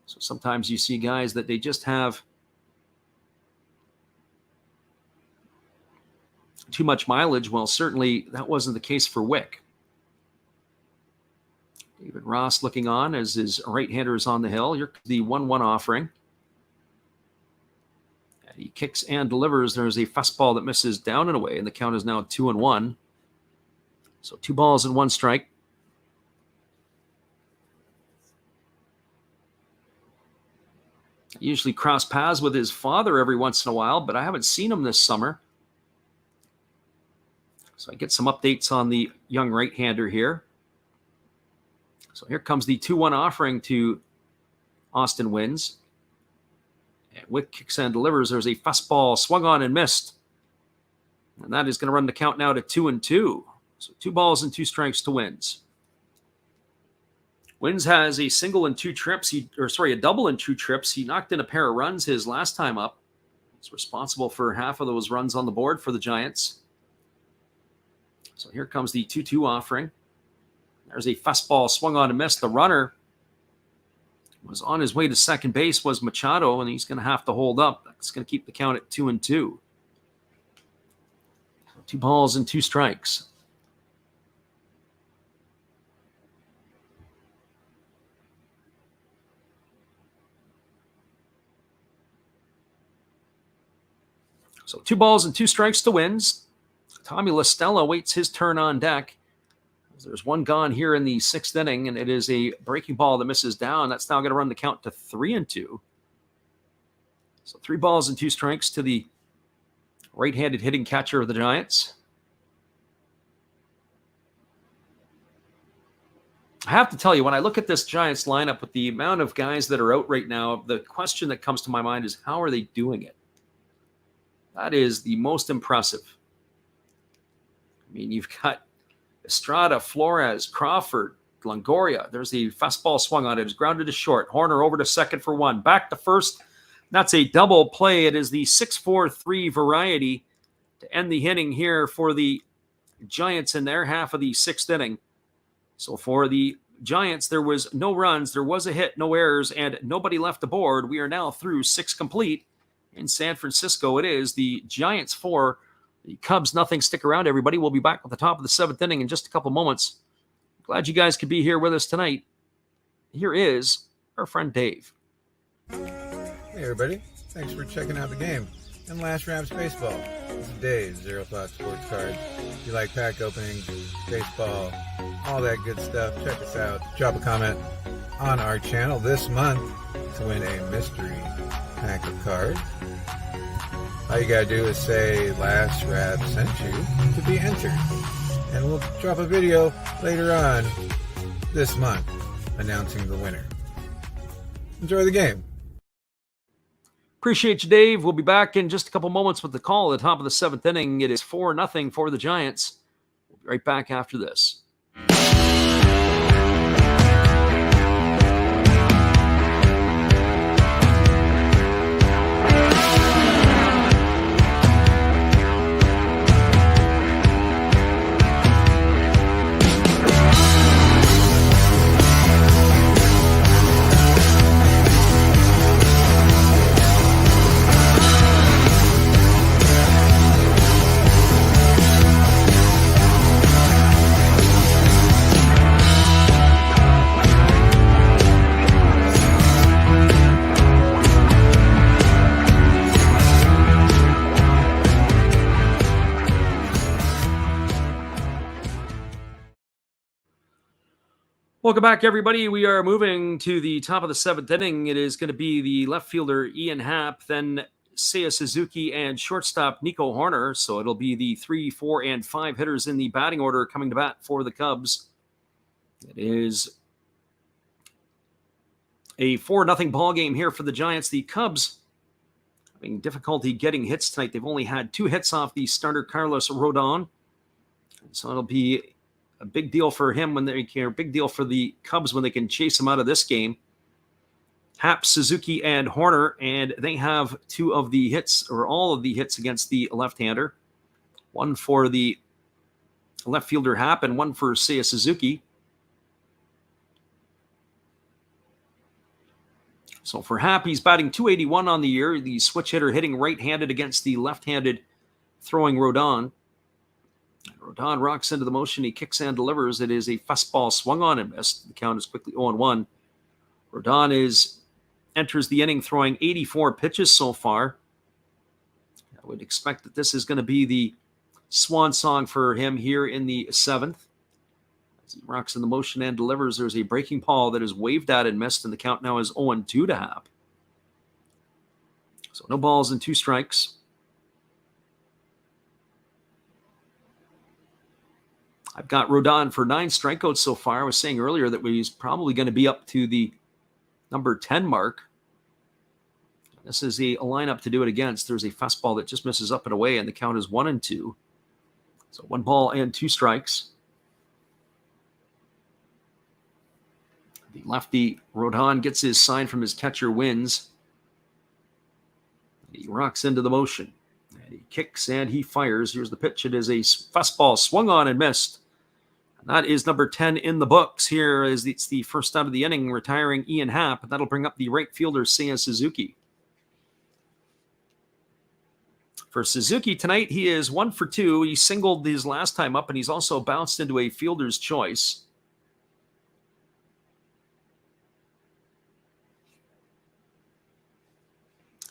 So sometimes you see guys that they just have too much mileage. Well, certainly that wasn't the case for Wick. David Ross looking on as his right-hander is on the hill. Here's the 1-1 offering. And he kicks and delivers. There's a fastball that misses down and away, and the count is now 2-1. So 2 balls and 1 strike. I usually cross paths with his father every once in a while, but I haven't seen him this summer. So I get some updates on the young right-hander here. So here comes the 2-1 offering to Austin Wynns. And Wick kicks and delivers. There's a fastball swung on and missed. And that is going to run the count now to 2-2. So 2 balls and 2 strikes to Wynns. Wynns has a single and 2 trips. A double and 2 trips. He knocked in a pair of runs his last time up. He's responsible for half of those runs on the board for the Giants. So here comes the 2-2 offering. There's a fastball swung on and missed. The runner was on his way to second base, was Machado, and he's going to have to hold up. That's going to keep the count at 2-2. 2 balls and 2 strikes. So 2 balls and 2 strikes to Wynns. Tommy LaStella waits his turn on deck. There's 1 gone here in the 6th inning, and it is a breaking ball that misses down. That's now going to run the count to 3-2. So 3 balls and 2 strikes to the right-handed hitting catcher of the Giants. I have to tell you, when I look at this Giants lineup with the amount of guys that are out right now, the question that comes to my mind is, how are they doing it? That is the most impressive. I mean, you've got Estrada, Flores, Crawford, Longoria. There's the fastball swung on it. It's grounded to short. Horner over to second for 1. Back to first. That's a double play. It is the 6-4-3 variety to end the inning here for the Giants in their half of the 6th inning. So for the Giants, there was no runs. There was a hit, no errors, and nobody left the board. We are now through 6 complete. In San Francisco, it is the Giants 4, the Cubs nothing. Stick around, everybody. We'll be back at the top of the 7th inning in just a couple moments. Glad you guys could be here with us tonight. Here is our friend Dave. Hey, everybody. Thanks for checking out the game and Last Rams Baseball. This is Dave, Zero Thought Sports Cards. If you like pack openings, baseball, all that good stuff, check us out. Drop a comment on our channel this month to win a mystery pack of cards. All you gotta do is say Last Rab sent you to be entered. And we'll drop a video later on this month announcing the winner. Enjoy the game. Appreciate you, Dave. We'll be back in just a couple moments with the call at the top of the 7th inning. It is 4-0 for the Giants. We'll be right back after this. Welcome back, everybody. We are moving to the top of the 7th inning. It is going to be the left fielder, Ian Happ, then Seiya Suzuki, and shortstop, Nico Horner. So it'll be the 3, 4, and 5 hitters in the batting order coming to bat for the Cubs. It is a 4-0 ball game here for the Giants. The Cubs having difficulty getting hits tonight. They've only had 2 hits off the starter, Carlos Rodon. So it'll be a big deal for him when they can, big deal for the Cubs when they can chase him out of this game. Happ, Suzuki, and Horner, and they have 2 of the hits, or all of the hits against the left-hander. 1 for the left fielder Happ and 1 for Seiya Suzuki. So for Happ, he's batting .281 on the year. The switch hitter hitting right-handed against the left-handed throwing Rodon. Rodon rocks into the motion. He kicks and delivers. It is a fastball swung on and missed. The count is quickly 0-1. Rodon enters the inning throwing 84 pitches so far. I would expect that this is going to be the swan song for him here in the 7th. As he rocks in the motion and delivers, there's a breaking ball that is waved at and missed, and the count now is 0-2 to Happ. So no balls and 2 strikes. I've got Rodon for 9 strikeouts so far. I was saying earlier that he's probably going to be up to the number 10 mark. This is a lineup to do it against. There's a fastball that just misses up and away, and the count is 1-2. So 1 ball and 2 strikes. The lefty Rodon gets his sign from his catcher, wins. He rocks into the motion. And he kicks and he fires. Here's the pitch. It is a fastball swung on and missed. And that is number 10 in the books. Here is it's the first out of the inning, retiring Ian Happ. And that'll bring up the right fielder, Seiya Suzuki. For Suzuki tonight, he is 1 for 2. He singled his last time up, and he's also bounced into a fielder's choice.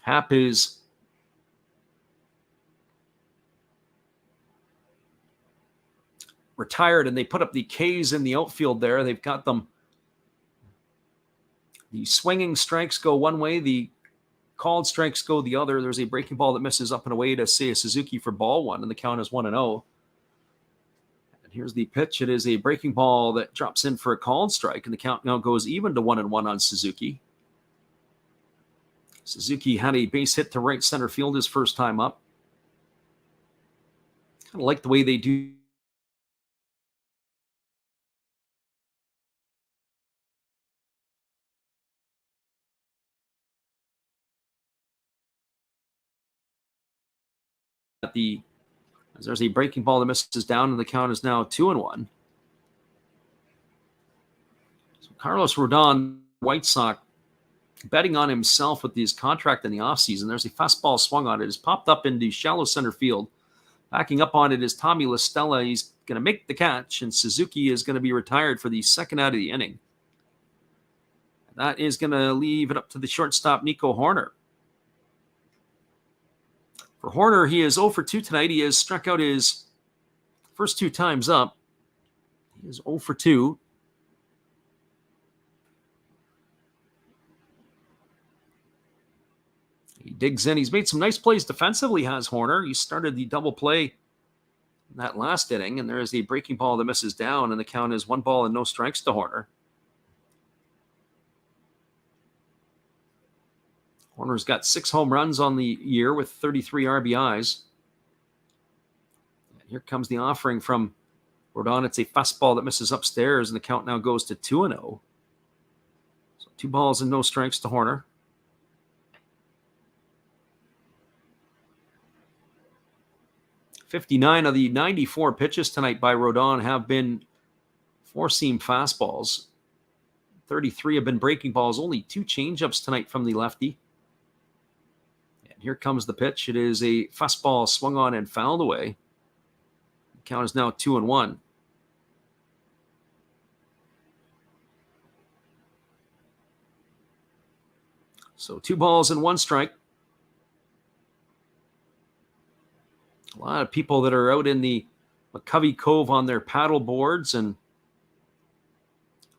Happ is retired, and they put up the K's in the outfield there. They've got them. The swinging strikes go one way. The called strikes go the other. There's a breaking ball that misses up and away to Seiya Suzuki for ball 1, and the count is 1-0. And here's the pitch. It is a breaking ball that drops in for a called strike, and the count now goes even to 1-1 on Suzuki. Suzuki had a base hit to right center field his first time up. Kind of like the way they do as there's a breaking ball that misses down, and the count is now 2-1. So Carlos Rodon, White Sox, betting on himself with his contract in the offseason. There's a fastball swung on it. It's popped up into shallow center field. Backing up on it is Tommy La Stella. He's going to make the catch, and Suzuki is going to be retired for the second out of the inning. That is going to leave it up to the shortstop, Nico Horner. For Horner, he is 0 for 2 tonight. He has struck out his first 2 times up. He is 0 for 2. He digs in. He's made some nice plays defensively, has Horner. He started the double play in that last inning, and there is a breaking ball that misses down, and the count is 1 ball and no strikes to Horner. Horner's got 6 home runs on the year with 33 RBIs. And here comes the offering from Rodon. It's a fastball that misses upstairs, and the count now goes to 2-0. So 2 balls and no strikes to Horner. "59 of the 94 pitches tonight by Rodon have been 4-seam fastballs. 33 have been breaking balls. Only 2 changeups tonight from the lefty. And here comes the pitch. It is a fastball swung on and fouled away. The count is now 2-1. So 2 balls and 1 strike. A lot of people that are out in the McCovey Cove on their paddle boards and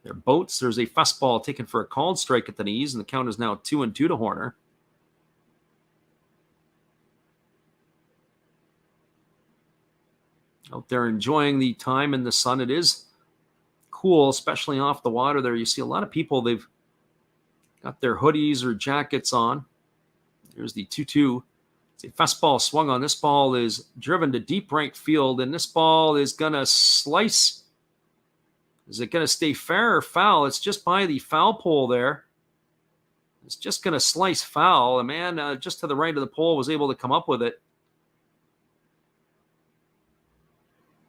their boats. There's a fastball taken for a called strike at the knees, and the count is now 2-2 to Horner. Out there enjoying the time in the sun. It is cool, especially off the water there. You see a lot of people, they've got their hoodies or jackets on. Here's the 2-2. It's a fastball swung on. This ball is driven to deep right field, and this ball is going to slice. Is it going to stay fair or foul? It's just by the foul pole there. It's just going to slice foul. A man just to the right of the pole was able to come up with it.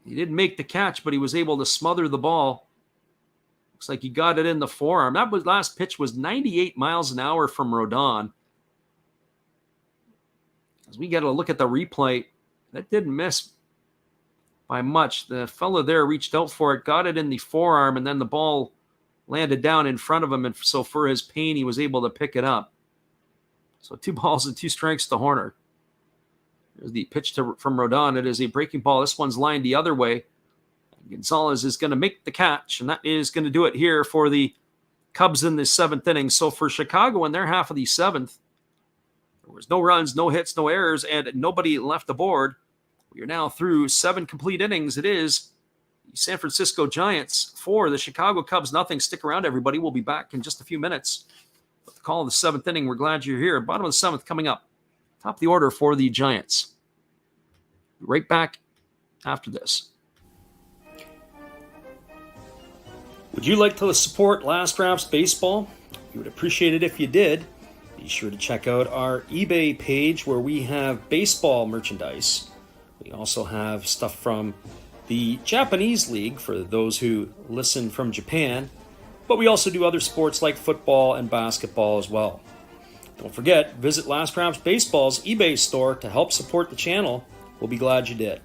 He didn't make the catch, but he was able to smother the ball. Looks like he got it in the forearm. That last pitch was 98 miles an hour from Rodon. As we get a look at the replay, that didn't miss by much. The fellow there reached out for it, got it in the forearm, and then the ball landed down in front of him. And so for his pain, he was able to pick it up. So 2 balls and 2 strikes to Horner. There's the pitch from Rodon. It is a breaking ball. This one's lined the other way. Gonzalez is going to make the catch, and that is going to do it here for the Cubs in the 7th inning. So for Chicago in their half of the 7th, there was no runs, no hits, no errors, and nobody left the board. We are now through 7 complete innings. It is the San Francisco Giants 4, the Chicago Cubs nothing. Stick around, everybody. We'll be back in just a few minutes. With the call of the 7th inning, we're glad you're here. Bottom of the 7th coming up. Top of the order for the Giants. Right back after this. Would you like to support Last Drafts Baseball? We would appreciate it if you did. Be sure to check out our eBay page where we have baseball merchandise. We also have stuff from the Japanese League for those who listen from Japan. But we also do other sports like football and basketball as well. Don't forget, visit Last Drafts Baseball's eBay store to help support the channel. We'll be glad you did.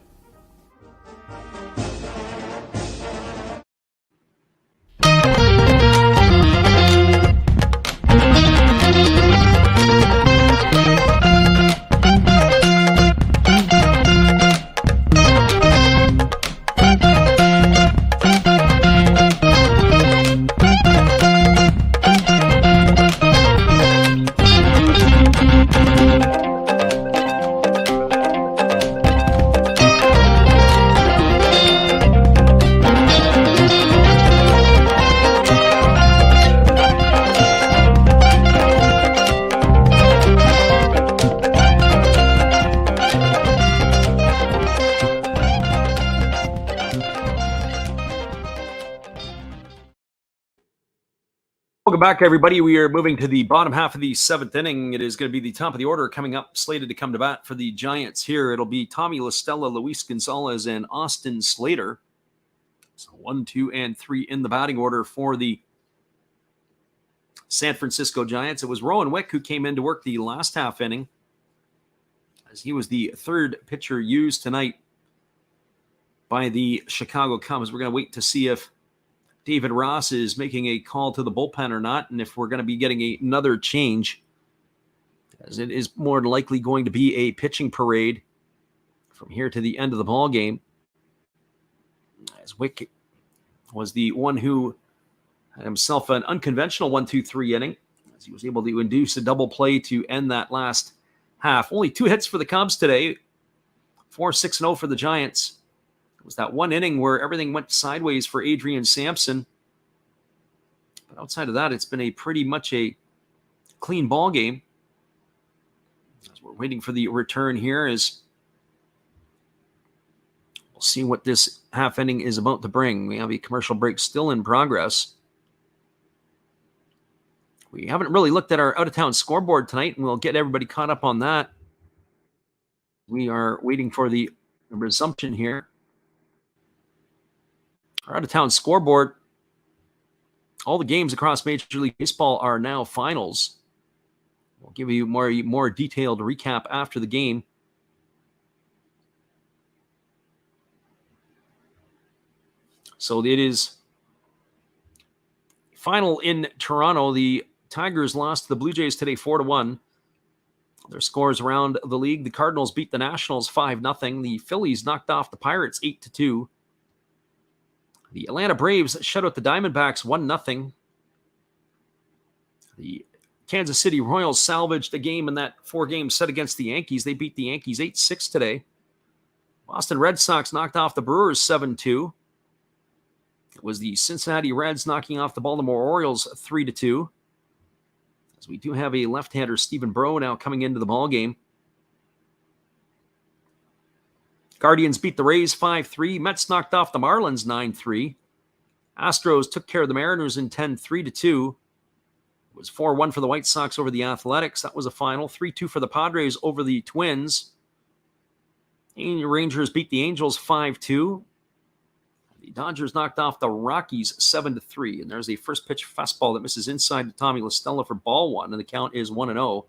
Welcome back, everybody. We are moving to the bottom half of the 7th inning. It is going to be the top of the order coming up, slated to come to bat for the Giants here. It'll be Tommy La Stella, Luis Gonzalez, and Austin Slater. So 1, 2, and 3 in the batting order for the San Francisco Giants. It was Rowan Wick who came in to work the last half inning, as he was the 3rd pitcher used tonight by the Chicago Cubs. We're going to wait to see if David Ross is making a call to the bullpen or not, and if we're going to be getting another change, as it is more likely going to be a pitching parade from here to the end of the ball game. As Wick was the one who had himself an unconventional 1-2-3 inning, as he was able to induce a double play to end that last half. Only 2 hits for the Cubs today, 4-6-0 for the Giants. It was that one inning where everything went sideways for Adrian Sampson. But outside of that, it's been a pretty much a clean ball game. As we're waiting for the return here, as we'll see what this half inning is about to bring. We have a commercial break still in progress. We haven't really looked at our out-of-town scoreboard tonight, and we'll get everybody caught up on that. We are waiting for the resumption here. Our out-of-town scoreboard, all the games across Major League Baseball are now finals. We'll give you more detailed recap after the game. So it is final in Toronto. The Tigers lost to the Blue Jays today 4-1. Their scores around the league: the Cardinals beat the Nationals 5-0. The Phillies knocked off the Pirates 8-2. The Atlanta Braves shut out the Diamondbacks 1-0. The Kansas City Royals salvaged a game in that 4-game set against the Yankees. They beat the Yankees 8-6 today. Boston Red Sox knocked off the Brewers 7-2. It was the Cincinnati Reds knocking off the Baltimore Orioles 3-2. As we do have a left-hander, Stephen Breaux, now coming into the ballgame. Guardians beat the Rays 5-3. Mets knocked off the Marlins 9-3. Astros took care of the Mariners in 10, 3-2. It was 4-1 for the White Sox over the Athletics. That was a final. 3-2 for the Padres over the Twins. The Rangers beat the Angels 5-2. The Dodgers knocked off the Rockies 7-3. And there's a first pitch fastball that misses inside to Tommy La Stella for ball one. And the count is 1-0.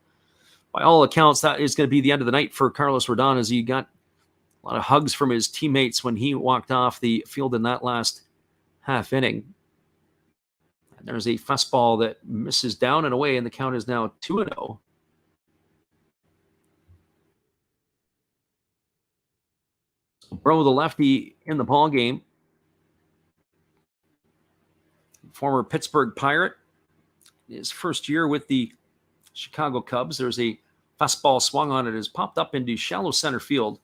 By all accounts, that is going to be the end of the night for Carlos Rodon, as he got A lot of hugs from his teammates when he walked off the field in that last half inning. And there's a fastball that misses down and away, and the count is now 2-0. Bro, the lefty in the ball game. Former Pittsburgh Pirate. His first year with the Chicago Cubs. There's a fastball swung on it. It has popped up into shallow center field.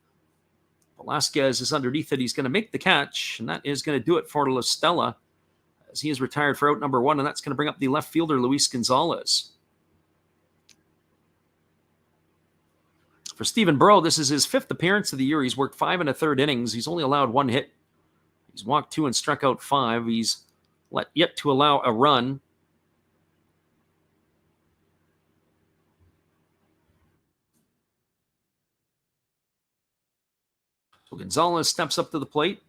Velasquez is underneath it. He's going to make the catch, and that is going to do it for La Stella as he is retired for out number 1, and that's going to bring up the left fielder, Luis Gonzalez. For Stephen Burrow, this is his 5th appearance of the year. He's worked 5 1/3 innings. He's only allowed 1 hit. He's walked 2 and struck out 5. He's yet to allow a run. So Gonzalez steps up to the plate.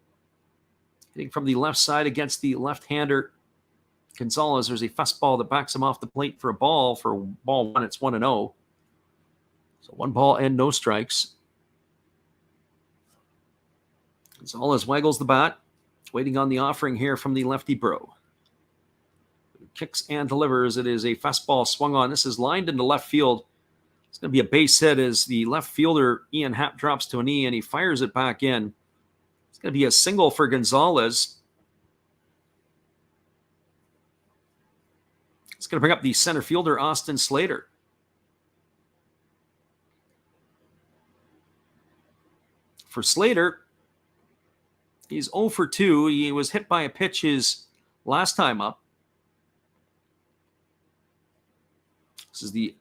Hitting from the left side against the left-hander Gonzalez. There's a fastball that backs him off the plate for a ball. For ball 1, it's 1-0. So 1 ball and no strikes. Gonzalez waggles the bat, waiting on the offering here from the lefty Bro. Kicks and delivers. It is a fastball swung on. This is lined into left field. It's going to be a base hit as the left fielder, Ian Happ, drops to a knee, and he fires it back in. It's going to be a single for Gonzalez. It's going to bring up the center fielder, Austin Slater. For Slater, he's 0 for 2. He was hit by a pitch his last time up. This is the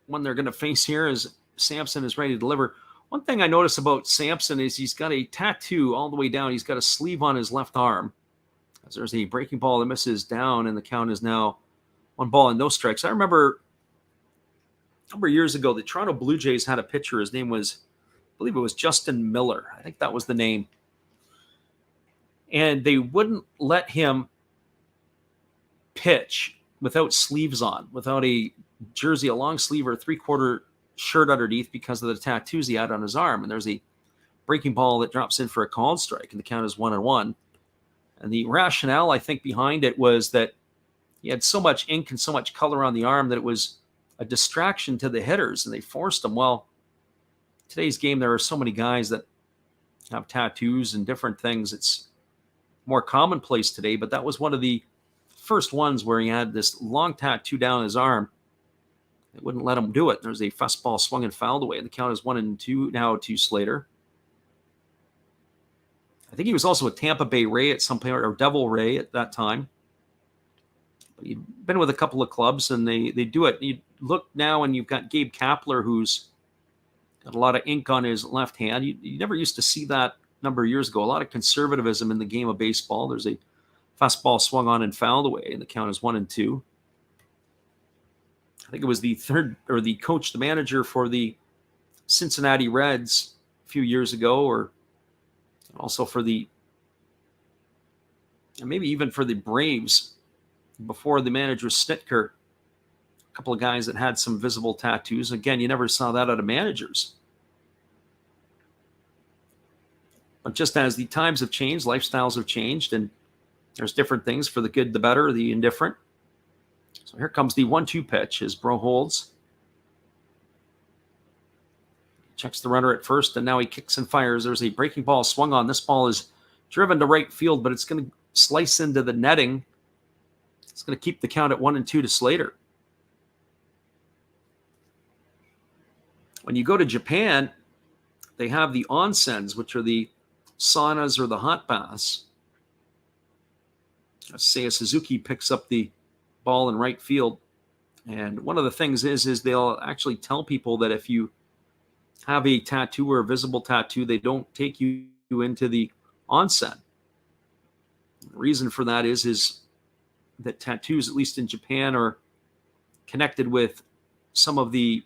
one they're going to face here as Sampson is ready to deliver. One thing I notice about Sampson is he's got a tattoo all the way down. He's got a sleeve on his left arm. As there's a breaking ball that misses down, and the count is now 1 ball and no strikes. I remember a number of years ago, the Toronto Blue Jays had a pitcher. His name was, I believe it was Justin Miller. I think that was the name. And they wouldn't let him pitch without sleeves on, without a jersey, a long sleeve or 3/4 shirt underneath because of the tattoos he had on his arm. And there's a breaking ball that drops in for a called strike, and the count is 1-1. And the rationale, I think, behind it was that he had so much ink and so much color on the arm that it was a distraction to the hitters, and they forced him. Well, today's game, there are so many guys that have tattoos and different things. It's more commonplace today, but that was one of the first ones where he had this long tattoo down his arm. They wouldn't let him do it. There's a fastball swung and fouled away. The count is 1-2 now to Slater. I think he was also a Tampa Bay Ray at some point, or Devil Ray at that time. But he'd been with a couple of clubs, and they do it. You look now, and you've got Gabe Kapler, who's got a lot of ink on his left hand. You never used to see that a number of years ago. A lot of conservatism in the game of baseball. There's a fastball swung on and fouled away, and the count is 1-2. I think it was the the manager for the Cincinnati Reds a few years ago, or also for and maybe even for the Braves before the manager Snitker. A couple of guys that had some visible tattoos. Again, you never saw that out of managers. But just as the times have changed, lifestyles have changed, and there's different things for the good, the better, the indifferent. So here comes the 1-2 pitch as Bro holds. Checks the runner at first, and now he kicks and fires. There's a breaking ball swung on. This ball is driven to right field, but it's going to slice into the netting. It's going to keep the count at 1-2 to Slater. When you go to Japan, they have the onsens, which are the saunas or the hot baths. Seiya Suzuki picks up the ball in right field. And one of the things is they'll actually tell people that if you have a tattoo or a visible tattoo, they don't take you into the onsen. The reason for that is that tattoos, at least in Japan, are connected with some of the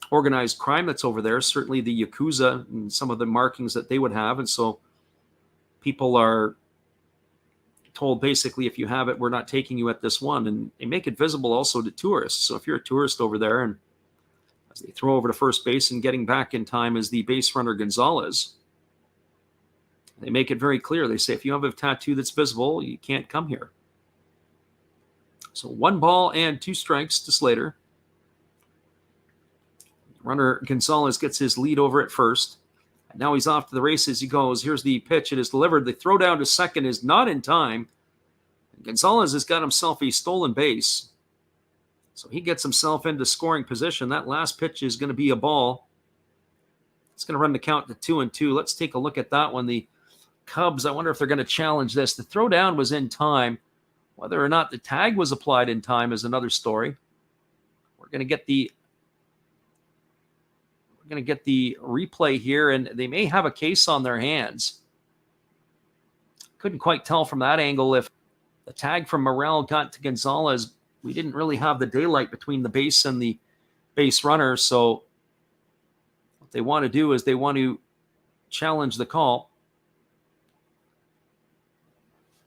organized crime that's over there, certainly the Yakuza and some of the markings that they would have. And so people are told basically, if you have it, we're not taking you at this one. And they make it visible also to tourists. So if you're a tourist over there and As they throw over to first base, and getting back in time is the base runner Gonzalez. They make it very clear. They say, if you have a tattoo that's visible, you can't come here. So 1 ball and 2 strikes to Slater. Runner Gonzalez gets his lead over at first. And now he's off to the races. He goes. Here's the pitch. It is delivered. The throw down to second is not in time. Gonzalez has got himself a stolen base. So he gets himself into scoring position. That last pitch is going to be a ball. It's going to run the count to 2-2. Let's take a look at that one. The Cubs, I wonder if they're going to challenge this. The throw down was in time. Whether or not the tag was applied in time is another story. We're going to get the replay here, and they may have a case on their hands. Couldn't quite tell from that angle if the tag from Morel got to Gonzalez. We didn't really have the daylight between the base and the base runner, so what they want to do is they want to challenge the call.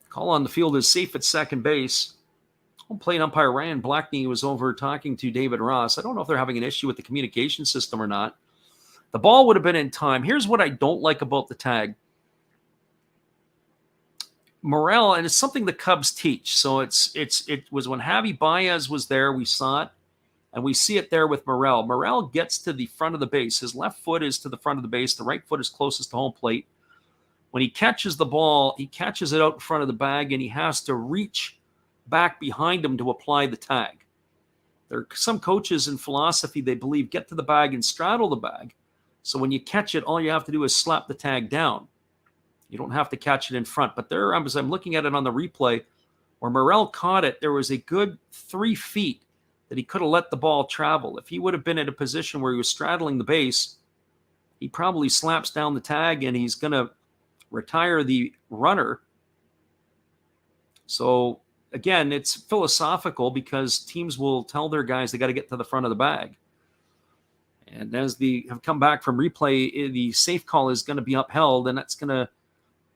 Call on the field is safe at second base. Home plate umpire Ryan Blackney was over talking to David Ross. I don't know if they're having an issue with the communication system or not. The ball would have been in time. Here's what I don't like about the tag. Morel, and it's something the Cubs teach. So it was when Javi Baez was there, we saw it, and we see it there with Morel. Morel gets to the front of the base. His left foot is to the front of the base. The right foot is closest to home plate. When he catches the ball, he catches it out in front of the bag, and he has to reach back behind him to apply the tag. There are some coaches in philosophy, they believe, get to the bag and straddle the bag. So when you catch it, all you have to do is slap the tag down. You don't have to catch it in front. But there, as I'm looking at it on the replay, where Morel caught it, there was a good 3 feet that he could have let the ball travel. If he would have been in a position where he was straddling the base, he probably slaps down the tag, and he's going to retire the runner. So again, it's philosophical because teams will tell their guys they got to get to the front of the bag. And as they have come back from replay, the safe call is going to be upheld, and that's going to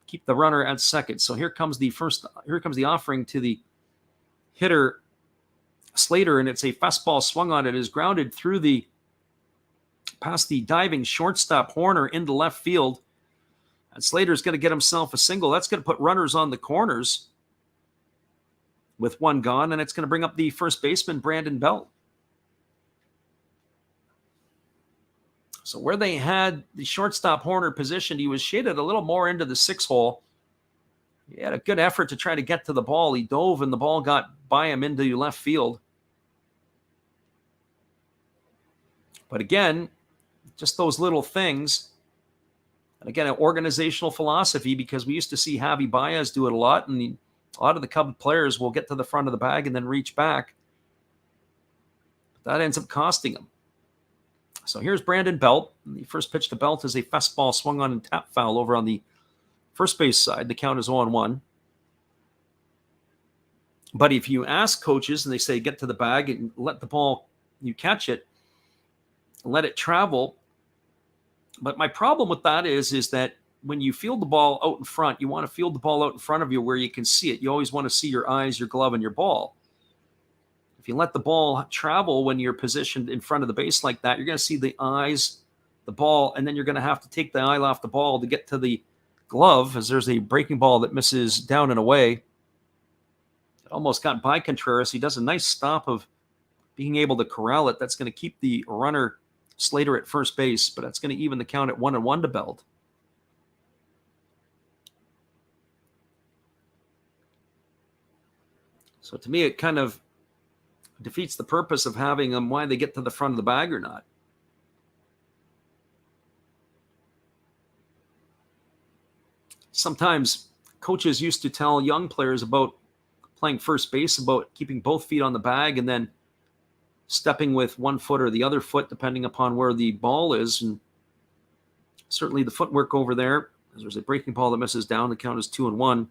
keep the runner at second. So here comes the offering to the hitter Slater, and it's a fastball swung on. It is grounded through past the diving shortstop Horner into left field. And Slater's going to get himself a single. That's going to put runners on the corners with 1 gone, and it's going to bring up the first baseman, Brandon Belt. So where they had the shortstop Horner positioned, he was shaded a little more into the 6 hole. He had a good effort to try to get to the ball. He dove, and the ball got by him into left field. But again, just those little things. And again, an organizational philosophy, because we used to see Javi Baez do it a lot, and a lot of the Cubs players will get to the front of the bag and then reach back. But that ends up costing them. So here's Brandon Belt. The first pitch to Belt is a fastball swung on and tap foul over on the first base side. The count is 0-1. But if you ask coaches and they say get to the bag and let the ball, you catch it, let it travel. But my problem with that is that when you field the ball out in front, you want to field the ball out in front of you where you can see it. You always want to see your eyes, your glove, and your ball. If you let the ball travel when you're positioned in front of the base like that, you're going to see the eyes, the ball, and then you're going to have to take the eye off the ball to get to the glove, as there's a breaking ball that misses down and away. It almost got by Contreras. He does a nice stop of being able to corral it. That's going to keep the runner Slater at first base, but that's going to even the count at 1-1 to Belt. So to me, it kind of defeats the purpose of having them, why they get to the front of the bag or not. Sometimes coaches used to tell young players about playing first base, about keeping both feet on the bag and then stepping with 1 foot or the other foot, depending upon where the ball is. And certainly the footwork over there, as there's a breaking ball that misses down, the count is 2-1,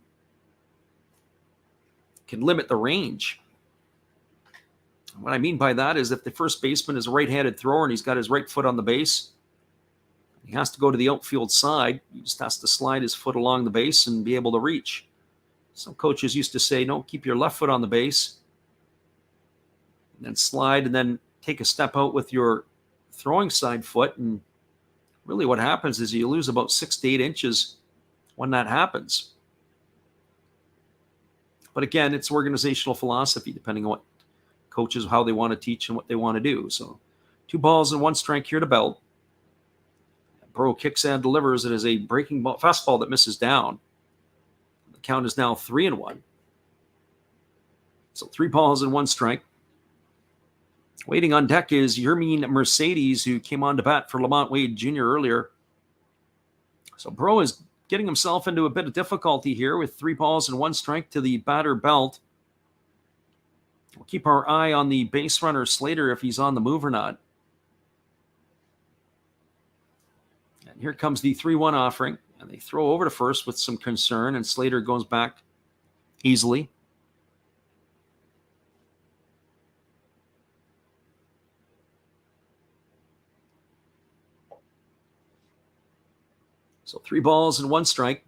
can limit the range. What I mean by that is if the first baseman is a right-handed thrower and he's got his right foot on the base, he has to go to the outfield side. He just has to slide his foot along the base and be able to reach. Some coaches used to say, no, keep your left foot on the base, and then slide and then take a step out with your throwing side foot. And really what happens is you lose about 6 to 8 inches when that happens. But again, it's organizational philosophy, depending on what coaches, how they want to teach and what they want to do. So 2 balls and 1 strike here to Belt. Bro kicks and delivers. It is a breaking ball, fastball that misses down. The count is now 3-1. So 3 balls and 1 strike. Waiting on deck is Yermin Mercedes, who came on to bat for Lamont Wade Jr. earlier. So Bro is getting himself into a bit of difficulty here with 3 balls and 1 strike to the batter Belt. We'll keep our eye on the base runner Slater if he's on the move or not. And here comes the 3-1 offering. And they throw over to first with some concern, and Slater goes back easily. So 3 balls and 1 strike.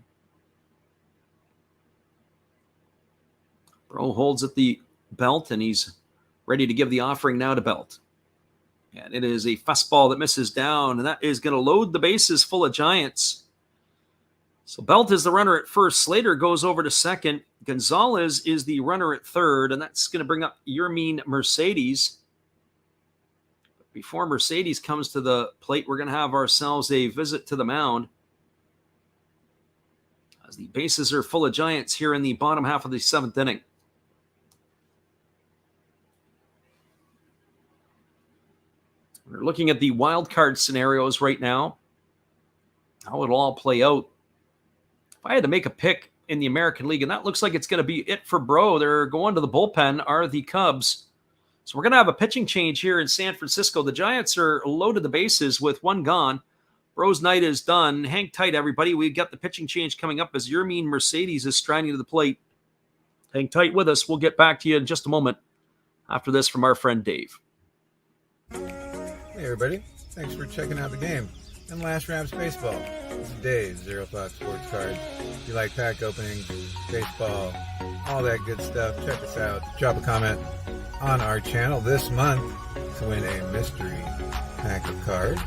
Bro holds at the Belt, and he's ready to give the offering now to Belt. And it is a fastball that misses down, and that is going to load the bases full of Giants. So Belt is the runner at first. Slater goes over to second. Gonzalez is the runner at third, and that's going to bring up Yermin Mercedes. But before Mercedes comes to the plate, we're going to have ourselves a visit to the mound, as the bases are full of Giants here in the bottom half of the 7th inning. We're looking at the wild card scenarios right now, how it'll all play out. If I had to make a pick in the American League, and that looks like it's going to be it for Bro, they're going to the bullpen, are the Cubs. So we're going to have a pitching change here in San Francisco. The Giants are loaded the bases with 1 gone. Bro's night is done. Hang tight, everybody. We've got the pitching change coming up as Yermin Mercedes is striding to the plate. Hang tight with us. We'll get back to you in just a moment after this from our friend Dave. Hey everybody, thanks for checking out the game and Last Rams Baseball. This is Dave, Zero Thought Sports Cards. If you like pack openings, baseball, all that good stuff, check us out. Drop a comment on our channel this month to win a mystery pack of cards.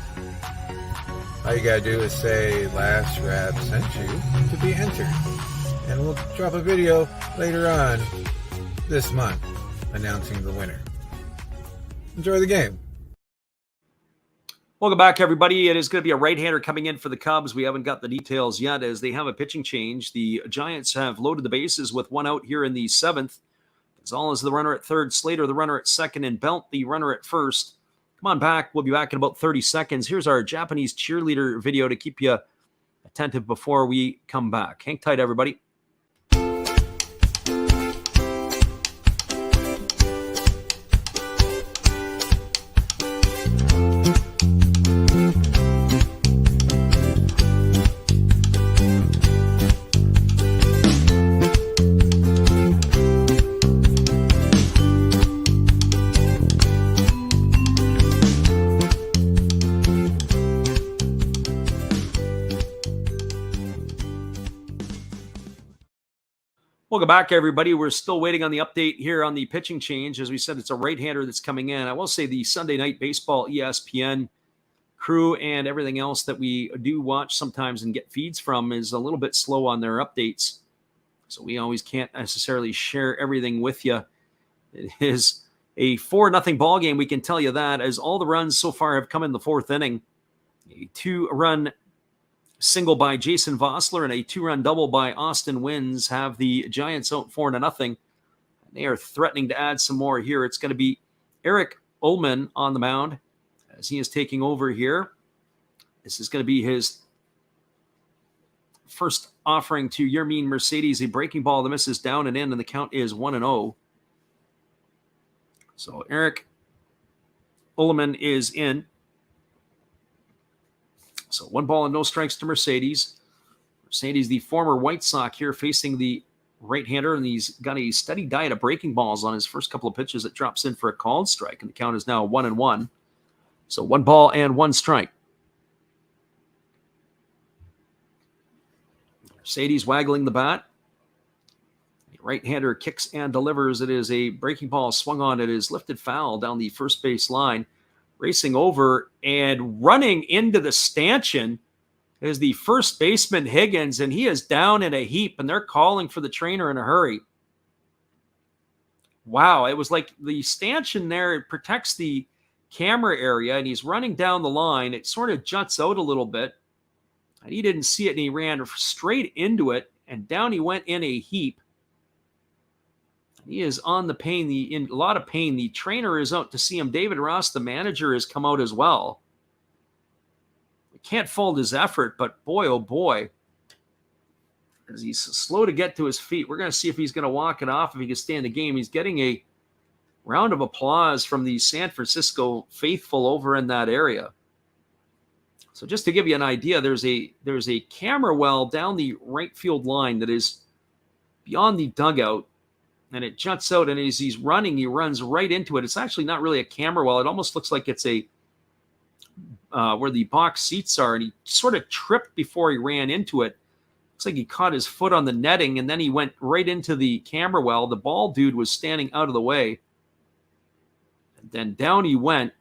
All you gotta do is say Last Rab sent you to be entered. And we'll drop a video later on this month announcing the winner. Enjoy the game. Welcome back, everybody. It is going to be a right-hander coming in for the Cubs. We haven't got the details yet as they have a pitching change. The Giants have loaded the bases with 1 out here in the 7th. Gonzalez, the runner at third. Slater, the runner at second. And Belt, the runner at first. Come on back. We'll be back in about 30 seconds. Here's our Japanese cheerleader video to keep you attentive before we come back. Hang tight, everybody. Welcome back, everybody. We're still waiting on the update here on the pitching change. As we said, it's a right-hander that's coming in. I will say the Sunday Night Baseball ESPN crew and everything else that we do watch sometimes and get feeds from is a little bit slow on their updates. So we always can't necessarily share everything with you. It is a 4-0 ball game, we can tell you that, as all the runs so far have come in the 4th inning. A 2-run single by Jason Vossler and a 2-run double by Austin Wins have the Giants out 4-0. They are threatening to add some more here. It's going to be Eric Ullman on the mound as he is taking over here. This is going to be his first offering to Yermin Mercedes, a breaking ball that misses down and in, and the count is 1-0. So Eric Ullman is in. So 1 ball and no strikes to Mercedes. Mercedes, the former White Sox here, facing the right-hander, and he's got a steady diet of breaking balls on his first couple of pitches that drops in for a called strike, and the count is now 1-1. So 1 ball and 1 strike. Mercedes waggling the bat. The right-hander kicks and delivers. It is a breaking ball swung on. It is lifted foul down the first base line. racing over and running into the stanchion is the first baseman Higgins, and he is down in a heap, and they're calling for the trainer in a hurry. Wow, it was like the stanchion there, it protects the camera area, and he's running down the line. It sort of juts out a little bit, and he didn't see it, and he ran straight into it, and down he went in a heap. He is on the pain, in a lot of pain. The trainer is out to see him. David Ross, the manager, has come out as well. Can't fault his effort, but boy, oh boy, as he's slow to get to his feet. We're going to see if he's going to walk it off, if he can stay in the game. He's getting a round of applause from the San Francisco faithful over in that area. So just to give you an idea, there's a camera well down the right field line that is beyond the dugout, and it juts out, and as he's running, he runs right into it. It's actually not really a camera well. It almost looks like it's a where the box seats are, and he sort of tripped before he ran into it. Looks like he caught his foot on the netting, and then he went right into the camera well. The ball dude was standing out of the way. And then down he went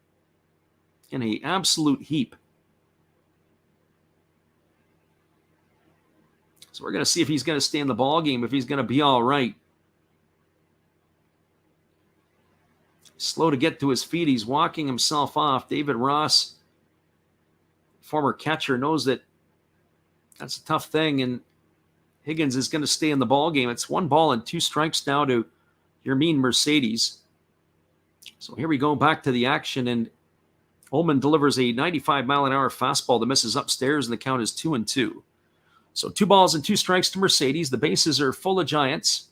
in an absolute heap. So we're going to see if he's going to stay in the ball game, if he's going to be all right. Slow to get to his feet. He's walking himself off. David Ross, former catcher, knows that that's a tough thing, and Higgins is going to stay in the ball game. It's 1-2 strikes now to Yermin Mercedes. So here we go back to the action, and Ullman delivers a 95-mile-an-hour fastball that misses upstairs, and the count is 2-2. So 2 strikes to Mercedes. The bases are full of Giants.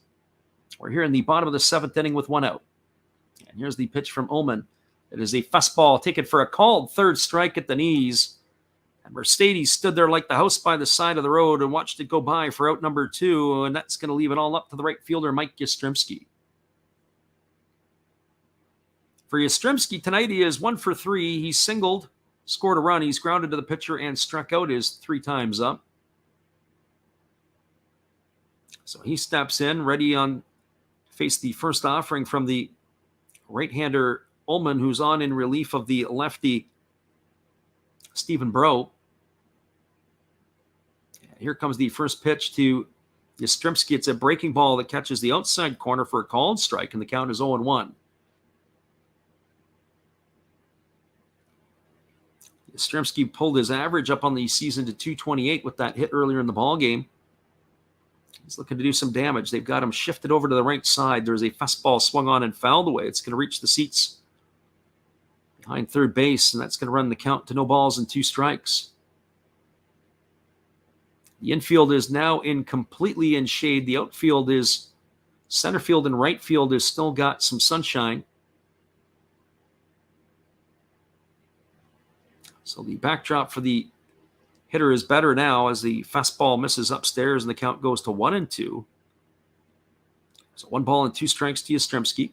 We're here in the bottom of the 7th inning with 1 out. And here's the pitch from Ullman. It is a fastball taken for a called third strike at the knees. And Mercedes stood there like the house by the side of the road and watched it go by for out number 2, and that's going to leave it all up to the right fielder, Mike Yastrzemski. For Yastrzemski tonight, he is 1 for 3. He singled, scored a run. He's grounded to the pitcher and struck out his 3 times up. So he steps in, ready on face the first offering from the right-hander Ullman, who's on in relief of the lefty Stephen Breaux. Here comes the first pitch to Yastrzemski. It's a breaking ball that catches the outside corner for a called strike, and the count is 0-1. Yastrzemski pulled his average up on the season to 228 with that hit earlier in the ball game. He's looking to do some damage. They've got him shifted over to the right side. There's a fastball swung on and fouled away. It's going to reach the seats behind third base, and that's going to run the count to 0-2 strikes. The infield is now completely in shade. The outfield is center field, and right field has still got some sunshine. So the backdrop for the hitter is better now as the fastball misses upstairs and the count goes to 1-2. So 1-2 strikes to Yastrzemski.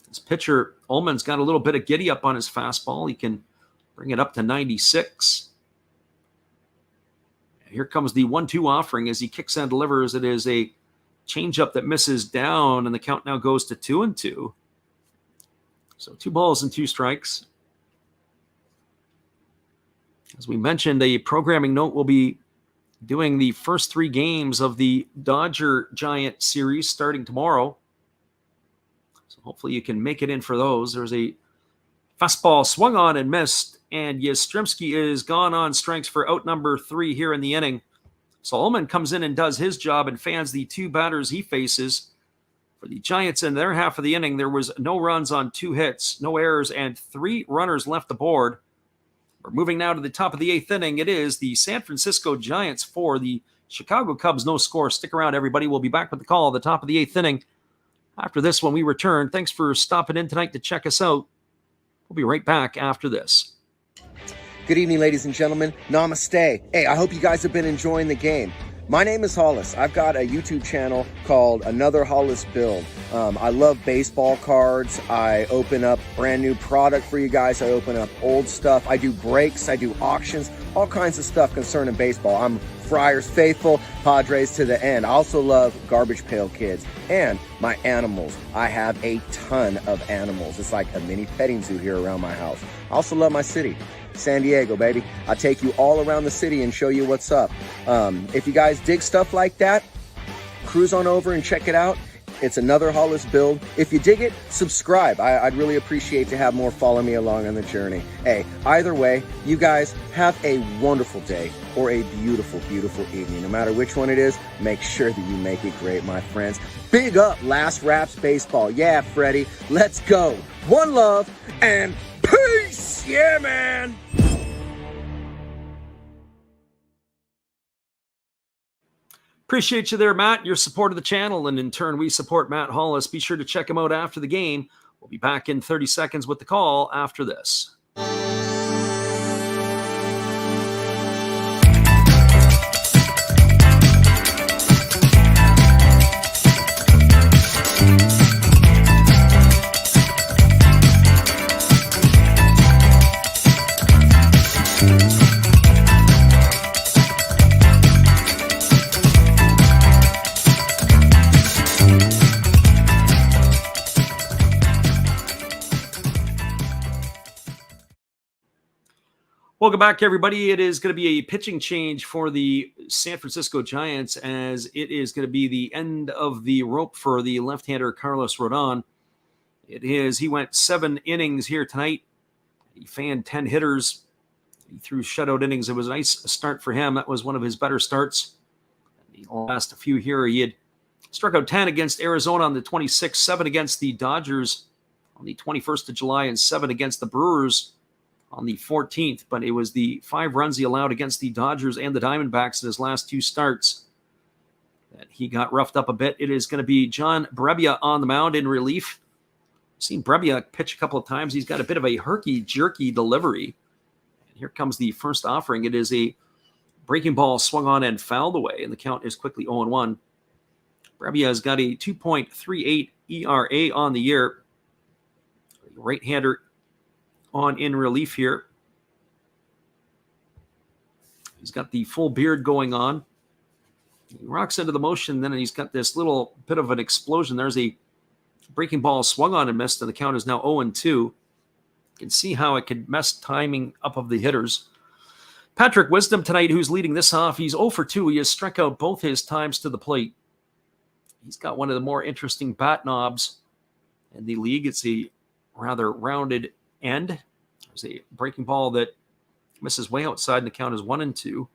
This pitcher, Ullman's got a little bit of giddy up on his fastball. He can bring it up to 96. And here comes the 1-2 offering as he kicks and delivers. It is a changeup that misses down, and the count now goes to 2-2. So 2 strikes. As we mentioned, a programming note will be doing the first 3 games of the Dodger-Giant series starting tomorrow. So hopefully you can make it in for those. There's a fastball swung on and missed, and Yastrzemski is gone on strikes for out number 3 here in the inning. So Ullman comes in and does his job and fans the 2 batters he faces. For the Giants in their half of the inning, there was no runs on 2 hits, no errors, and 3 runners left aboard. We're moving now to the top of the 8th inning. It is the San Francisco Giants 4, the Chicago Cubs no score. Stick around, everybody. We'll be back with the call at the top of the 8th inning. After this, when we return, thanks for stopping in tonight to check us out. We'll be right back after this. Good evening, ladies and gentlemen. Namaste. Hey, I hope you guys have been enjoying the game. My name is Hollis. I've got a YouTube channel called Another Hollis Build. I love baseball cards. I open up brand new product for you guys. I open up old stuff. I do breaks. I do auctions. All kinds of stuff concerning baseball. I'm Friars faithful, Padres to the end. I also love Garbage Pail Kids and my animals. I have a ton of animals. It's like a mini petting zoo here around my house. I also love my city, San Diego, baby. I take you all around the city and show you what's up. If you guys dig stuff like that, cruise on over and check it out. It's another Hollis build. If you dig it, subscribe. I'd really appreciate to have more follow me along on the journey. Hey, either way, you guys have a wonderful day or a beautiful, beautiful evening. No matter which one it is, make sure that you make it great, my friends. Big up Last Raps Baseball. Yeah, Freddie, let's go. One love and peace. Yeah, man. Appreciate you there, Matt, your support of the channel, and in turn, we support Matt Hollis. Be sure to check him out after the game. We'll be back in 30 seconds with the call after this. Welcome back, everybody. It is going to be a pitching change for the San Francisco Giants, as it is going to be the end of the rope for the left-hander Carlos Rodon. He went 7 innings here tonight. He fanned 10 hitters. He threw shutout innings. It was a nice start for him. That was one of his better starts. The last few here, he had struck out 10 against Arizona on the 26th, 7 against the Dodgers on the 21st of July, and 7 against the Brewers on the 14th, but it was the 5 runs he allowed against the Dodgers and the Diamondbacks in his last 2 starts that he got roughed up a bit. It is going to be John Brebbia on the mound in relief. I've seen Brebbia pitch a couple of times. He's got a bit of a herky-jerky delivery. And here comes the first offering. It is a breaking ball swung on and fouled away, and the count is quickly 0-1. Brebbia has got a 2.38 ERA on the year. Right-hander on in relief here. He's got the full beard going on. He rocks into the motion, then he's got this little bit of an explosion. There's a breaking ball swung on and missed, and the count is now 0-2. You can see how it could mess timing up of the hitters. Patrick Wisdom tonight, who's leading this off, he's 0 for 2. He has struck out both his times to the plate. He's got one of the more interesting bat knobs in the league. It's a rather rounded end. There's a breaking ball that misses way outside, and the count is 1-2. You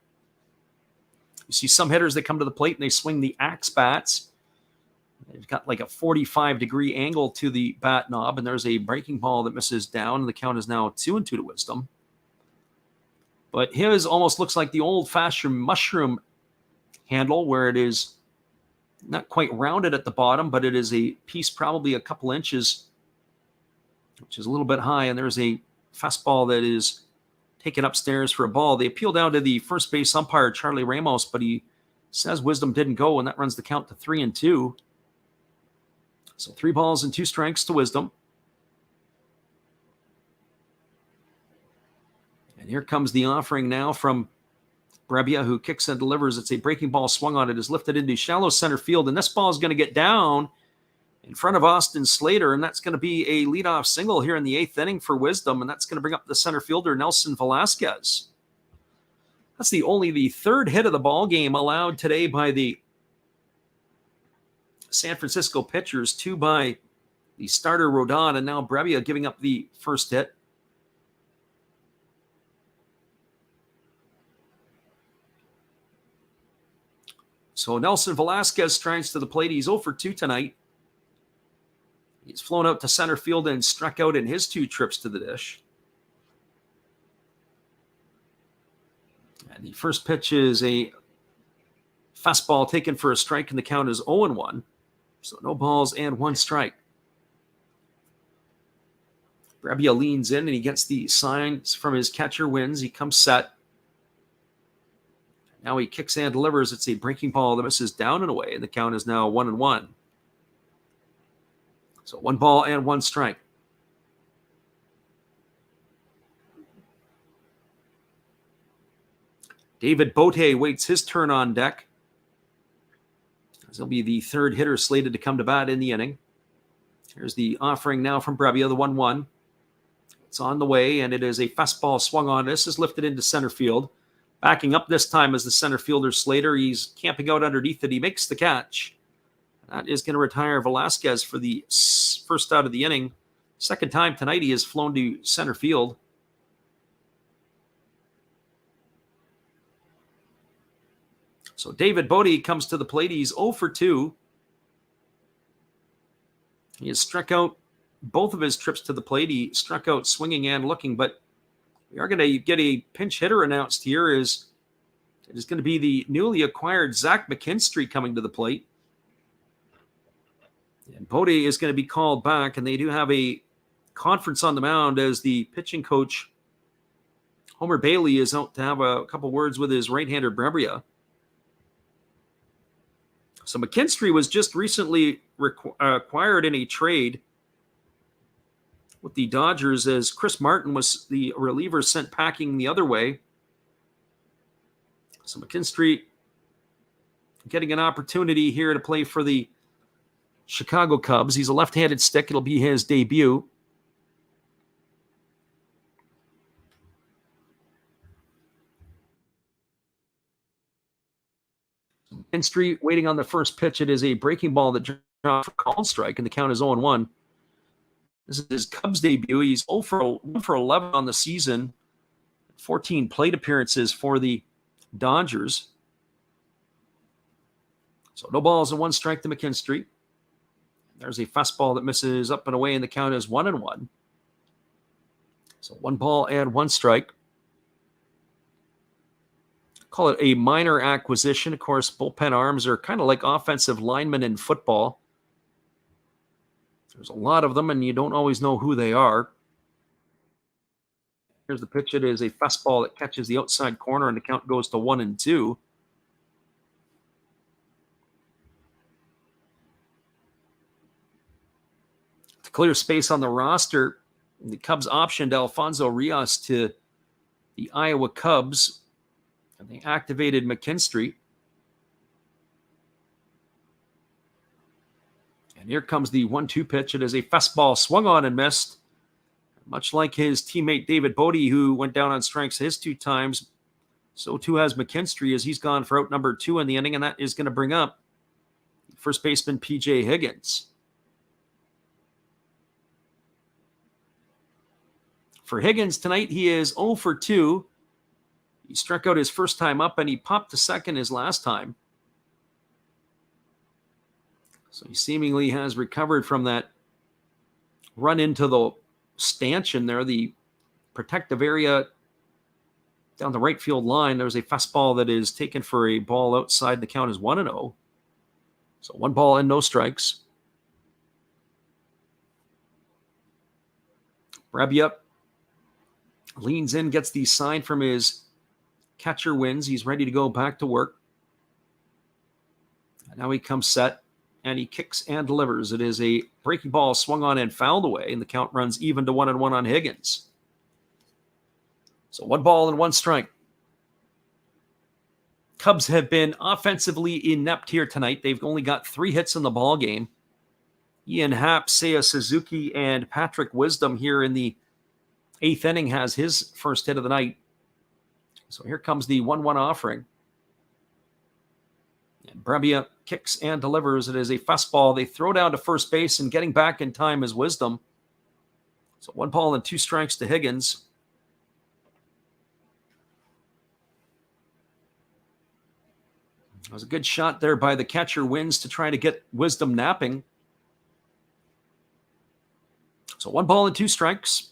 see some hitters that come to the plate and they swing the axe bats. They've got like a 45-degree angle to the bat knob, and there's a breaking ball that misses down, and the count is now 2-2 to Wisdom. But his almost looks like the old-fashioned mushroom handle, where it is not quite rounded at the bottom, but it is a piece probably a couple inches, which is a little bit high, and there's a fastball that is taken upstairs for a ball. They appeal down to the first base umpire, Charlie Ramos, but he says Wisdom didn't go, and that runs the count to 3-2. So 3 balls and 2 strikes to Wisdom. And here comes the offering now from Brebbia, who kicks and delivers. It's a breaking ball swung on. It is lifted into shallow center field, and this ball is going to get down in front of Austin Slater, and that's going to be a leadoff single here in the 8th inning for Wisdom, and that's going to bring up the center fielder, Nelson Velasquez. That's the 3rd hit of the ball game allowed today by the San Francisco pitchers, 2 by the starter Rodon, and now Brebbia giving up the first hit. So Nelson Velasquez strides to the plate. He's 0 for 2 tonight. He's flown out to center field and struck out in his 2 trips to the dish. And the first pitch is a fastball taken for a strike, and the count is 0-1. So no balls and 1 strike. Brebbia leans in, and he gets the signs from his catcher, wins. He comes set. Now he kicks and delivers. It's a breaking ball that misses down and away, and the count is now 1-1. So 1 ball and 1 strike. David Bote waits his turn on deck, as he'll be the third hitter slated to come to bat in the inning. Here's the offering now from Brebbia, the 1-1. It's on the way, and it is a fastball swung on. This is lifted into center field. Backing up this time is the center fielder Slater. He's camping out underneath it. He makes the catch. That is going to retire Velasquez for the first out of the inning. Second time tonight he has flown to center field. So David Bote comes to the plate. He's 0 for 2. He has struck out both of his trips to the plate. He struck out swinging and looking, but we are going to get a pinch hitter announced here. It is going to be the newly acquired Zach McKinstry coming to the plate. And Bote is going to be called back, and they do have a conference on the mound as the pitching coach, Homer Bailey, is out to have a couple words with his right-hander Brebbia. So McKinstry was just recently acquired in a trade with the Dodgers, as Chris Martin was the reliever sent packing the other way. So McKinstry getting an opportunity here to play for the Chicago Cubs. He's a left-handed stick. It'll be his debut. McKinstry waiting on the first pitch. It is a breaking ball that dropped for called strike, and the count is 0-1. This is his Cubs debut. He's 0 for 11 on the season, 14 plate appearances for the Dodgers. So no balls and 1 strike to McKinstry. There's a fastball that misses up and away, and the count is 1-1. So 1 ball and 1 strike. Call it a minor acquisition. Of course, bullpen arms are kind of like offensive linemen in football. There's a lot of them, and you don't always know who they are. Here's the pitch. It is a fastball that catches the outside corner, and the count goes to 1-2. To clear space on the roster, the Cubs optioned Alfonso Rios to the Iowa Cubs, and they activated McKinstry. And here comes the 1-2 pitch. It is a fastball swung on and missed. Much like his teammate David Bote, who went down on strikes his 2 times, so too has McKinstry, as he's gone for out number 2 in the inning, and that is going to bring up first baseman P.J. Higgins. For Higgins tonight, he is 0 for 2. He struck out his first time up, and he popped to second his last time. So he seemingly has recovered from that run into the stanchion there, the protective area down the right field line. There's a fastball that is taken for a ball outside. The count is 1-0. So 1 ball and no strikes. Brebbia leans in, gets the sign from his catcher Wins. He's ready to go back to work. And now he comes set, and he kicks and delivers. It is a breaking ball swung on and fouled away, and the count runs even to 1-1 on Higgins. So 1 ball and 1 strike. Cubs have been offensively inept here tonight. They've only got 3 hits in the ball game. Ian Happ, Seiya Suzuki, and Patrick Wisdom here in the 8th inning has his first hit of the night. So here comes the 1-1 offering. And Brebbia kicks and delivers. It is a fastball. They throw down to first base, and getting back in time is Wisdom. So 1 ball and 2 strikes to Higgins. It was a good shot there by the catcher Wins to try to get Wisdom napping. So 1 ball and 2 strikes.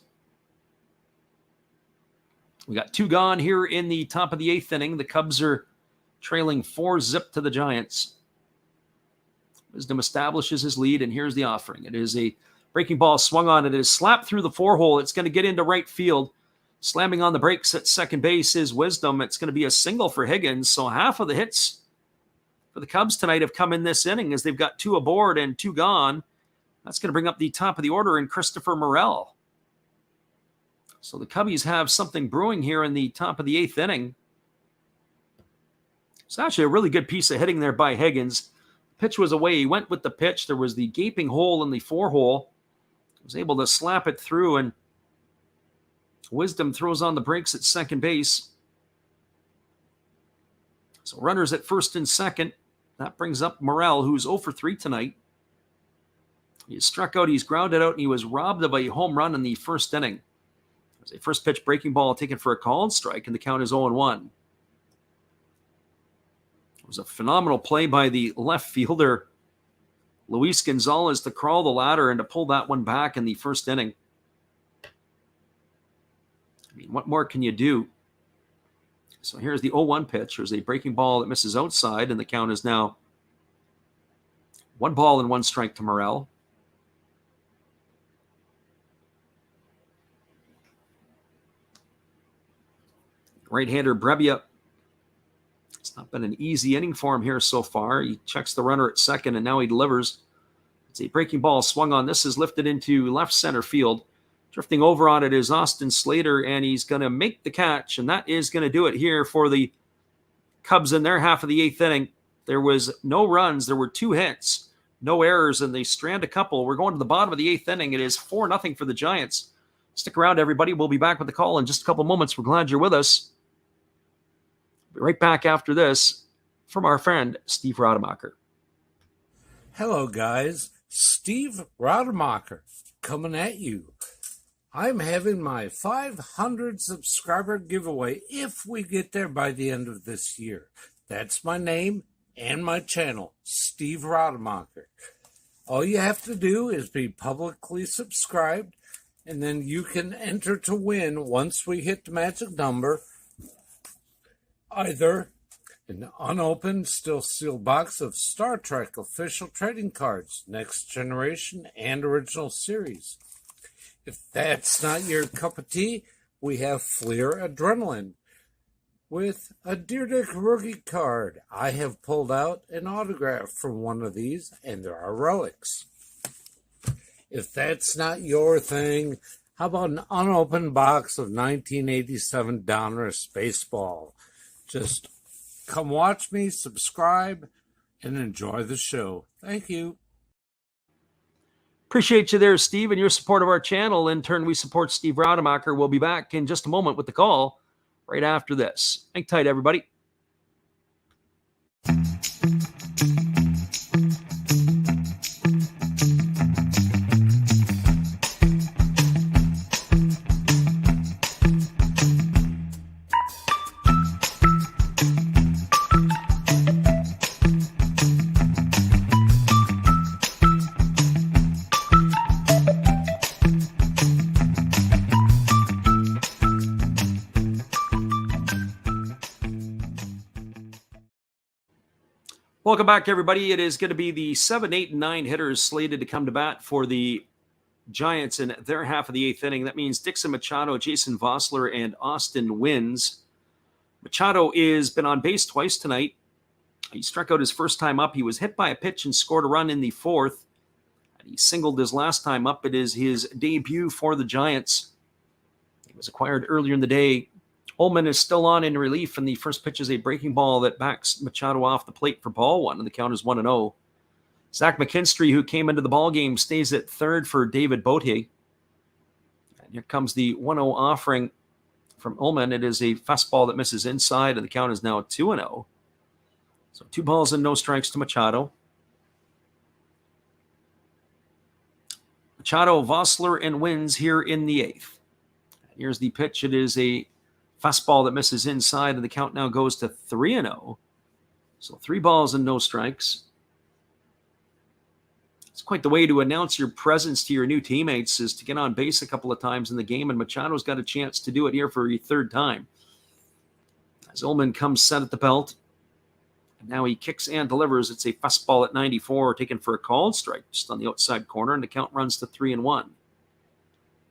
We got 2 gone here in the top of the 8th inning. The Cubs are trailing 4-0 to the Giants. Wisdom establishes his lead, and here's the offering. It is a breaking ball swung on. It is slapped through the 4-hole. It's going to get into right field. Slamming on the brakes at second base is Wisdom. It's going to be a single for Higgins. So half of the hits for the Cubs tonight have come in this inning, as they've got 2 aboard and 2 gone. That's going to bring up the top of the order in Christopher Morel. So the Cubbies have something brewing here in the top of the 8th inning. It's actually a really good piece of hitting there by Higgins. Pitch was away. He went with the pitch. There was the gaping hole in the 4-hole. Was able to slap it through, and Wisdom throws on the brakes at second base. So runners at first and second. That brings up Morel, who's 0 for 3 tonight. He struck out, he's grounded out, and he was robbed of a home run in the first inning. It was a first pitch breaking ball taken for a called strike, and the count is 0-1. It was a phenomenal play by the left fielder, Luis Gonzalez, to crawl the ladder and to pull that one back in the first inning. I mean, what more can you do? So here's the 0-1 pitch. There's a breaking ball that misses outside, and the count is now 1-1 strike to Morel. Right-hander Brebbia. It's not been an easy inning for him here so far. He checks the runner at second, and now he delivers. It's a breaking ball swung on. This is lifted into left center field. Drifting over on it is Austin Slater, and he's going to make the catch, and that is going to do it here for the Cubs in their half of the 8th inning. There was no runs. There were 2 hits, no errors, and they strand a couple. We're going to the bottom of the 8th inning. It is 4-0 for the Giants. Stick around, everybody. We'll be back with the call in just a couple moments. We're glad you're with us. Be right back after this from our friend Steve Rademacher. Hello, guys. Steve Rademacher coming at you. I'm having my 500 subscriber giveaway if we get there by the end of this year. That's my name and my channel, Steve Rademacher. All you have to do is be publicly subscribed, and then you can enter to win once we hit the magic number. Either an unopened, still sealed box of Star Trek official trading cards, Next Generation and Original Series. If that's not your cup of tea, we have Fleer Adrenaline with a Deer Dick rookie card. I have pulled out an autograph from one of these, and there are relics. If that's not your thing, how about an unopened box of 1987 Donruss Baseball? Just come watch me, subscribe, and enjoy the show. Thank you. Appreciate you there, Steve, and your support of our channel. In turn, we support Steve Rademacher. We'll be back in just a moment with the call right after this. Hang tight, everybody. Welcome back, everybody. It is going to be the 7, 8, and 9 hitters slated to come to bat for the Giants in their half of the 8th inning. That means Dixon Machado, Jason Vossler, and Austin Wynns. Machado has been on base twice tonight. He struck out his first time up. He was hit by a pitch and scored a run in the 4th. And he singled his last time up. It is his debut for the Giants. He was acquired earlier in the day. Ullman is still on in relief, and the first pitch is a breaking ball that backs Machado off the plate for ball 1, and the count is 1-0. Zach McKinstry, who came into the ballgame, stays at third for David Bote. And here comes the 1-0 offering from Ullman. It is a fastball that misses inside, and the count is now 2-0. So 2 balls and no strikes to Machado. Machado, Vossler, and Wynns here in the 8th. Here's the pitch. It is a fastball that misses inside, and the count now goes to 3-0. So 3 balls and no strikes. It's quite the way to announce your presence to your new teammates, is to get on base a couple of times in the game, and Machado's got a chance to do it here for a 3rd time. As Ullman comes set at the belt, and now he kicks and delivers. It's a fastball at 94, taken for a called strike just on the outside corner, and the count runs to 3-1.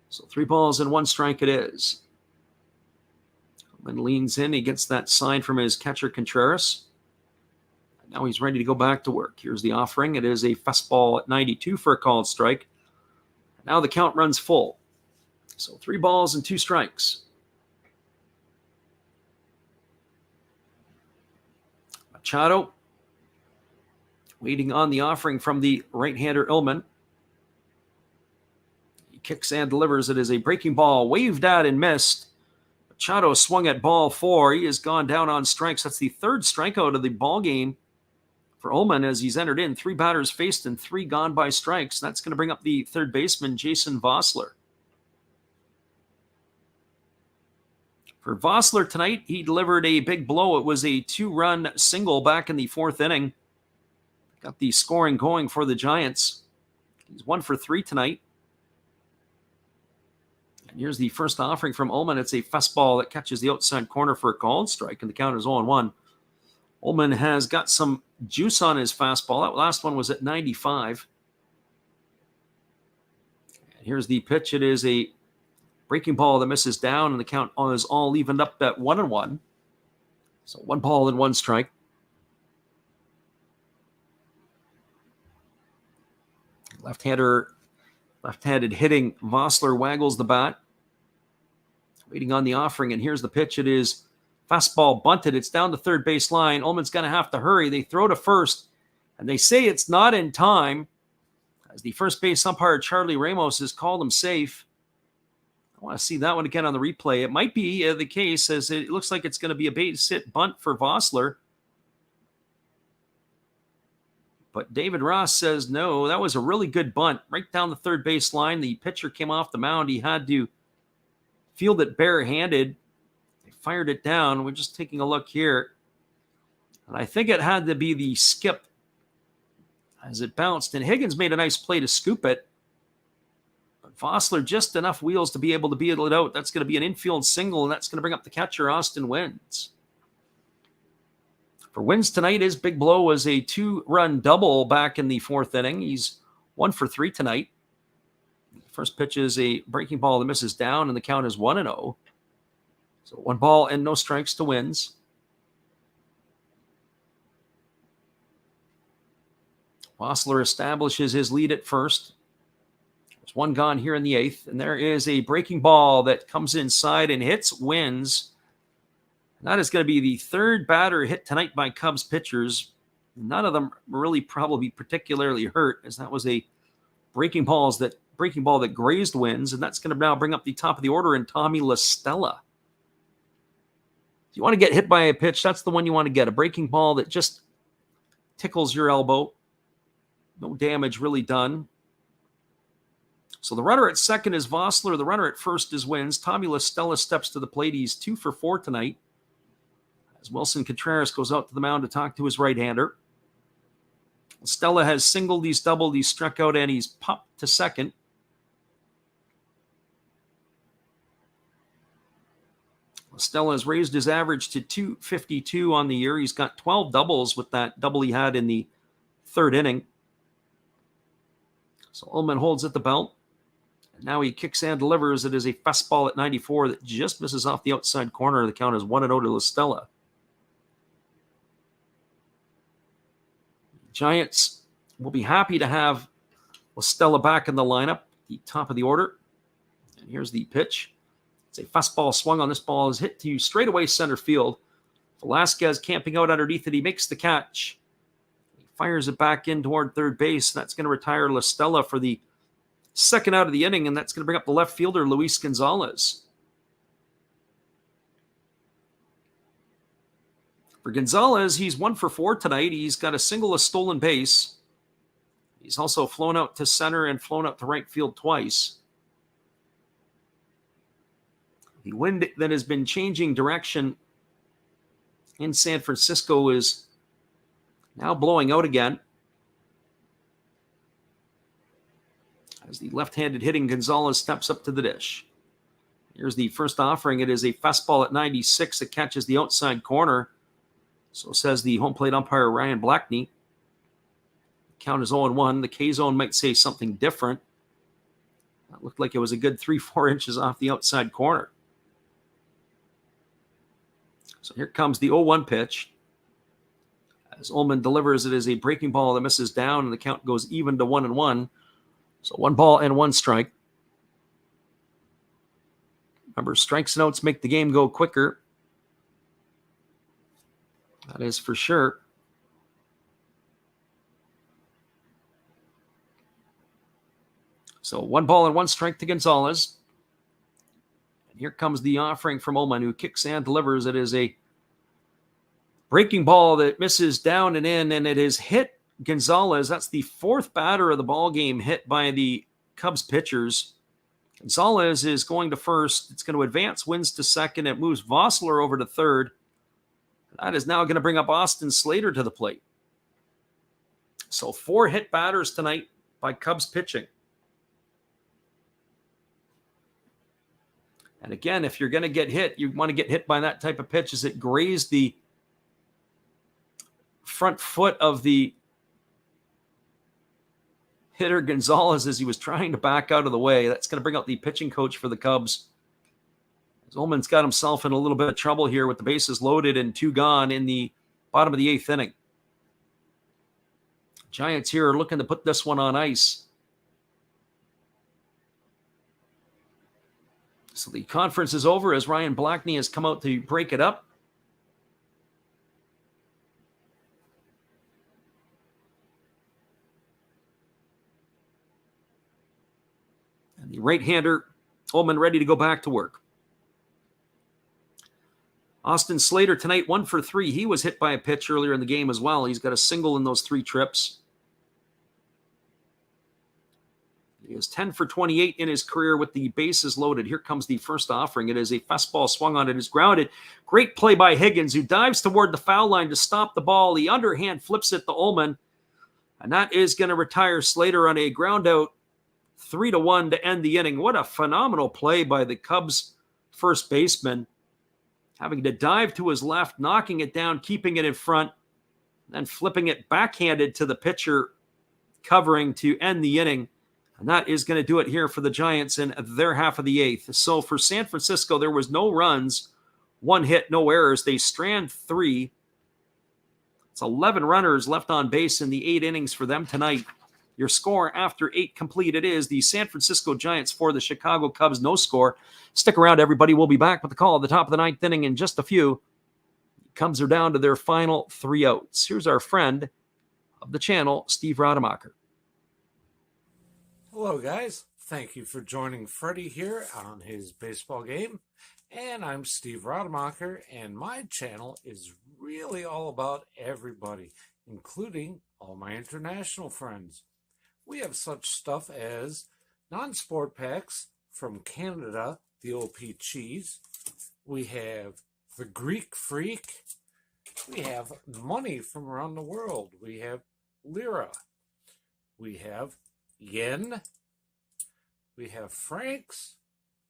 So 3 balls and 1 strike it is. Ullman leans in. He gets that sign from his catcher, Contreras. And now he's ready to go back to work. Here's the offering. It is a fastball at 92 for a called strike. Now the count runs full. So 3 balls and 2 strikes. Machado waiting on the offering from the right-hander Illman. He kicks and delivers. It is a breaking ball, waved at and missed. Machado swung at ball 4. He has gone down on strikes. That's the third strikeout of the ball game for Ullman as he's entered in. 3 batters faced and 3 gone by strikes. That's going to bring up the third baseman, Jason Vossler. For Vossler tonight, he delivered a big blow. It was a 2-run single back in the 4th inning. Got the scoring going for the Giants. He's 1 for 3 tonight. And here's the first offering from Ullman. It's a fastball that catches the outside corner for a called strike, and the count is 0-1. Ullman has got some juice on his fastball. That last one was at 95. And here's the pitch. It is a breaking ball that misses down, and the count is all evened up at 1-1. So 1 ball and 1 strike. Left-handed hitting Vossler waggles the bat. Waiting on the offering, and here's the pitch. It is fastball bunted. It's down the third base line. Ullman's going to have to hurry. They throw to first, and they say it's not in time as the first base umpire, Charlie Ramos, has called him safe. I want to see that one again on the replay. It might be the case, as it looks like it's going to be a base hit bunt for Vossler. But David Ross says no, that was a really good bunt right down the third base line. The pitcher came off the mound. He had to field it barehanded. They fired it down. We're just taking a look here. And I think it had to be the skip as it bounced. And Higgins made a nice play to scoop it. But Vossler just enough wheels to be able to beat it out. That's going to be an infield single, and that's going to bring up the catcher, Austin Wynns. For Wynns tonight, his big blow was a 2-run double back in the 4th inning. He's 1 for 3 tonight. First pitch is a breaking ball that misses down, and the count is 1-0. So 1 ball and no strikes to Wynns. Vossler establishes his lead at first. There's 1 gone here in the 8th, and there is a breaking ball that comes inside and hits Wynns. That is going to be the 3rd batter hit tonight by Cubs pitchers. None of them really probably particularly hurt, as that was a breaking ball that grazed Wynns, and that's going to now bring up the top of the order in Tommy La Stella. If you want to get hit by a pitch, that's the one you want to get. A breaking ball that just tickles your elbow. No damage really done. So the runner at second is Vossler. The runner at first is Wynns. Tommy La Stella steps to the plate. He's 2 for 4 tonight. As Wilson Contreras goes out to the mound to talk to his right-hander. Stella has singled, he's doubled, he's struck out, and he's popped to second. Stella has raised his average to .252 on the year. He's got 12 doubles with that double he had in the 3rd inning. So Ullman holds at the belt. And now he kicks and delivers. It is a fastball at 94 that just misses off the outside corner. The count is 1-0 to La Stella. Giants will be happy to have La Stella back in the lineup, the top of the order. And here's the pitch. It's a fastball swung on. This ball is hit to straightaway center field. Velasquez camping out underneath it. He makes the catch. He fires it back in toward third base. That's going to retire La Stella for the 2nd out of the inning, and that's going to bring up the left fielder, Luis Gonzalez. For Gonzalez, he's 1 for 4 tonight. He's got a single, a stolen base. He's also flown out to center and flown out to right field twice. The wind that has been changing direction in San Francisco is now blowing out again. As the left-handed hitting Gonzalez steps up to the dish. Here's the first offering. It is a fastball at 96 that catches the outside corner. So says the home plate umpire, Ryan Blackney. Count is 0-1. The K-zone might say something different. That looked like it was a good 3-4 inches off the outside corner. So here comes the 0-1 pitch. As Ullman delivers, it is a breaking ball that misses down, and the count goes even to 1-1. So 1 ball and 1 strike. Remember, strikes and outs make the game go quicker. That is for sure. So 1-1 to Gonzalez. And here comes the offering from Ullman, who kicks and delivers. It is a breaking ball that misses down and in, and it is hit Gonzalez. That's the fourth batter of the ball game hit by the Cubs pitchers. Gonzalez is going to first. It's going to advance, wins to second. It moves Vossler over to third. That is now going to bring up Austin Slater to the plate. So 4 hit batters tonight by Cubs pitching. And again, if you're going to get hit, you want to get hit by that type of pitch as it grazed the front foot of the hitter Gonzalez as he was trying to back out of the way. That's going to bring out the pitching coach for the Cubs. Ullman's got himself in a little bit of trouble here with the bases loaded and 2 gone in the bottom of the 8th inning. Giants here are looking to put this one on ice. So the conference is over as Ryan Blackney has come out to break it up. And the right-hander, Ullman, ready to go back to work. Austin Slater tonight, 1 for 3. He was hit by a pitch earlier in the game as well. He's got a single in those 3 trips. He is 10 for 28 in his career with the bases loaded. Here comes the first offering. It is a fastball swung on. It is grounded. Great play by Higgins, who dives toward the foul line to stop the ball. The underhand flips it to Ullman, and that is going to retire Slater on a ground out 3-1 to end the inning. What a phenomenal play by the Cubs first baseman, having to dive to his left, knocking it down, keeping it in front, then flipping it backhanded to the pitcher covering to end the inning. And that is going to do it here for the Giants in their half of the 8th. So for San Francisco, there was no runs, 1 hit, no errors. They strand 3. It's 11 runners left on base in the 8 innings for them tonight. Your score after 8 completed is the San Francisco Giants 4, the Chicago Cubs no score. Stick around, everybody. We'll be back with the call at the top of the 9th inning in just a few. Cubs are down to their final 3 outs. Here's our friend of the channel, Steve Rademacher. Hello, guys. Thank you for joining Freddie here on his baseball game. And I'm Steve Rademacher, and my channel is really all about everybody, including all my international friends. We have such stuff as non-sport packs from Canada, the OP cheese. We have the Greek Freak. We have money from around the world. We have lira. We have yen. We have francs.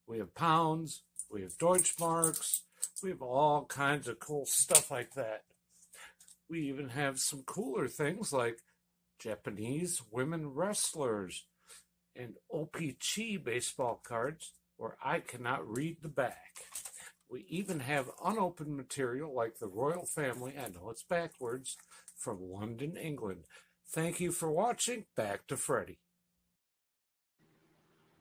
We have pounds. We have Deutschmarks. We have all kinds of cool stuff like that. We even have some cooler things like Japanese women wrestlers and OPG baseball cards where I cannot read the back. We even have unopened material like the royal family, I know it's backwards, from London, England. Thank you for watching. Back to Freddie.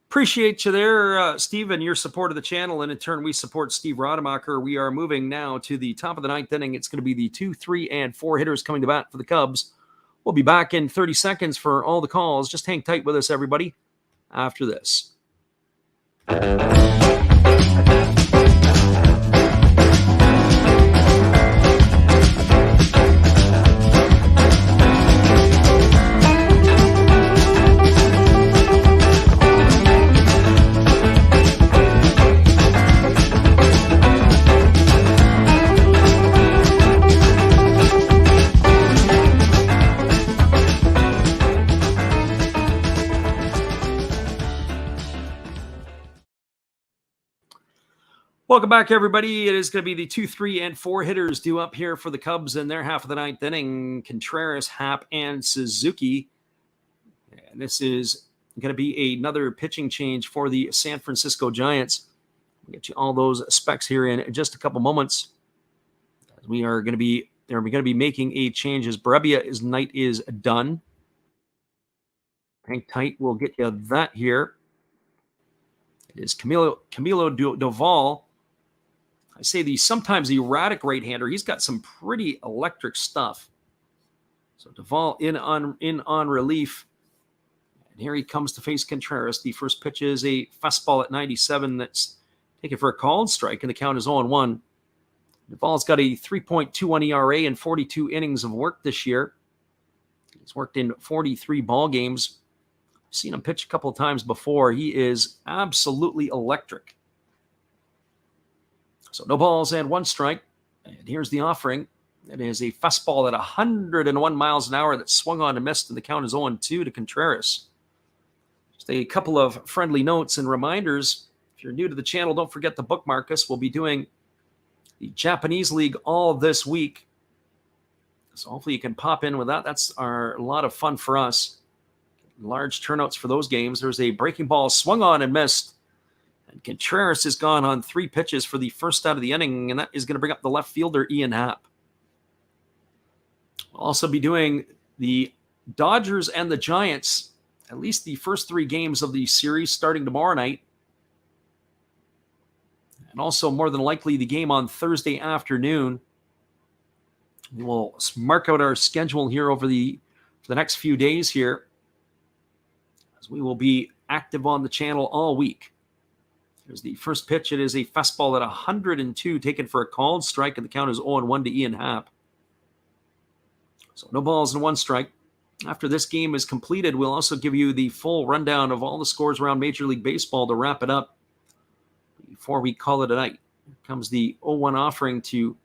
Appreciate you there, Steve, and your support of the channel. And in turn, we support Steve Rademacher. We are moving now to the top of the 9th inning. It's going to be the 2, 3, and 4 hitters coming to bat for the Cubs. We'll be back in 30 seconds for all the calls. Just hang tight with us, everybody, after this. Welcome back, everybody. It is going to be the 2, 3, and 4 hitters due up here for the Cubs in their half of the 9th inning. Contreras, Happ, and Suzuki. And this is going to be another pitching change for the San Francisco Giants. We'll get you all those specs here in just a couple moments. We are going to be making a change as Brebia's night is done. Hang tight. We'll get you that here. It is Camilo Doval. I say the sometimes erratic right-hander. He's got some pretty electric stuff. So Doval in on relief. And here he comes to face Contreras. The first pitch is a fastball at 97 that's taken for a called strike, and the count is 0-1. Duvall's got a 3.21 ERA in 42 innings of work this year. He's worked in 43 ball games. I've seen him pitch a couple of times before. He is absolutely electric. So no balls and 1 strike. And here's the offering. It is a fastball at 101 miles an hour that swung on and missed, and the count is 0-2 to Contreras. Just a couple of friendly notes and reminders. If you're new to the channel, don't forget to bookmark us. We'll be doing the Japanese League all this week. So hopefully you can pop in with that. That's a lot of fun for us. Large turnouts for those games. There's a breaking ball swung on and missed. And Contreras has gone on 3 pitches for the first out of the inning, and that is going to bring up the left fielder, Ian Happ. We'll also be doing the Dodgers and the Giants, at least the first 3 games of the series starting tomorrow night. And also, more than likely, the game on Thursday afternoon. We will mark out our schedule here for the next few days here, as we will be active on the channel all week. Here's the first pitch. It is a fastball at 102, taken for a called strike, and the count is 0-1 to Ian Happ. So no balls and 1 strike. After this game is completed, we'll also give you the full rundown of all the scores around Major League Baseball to wrap it up before we call it a night. Here comes the 0-1 offering to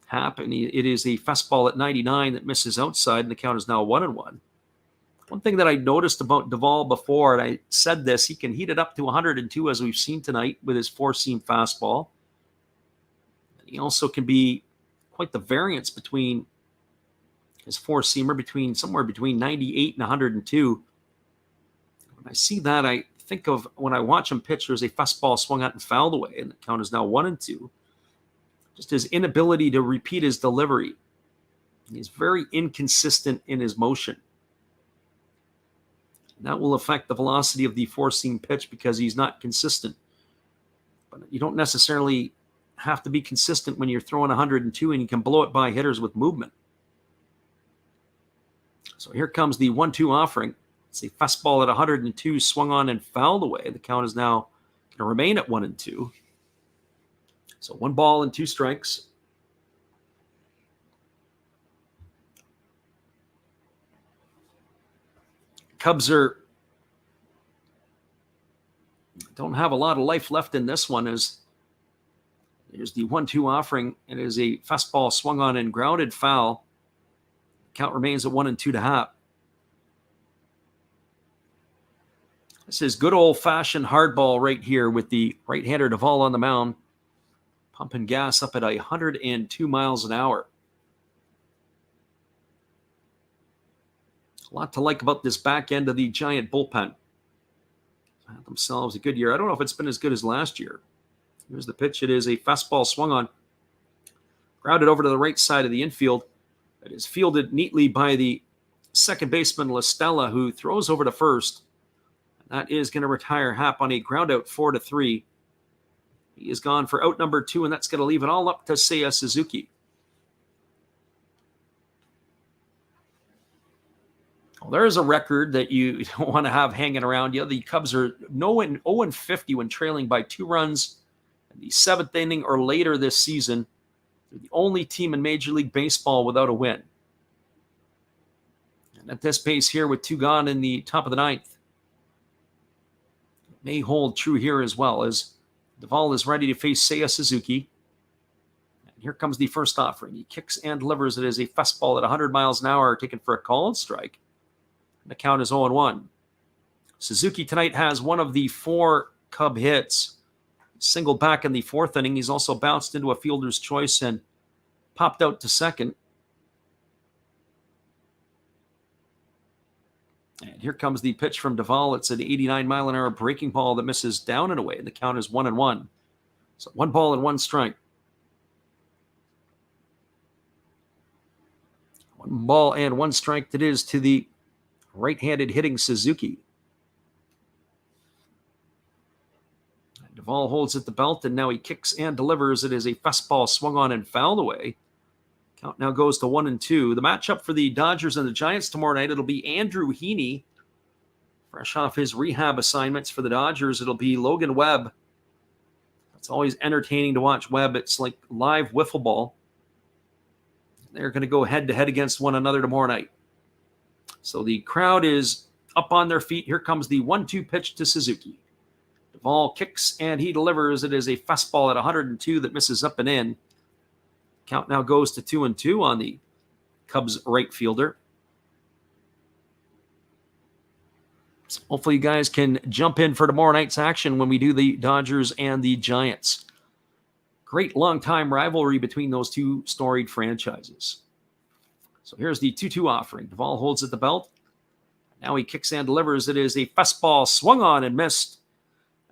Happ, and it is a fastball at 99 that misses outside, and the count is now 1-1. One thing that I noticed about Duvall before, and I said this, he can heat it up to 102, as we've seen tonight with his 4-seam fastball. He also can be quite the variance between his 4-seamer, somewhere between 98 and 102. When I see that, I think of when I watch him pitch, there's a fastball swung out and fouled away, and the count is now 1-2. Just his inability to repeat his delivery. He's very inconsistent in his motion. And that will affect the velocity of the 4-seam pitch because he's not consistent. But you don't necessarily have to be consistent when you're throwing 102, and you can blow it by hitters with movement. So here comes the 1-2 offering. It's a fastball at 102, swung on and fouled away. The count is now going to remain at 1-2. So 1 ball and 2 strikes. Cubs don't have a lot of life left in this one, as there's the 1-2 offering. It is a fastball swung on and grounded foul. Count remains at 1-2 to Happ. This is good old-fashioned hardball right here with the right-hander Duvall on the mound, pumping gas up at 102 miles an hour. A lot to like about this back end of the Giant bullpen. Had themselves a good year. I don't know if it's been as good as last year. Here's the pitch. It is a fastball swung on, grounded over to the right side of the infield. It is fielded neatly by the second baseman, La Stella, who throws over to first. That is going to retire Happ on a ground out 4-3. He is gone for out number 2, and that's going to leave it all up to Seiya Suzuki. Well, there is a record that you don't want to have hanging around you. The Cubs are 0-50 when trailing by 2 runs in the 7th inning or later this season. They're the only team in Major League Baseball without a win. And at this pace here with 2 gone in the top of the 9th, it may hold true here as well, as Duvall is ready to face Seiya Suzuki. And here comes the first offering. He kicks and delivers. It is a fastball at 100 miles an hour, taken for a called strike. And the count is 0-1. Suzuki tonight has one of the 4 Cub hits. Singled back in the 4th inning. He's also bounced into a fielder's choice and popped out to second. And here comes the pitch from Duvall. It's an 89-mile-an-hour breaking ball that misses down and away. And the count is 1-1. So 1 ball and 1 strike. 1 ball and 1 strike that is to the right-handed hitting Suzuki. Duvall holds at the belt, and now he kicks and delivers. It is a fastball swung on and fouled away. Count now goes to 1-2. The matchup for the Dodgers and the Giants tomorrow night, it'll be Andrew Heaney Fresh off his rehab assignments for the Dodgers, it'll be Logan Webb. It's always entertaining to watch Webb. It's like live wiffle ball. They're going to go head-to-head against one another tomorrow night. So the crowd is up on their feet. Here comes the 1-2 pitch to Suzuki. Duvall kicks and he delivers. It is a fastball at 102 that misses up and in. Count now goes to 2-2 on the Cubs right fielder. So hopefully you guys can jump in for tomorrow night's action when we do the Dodgers and the Giants. Great long-time rivalry between those two storied franchises. So here's the 2-2 offering. Duvall holds at the belt. Now he kicks and delivers. It is a fastball swung on and missed.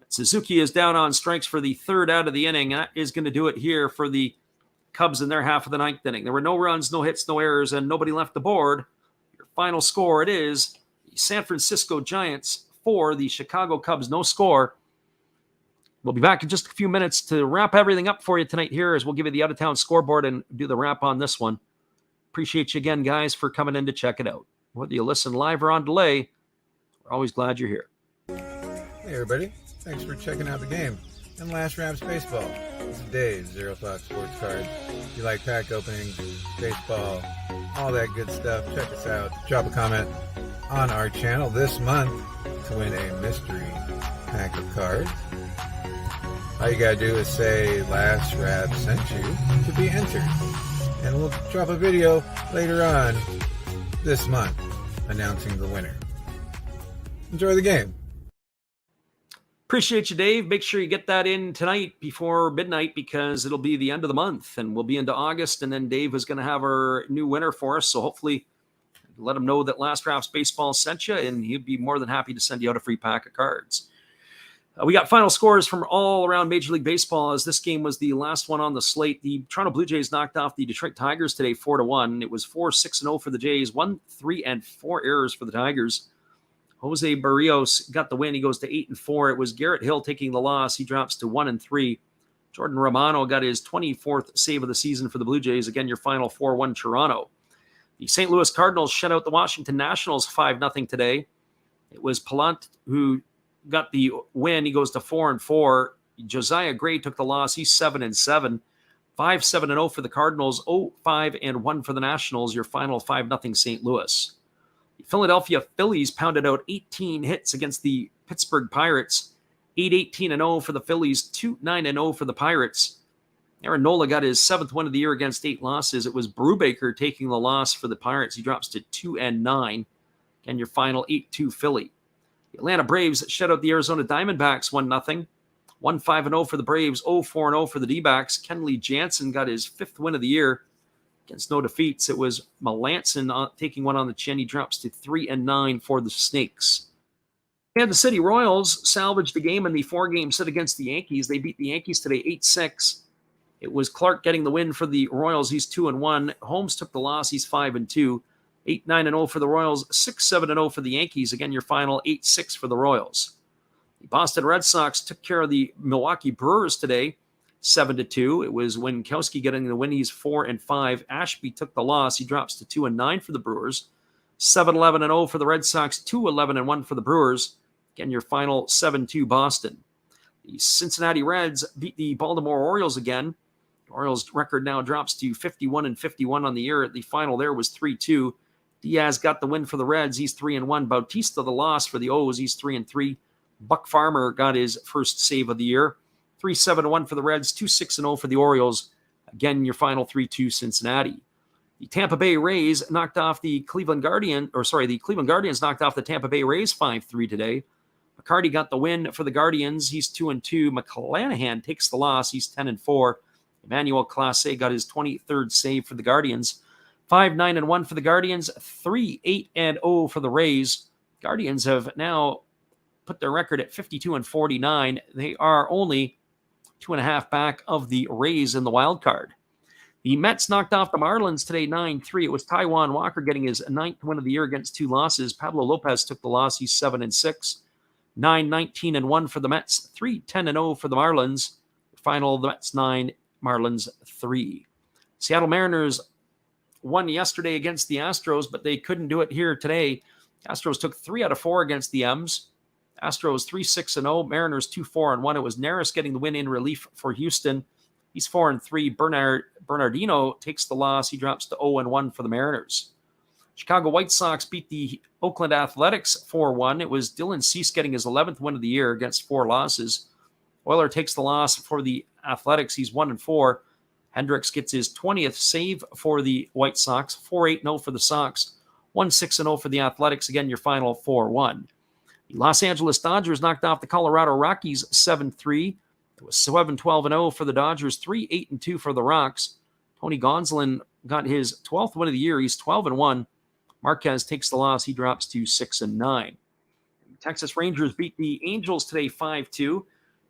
Suzuki is down on strikes for the third out of the inning. That is going to do it here for the Cubs in their half of the ninth inning. There were no runs, no hits, no errors, and nobody left the board. Your final score, it is the San Francisco Giants 4, the Chicago Cubs, no score. We'll be back in just a few minutes to wrap everything up for you tonight here as we'll give you the out-of-town scoreboard and do the wrap on this one. Appreciate you again, guys, for coming in to check it out. Whether you listen live or on delay, we're always glad you're here. Hey, everybody. Thanks for checking out the game and Last Raps Baseball. This is Dave's Zero Thought Sports Card. If you like pack openings, baseball, all that good stuff, check us out. Drop a comment on our channel this month to win a mystery pack of cards. All you gotta do is say Last Rap sent you to be entered. And we'll drop a video later on this month announcing the winner. Enjoy the game. Appreciate you, Dave. Make sure you get that in tonight before midnight because it'll be the end of the month and we'll be into August. And then Dave is going to have our new winner for us. So hopefully let him know that Last Raps Baseball sent you and he'd be more than happy to send you out a free pack of cards. We got final scores from all around Major League Baseball as this game was the last one on the slate. The Toronto Blue Jays knocked off the Detroit Tigers today 4-1. It was 4-6-0 for the Jays, 1-3-4 errors for the Tigers. Jose Barrios got the win. He goes to 8-4. It was Garrett Hill taking the loss. He drops to 1-3. Jordan Romano got his 24th save of the season for the Blue Jays. Again, your final 4-1 Toronto. The St. Louis Cardinals shut out the Washington Nationals 5-0 today. It was Palant who got the win. He goes to 4-4. Josiah Gray took the loss. He's 7-7. 5-7-0 for the Cardinals. 0-5-1 for the Nationals. Your final 5-0 St. Louis. The Philadelphia Phillies pounded out 18 hits against the Pittsburgh Pirates. 8-18-0 for the Phillies. 2-9-0 for the Pirates. Aaron Nola got his 7th win of the year against 8 losses. It was Brubaker taking the loss for the Pirates. He drops to 2-9. And your final 8-2 Philly. The Atlanta Braves shut out the Arizona Diamondbacks 1-0. 1-5-0 for the Braves, 0-4-0 for the D-backs. Kenley Jansen got his 5th win of the year against no defeats. It was Melanson taking one on the chin. He drops to 3-9 for the Snakes. Kansas City Royals salvaged the game in the 4-game set against the Yankees. They beat the Yankees today 8-6. It was Clark getting the win for the Royals. He's 2-1. Holmes took the loss. He's 5-2. 8-9-0 for the Royals, 6-7-0 for the Yankees. Again, your final 8-6 for the Royals. The Boston Red Sox took care of the Milwaukee Brewers today, 7-2. It was Winkowski getting the win. He's 4-5. Ashby took the loss. He drops to 2-9 for the Brewers. 7-11-0 for the Red Sox, 2-11-1 for the Brewers. Again, your final 7-2 Boston. The Cincinnati Reds beat the Baltimore Orioles again. The Orioles' record now drops to 51-51 on the year. The final there was 3-2. Diaz got the win for the Reds. He's 3-1. Bautista the loss for the O's. He's 3-3. Buck Farmer got his first save of the year. 3-7-1 for the Reds. 2-6-0 for the Orioles. Again, your final 3-2 Cincinnati. The Tampa Bay Rays knocked off the Cleveland Guardians knocked off the Tampa Bay Rays 5-3 today. McCarty got the win for the Guardians. He's 2-2. McClanahan takes the loss. He's 10-4. Emmanuel Clase got his 23rd save for the Guardians. 5-9-1 for the Guardians, 3-8-0 for the Rays. Guardians have now put their record at 52-49. They are only 2.5 back of the Rays in the wild card. The Mets knocked off the Marlins today 9-3. It was Taijuan Walker getting his 9th win of the year against 2 losses. Pablo Lopez took the loss. He's 7-6. 9-19-1 for the Mets, 3-10-0 for the Marlins. Final, the Mets 9, Marlins 3. Seattle Mariners won yesterday against the Astros, but they couldn't do it here today. Astros took 3 out of 4 against the M's. Astros 3-6-0, Mariners 2-4-1. It was Neris getting the win in relief for Houston. He's 4-3. Bernardino takes the loss. He drops to 0-1 for the Mariners. Chicago White Sox beat the Oakland Athletics 4-1. It was Dylan Cease getting his 11th win of the year against 4 losses. Euler takes the loss for the Athletics. He's 1-4. Hendricks gets his 20th save for the White Sox. 4-8-0 for the Sox. 1-6-0 for the Athletics. Again, your final 4-1. The Los Angeles Dodgers knocked off the Colorado Rockies 7-3. It was 7-12-0 for the Dodgers, 3-8-2 for the Rocks. Tony Gonsolin got his 12th win of the year. He's 12-1. Marquez takes the loss. He drops to 6-9. Texas Rangers beat the Angels today 5-2.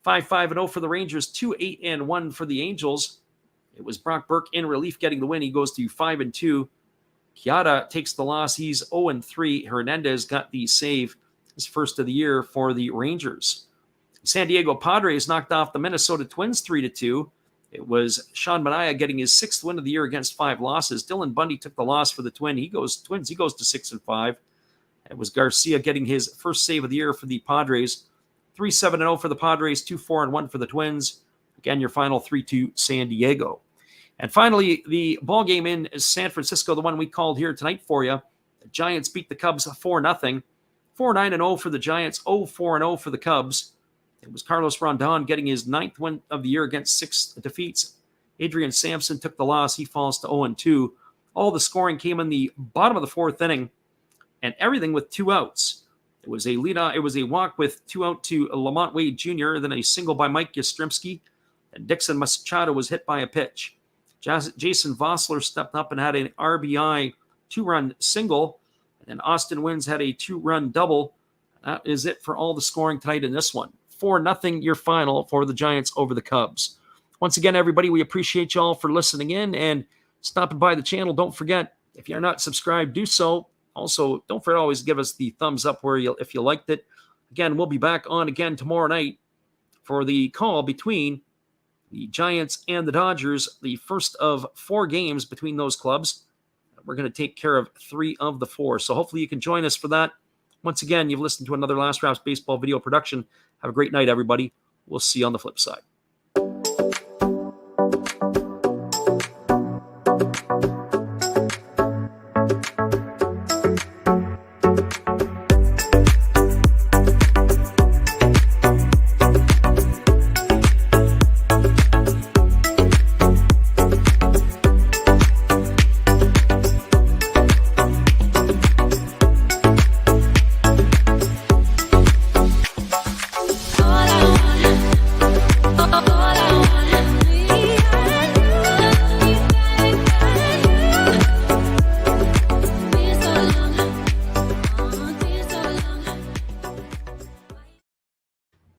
5-5-0 for the Rangers, 2-8-1 for the Angels. It was Brock Burke in relief getting the win. He goes to 5-2. Chiara takes the loss. He's 0-3. Hernandez got the save, his first of the year for the Rangers. San Diego Padres knocked off the Minnesota Twins 3-2. It was Sean Manaea getting his 6th win of the year against 5 losses. Dylan Bundy took the loss for the Twins. He goes to 6-5. It was Garcia getting his first save of the year for the Padres. 3-7-0 for the Padres, 2-4-1 for the Twins. Again, your final 3-2 San Diego. And finally, the ball game in San Francisco, the one we called here tonight for you. The Giants beat the Cubs 4-0. 4-9-0 for the Giants, 0-4-0 for the Cubs. It was Carlos Rondon getting his 9th win of the year against 6 defeats. Adrian Sampson took the loss. He falls to 0-2. All the scoring came in the bottom of the 4th inning, and everything with 2 outs. It was a walk with 2 out to Lamont Wade Jr., then a single by Mike Yastrzemski, and Dixon Machado was hit by a pitch. Jason Vossler stepped up and had an RBI 2-run single, and Austin Wynns had a 2-run double. That is it for all the scoring tonight in this one. 4-0 your final for the Giants over the Cubs. Once again, everybody, we appreciate you all for listening in and stopping by the channel. Don't forget, if you're not subscribed, do so. Also, don't forget to always give us the thumbs up if you liked it. Again, we'll be back on again tomorrow night for the call between the Giants and the Dodgers, the first of 4 games between those clubs. We're going to take care of 3 of the 4. So hopefully you can join us for that. Once again, you've listened to another Last Raps Baseball video production. Have a great night, everybody. We'll see you on the flip side.